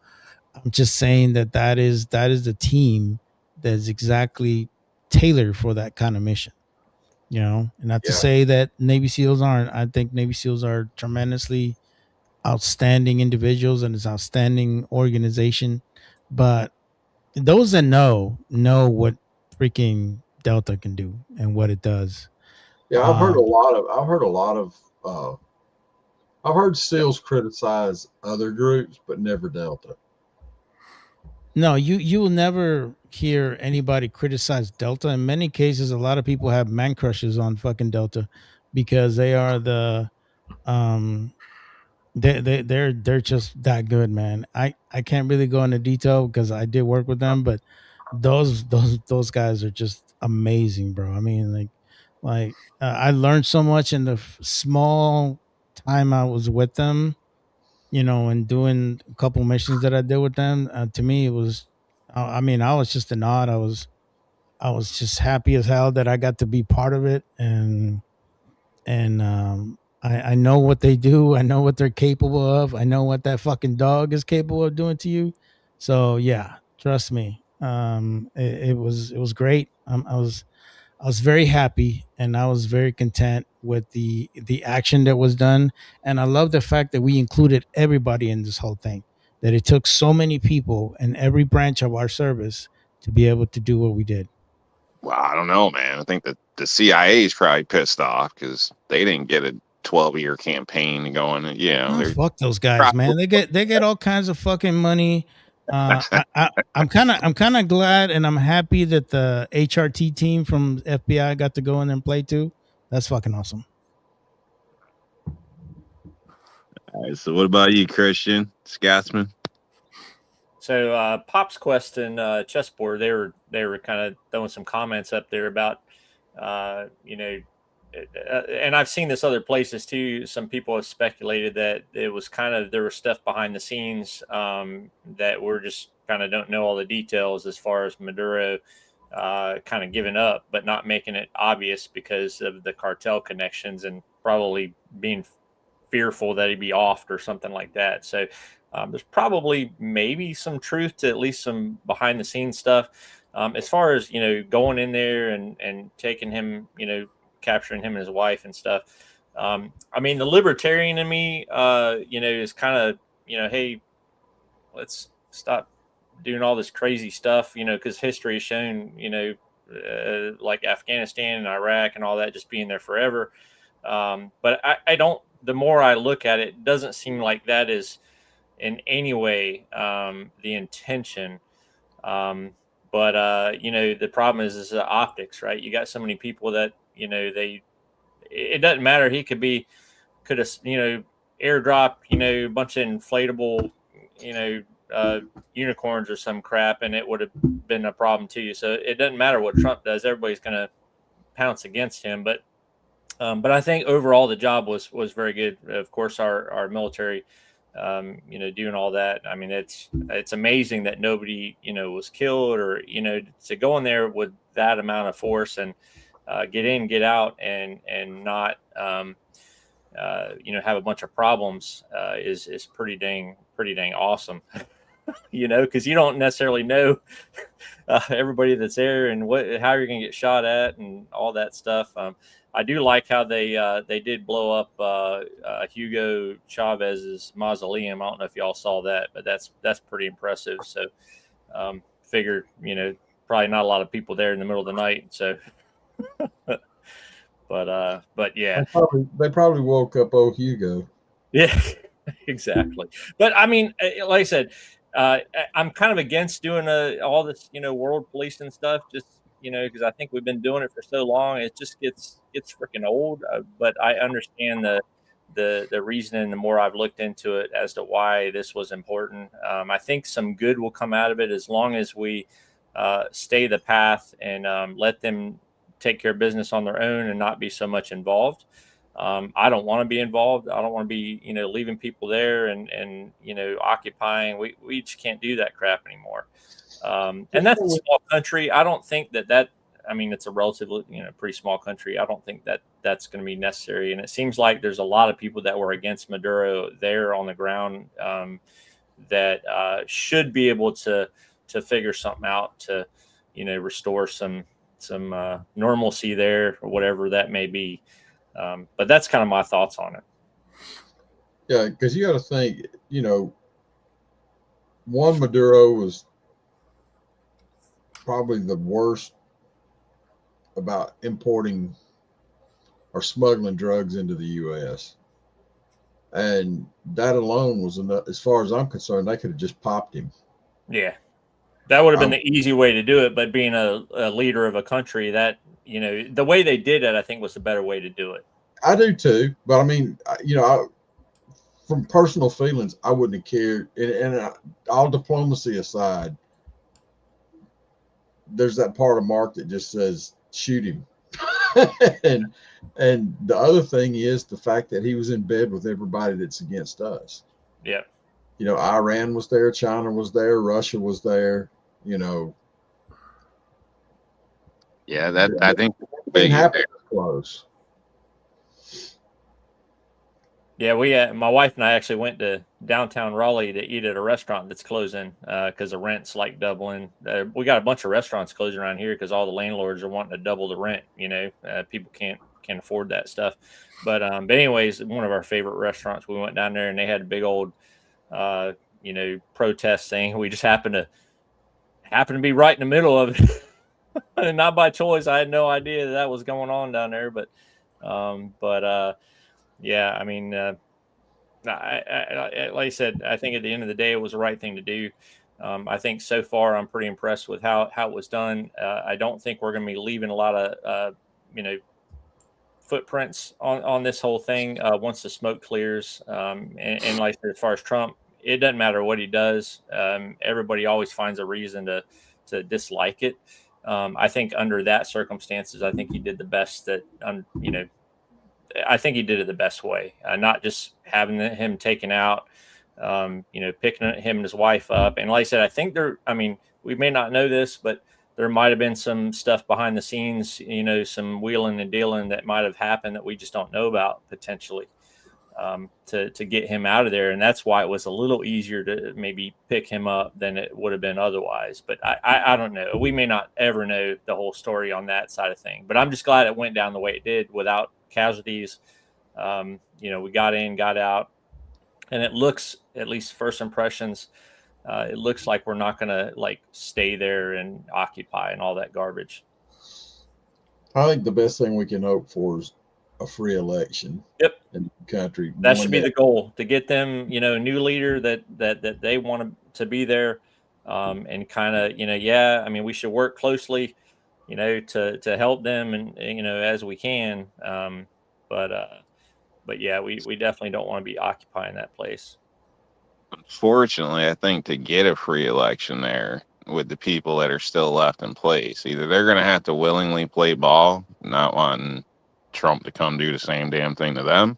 Speaker 3: I'm just saying that is the team that's exactly tailored for that kind of mission. And not to
Speaker 4: Yeah.
Speaker 3: say that Navy SEALs aren't. I think Navy SEALs are tremendously outstanding individuals and it's outstanding organization. But those that know what freaking Delta can do and what it does.
Speaker 4: Yeah, I've heard SEALs criticize other groups, but never Delta.
Speaker 3: No, you will never hear anybody criticize Delta. In many cases, a lot of people have man crushes on fucking Delta because they are the um they're just that good, man. I can't really go into detail because I did work with them, but those guys are just amazing, bro. I mean, I learned so much in the small time I was with them, and doing a couple missions that I did with them. To me, it was, I mean, I was just in awe. I was just happy as hell that I got to be part of it, and I know what they do. I know what they're capable of. I know what that fucking dog is capable of doing to you. So yeah, trust me. It was great. I was very happy and I was very content with the action that was done. And I love the fact that we included everybody in this whole thing. That it took so many people in every branch of our service to be able to do what we did.
Speaker 2: Well, I don't know, man. I think that the CIA is probably pissed off because they didn't get a 12-year campaign going.
Speaker 3: Oh,
Speaker 2: They're
Speaker 3: fuck those guys,
Speaker 2: probably,
Speaker 3: man. They get all kinds of fucking money I'm kind of glad and I'm happy that the HRT team from FBI got to go in there and play too. That's fucking awesome.
Speaker 6: All right, so what about you, Christian Scatsman?
Speaker 5: So Pop's Quest and Chessboard, they were kind of throwing some comments up there about you know, and I've seen this other places too. Some people have speculated that it was kind of there was stuff behind the scenes that we're just kind of don't know all the details as far as Maduro kind of giving up, but not making it obvious because of the cartel connections and probably being fearful that he'd be offed or something like that. So there's probably maybe some truth to at least some behind the scenes stuff. As far as going in there and taking him, capturing him and his wife and stuff. I mean, the libertarian in me, is kind of, hey, let's stop doing all this crazy stuff, because history has shown, like Afghanistan and Iraq and all that just being there forever. But I don't. The more I look at it, it doesn't seem like that is in any way the intention. But the problem is the optics, right? You got so many people that it doesn't matter. He could have airdrop a bunch of inflatable unicorns or some crap, and it would have been a problem too. So it doesn't matter what Trump does. Everybody's going to pounce against him, but I think overall the job was very good. Of course, our military, doing all that. I mean, it's amazing that nobody was killed or to go in there with that amount of force and get in, get out, and not have a bunch of problems is pretty dang awesome. Because you don't necessarily know everybody that's there and how you're going to get shot at and all that stuff. I do like how they did blow up Hugo Chavez's mausoleum. I don't know if y'all saw that, but that's pretty impressive. So figured, probably not a lot of people there in the middle of the night. So, but yeah,
Speaker 4: they probably woke up old Hugo.
Speaker 5: Yeah, exactly. But I mean, like I said, I'm kind of against doing all this, world police and stuff. Just because I think we've been doing it for so long, it just gets freaking old. But I understand the reason, and the more I've looked into it as to why this was important. I think some good will come out of it as long as we stay the path and let them take care of business on their own and not be so much involved. I don't want to be involved. I don't want to be, leaving people there and occupying. We just can't do that crap anymore. And that's a small country. I don't think that I mean, it's a relatively, pretty small country. I don't think that that's going to be necessary. And it seems like there's a lot of people that were against Maduro there on the ground that should be able to figure something out to, restore some normalcy there or whatever that may be. But that's kind of my thoughts on it.
Speaker 4: Yeah, because you got to think, one, Maduro was probably the worst about importing or smuggling drugs into the U.S. And that alone was enough. As far as I'm concerned, they could have just popped him.
Speaker 5: Yeah, that would have been the easy way to do it. But being a leader of a country, that the way they did it, I think was the better way to do it.
Speaker 4: I do too, but I mean, from personal feelings, I wouldn't have cared. And all diplomacy aside, there's that part of Mark that just says shoot him. and the other thing is the fact that he was in bed with everybody that's against us.
Speaker 5: Yeah.
Speaker 4: Iran was there, China was there, Russia was there.
Speaker 2: Yeah, that I think
Speaker 4: big happened close.
Speaker 5: Yeah, my wife and I actually went to downtown Raleigh to eat at a restaurant that's closing because the rent's like doubling. We got a bunch of restaurants closing around here because all the landlords are wanting to double the rent. People can't afford that stuff. But anyways, one of our favorite restaurants, we went down there and they had a big old protest thing. We just happened to be right in the middle of it, and not by choice. I had no idea that was going on down there, but yeah, I mean, I like I said, I think at the end of the day, it was the right thing to do. I think so far I'm pretty impressed with how it was done. I don't think we're going to be leaving a lot of footprints on this whole thing once the smoke clears. And like as far as Trump, it doesn't matter what he does. Everybody always finds a reason to dislike it. I think under that circumstances, I think he did the best that I think he did it the best way, not just having him taken out. Picking him and his wife up. And like I said, I think we may not know this, but there might have been some stuff behind the scenes, some wheeling and dealing that might have happened that we just don't know about potentially to get him out of there. And that's why it was a little easier to maybe pick him up than it would have been otherwise. But I don't know. We may not ever know the whole story on that side of thing. But I'm just glad it went down the way it did without casualties. We got in, got out. And it looks, at least first impressions, it looks like we're not going to stay there and occupy and all that garbage.
Speaker 4: I think the best thing we can hope for is a free election.
Speaker 5: Yep.
Speaker 4: In the country.
Speaker 5: That should be the goal, to get them, a new leader that they want to be there, and kind of, we should work closely, to help them and as we can. But yeah, we definitely don't want to be occupying that place.
Speaker 2: Unfortunately, I think to get a free election there with the people that are still left in place, either they're going to have to willingly play ball, not wanting Trump to come do the same damn thing to them.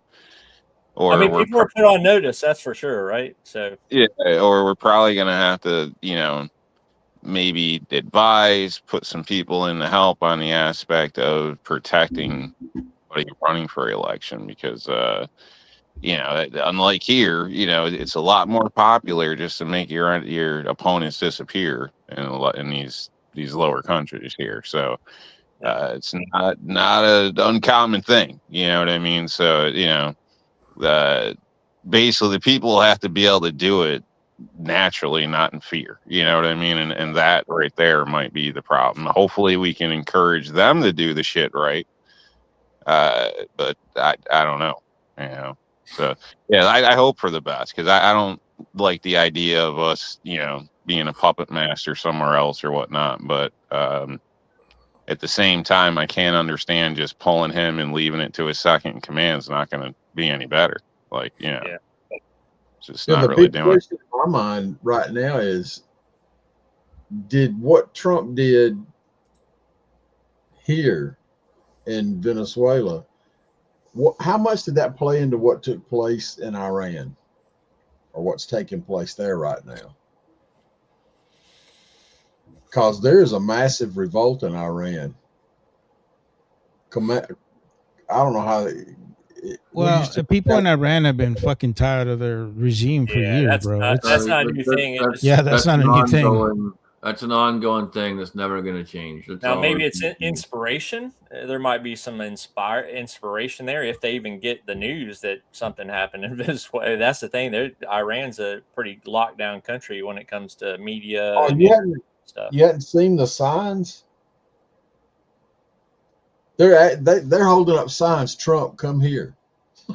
Speaker 2: Or
Speaker 5: people are put on notice, that's for sure, right? So
Speaker 2: yeah, or we're probably going to have to, maybe advise, put some people in to help on the aspect of protecting what you're running for election, because unlike here, it's a lot more popular just to make your opponents disappear in these lower countries here. So it's not an uncommon thing, you know what I mean? So basically the people have to be able to do it naturally, not in fear, you know what I mean? And that right there might be the problem. Hopefully we can encourage them to do the shit right. But I don't know, so yeah, I hope for the best, because I don't like the idea of us, being a puppet master somewhere else or whatnot. But at the same time, I can't understand just pulling him and leaving it to his second in command is not going to be any better. It's just not really doing.
Speaker 4: The question in my mind right now is, did what Trump did here in Venezuela, how much did that play into what took place in Iran, or what's taking place there right now? Because there's a massive revolt in Iran. I don't know how.
Speaker 3: People in Iran have been fucking tired of their regime for years, bro.
Speaker 5: That's not a new thing.
Speaker 3: That's not a new thing.
Speaker 1: That's an ongoing thing that's never going to change.
Speaker 5: Now, maybe it's inspiration. There might be some inspiration there if they even get the news that something happened in Venezuela. That's the thing. Iran's a pretty locked down country when it comes to media.
Speaker 4: Oh, you hadn't seen the signs? They're holding up signs. Trump, come here.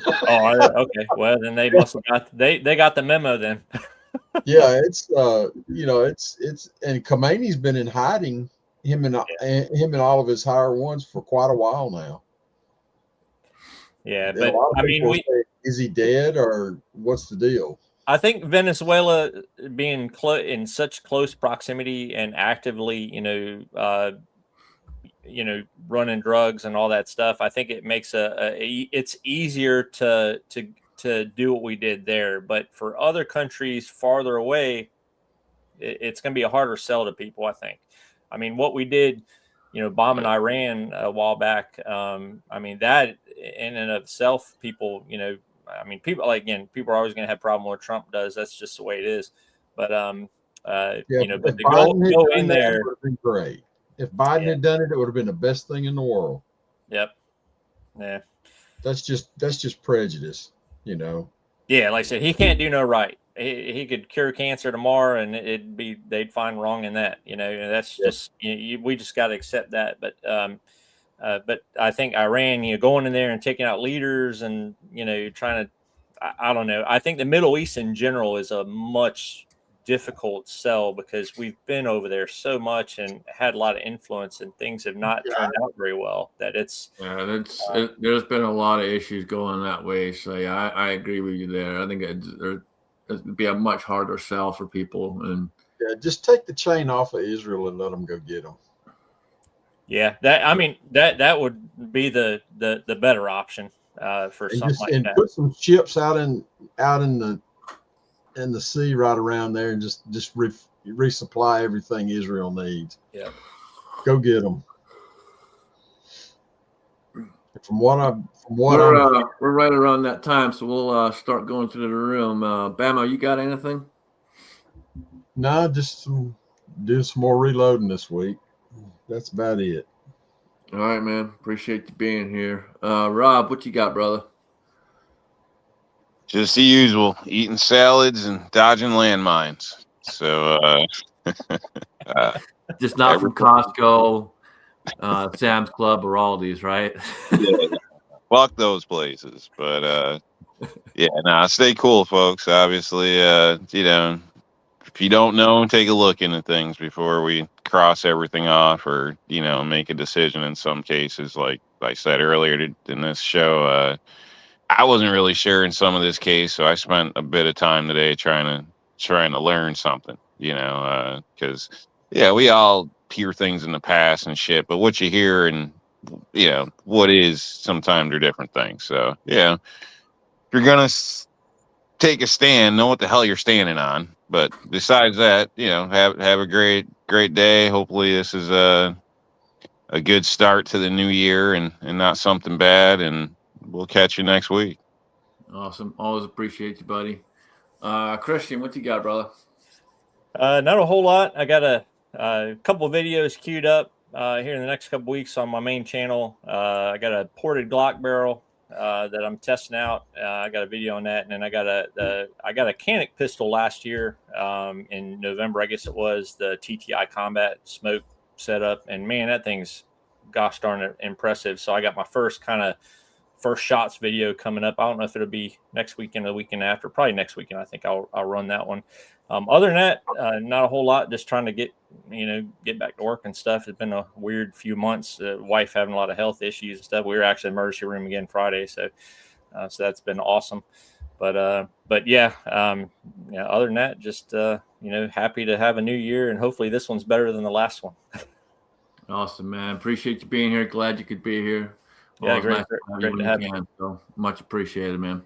Speaker 5: Oh, okay. Well, then they must have got they got the memo then.
Speaker 4: Yeah, it's and Khomeini's been in hiding, him and all of his higher ones, for quite a while now.
Speaker 5: Yeah, but I mean,
Speaker 4: is he dead or what's the deal?
Speaker 5: I think Venezuela being in such close proximity and actively, running drugs and all that stuff, I think it makes it's easier to do what we did there. But for other countries farther away, it's going to be a harder sell to people, I think. I mean, what we did, bombing Iran a while back, that in and of itself, people, people are always going to have a problem with what Trump does. That's just the way it is. But, but to go in there,
Speaker 4: would have been great. If Biden had done it, it would have been the best thing in the world.
Speaker 5: Yep. Yeah.
Speaker 4: That's just prejudice,
Speaker 5: Yeah, like I said, he can't do no right. He could cure cancer tomorrow, and they'd find wrong in that. That's just we just got to accept that. But I think Iran, going in there and taking out leaders, and trying to, I don't know. I think the Middle East in general is a much difficult sell because we've been over there so much and had a lot of influence, and things have not turned out very well. That it's
Speaker 1: there's been a lot of issues going that way. So yeah, I agree with you there. I think it'd be a much harder sell for people. And
Speaker 4: Yeah, just take the chain off of Israel and let them go get them.
Speaker 5: yeah, that would be the better option for
Speaker 4: And
Speaker 5: something like that.
Speaker 4: Put some ships out in the sea right around there, and just resupply everything Israel needs.
Speaker 5: Yeah,
Speaker 1: go
Speaker 4: get them.
Speaker 1: We're right around that time, so we'll start going through the room. Bama, you got anything?
Speaker 4: No, just do some more reloading this week. That's about it.
Speaker 1: All right, man. Appreciate you being here. Rob, what you got, brother?
Speaker 2: Just the usual, eating salads and dodging landmines. So,
Speaker 1: just not from Costco, Sam's Club, or Aldi's, right?
Speaker 2: Yeah, fuck those places. But yeah, stay cool, folks. Obviously, if you don't know, take a look into things before we cross everything off, or make a decision. In some cases, like I said earlier in this show, I wasn't really sure in some of this case, so I spent a bit of time today trying to learn something, because we all hear things in the past and shit, but what you hear and what is sometimes are different things. So if you're gonna take a stand, know what the hell you're standing on. But besides that, have a great day. Hopefully this is a good start to the new year and not something bad. And we'll catch you next week.
Speaker 1: Awesome. Always appreciate you, buddy. Christian, what you got, brother?
Speaker 5: Not a whole lot. I got a couple of videos queued up here in the next couple weeks on my main channel. I got a ported Glock barrel that I'm testing out. I got a video on that, and then I got a Canic pistol last year in November, I guess it was, the TTI Combat smoke setup, and man, that thing's gosh darn impressive. So I got my first shots video coming up. I don't know if it'll be next weekend or the weekend after. Probably next weekend. I think I'll run that one. Other than that, not a whole lot. Just trying to get back to work and stuff. It's been a weird few months. Wife having a lot of health issues and stuff. We were actually in the emergency room again Friday, so that's been awesome. But yeah, other than that, just happy to have a new year, and hopefully this one's better than the last one.
Speaker 1: Awesome, man. Appreciate you being here. Glad you could be here.
Speaker 5: Yeah, great to have you.
Speaker 1: So much appreciated, man.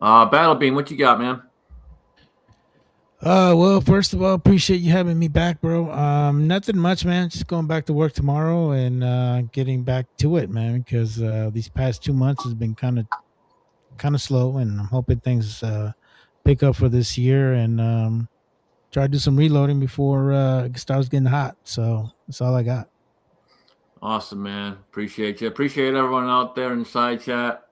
Speaker 1: Battle Beam, what you got, man?
Speaker 3: Well, first of all, appreciate you having me back, bro. Nothing much, man. Just going back to work tomorrow and getting back to it, man, because these past 2 months has been kind of slow, and I'm hoping things pick up for this year and try to do some reloading before it starts getting hot. So that's all I got.
Speaker 1: Awesome, man. Appreciate you. Appreciate everyone out there in the side chat.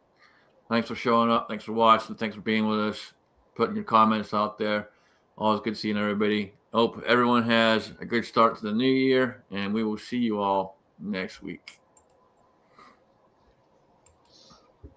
Speaker 1: Thanks for showing up. Thanks for watching. Thanks for being with us, putting your comments out there. Always good seeing everybody. Hope everyone has a good start to the new year, and we will see you all next week.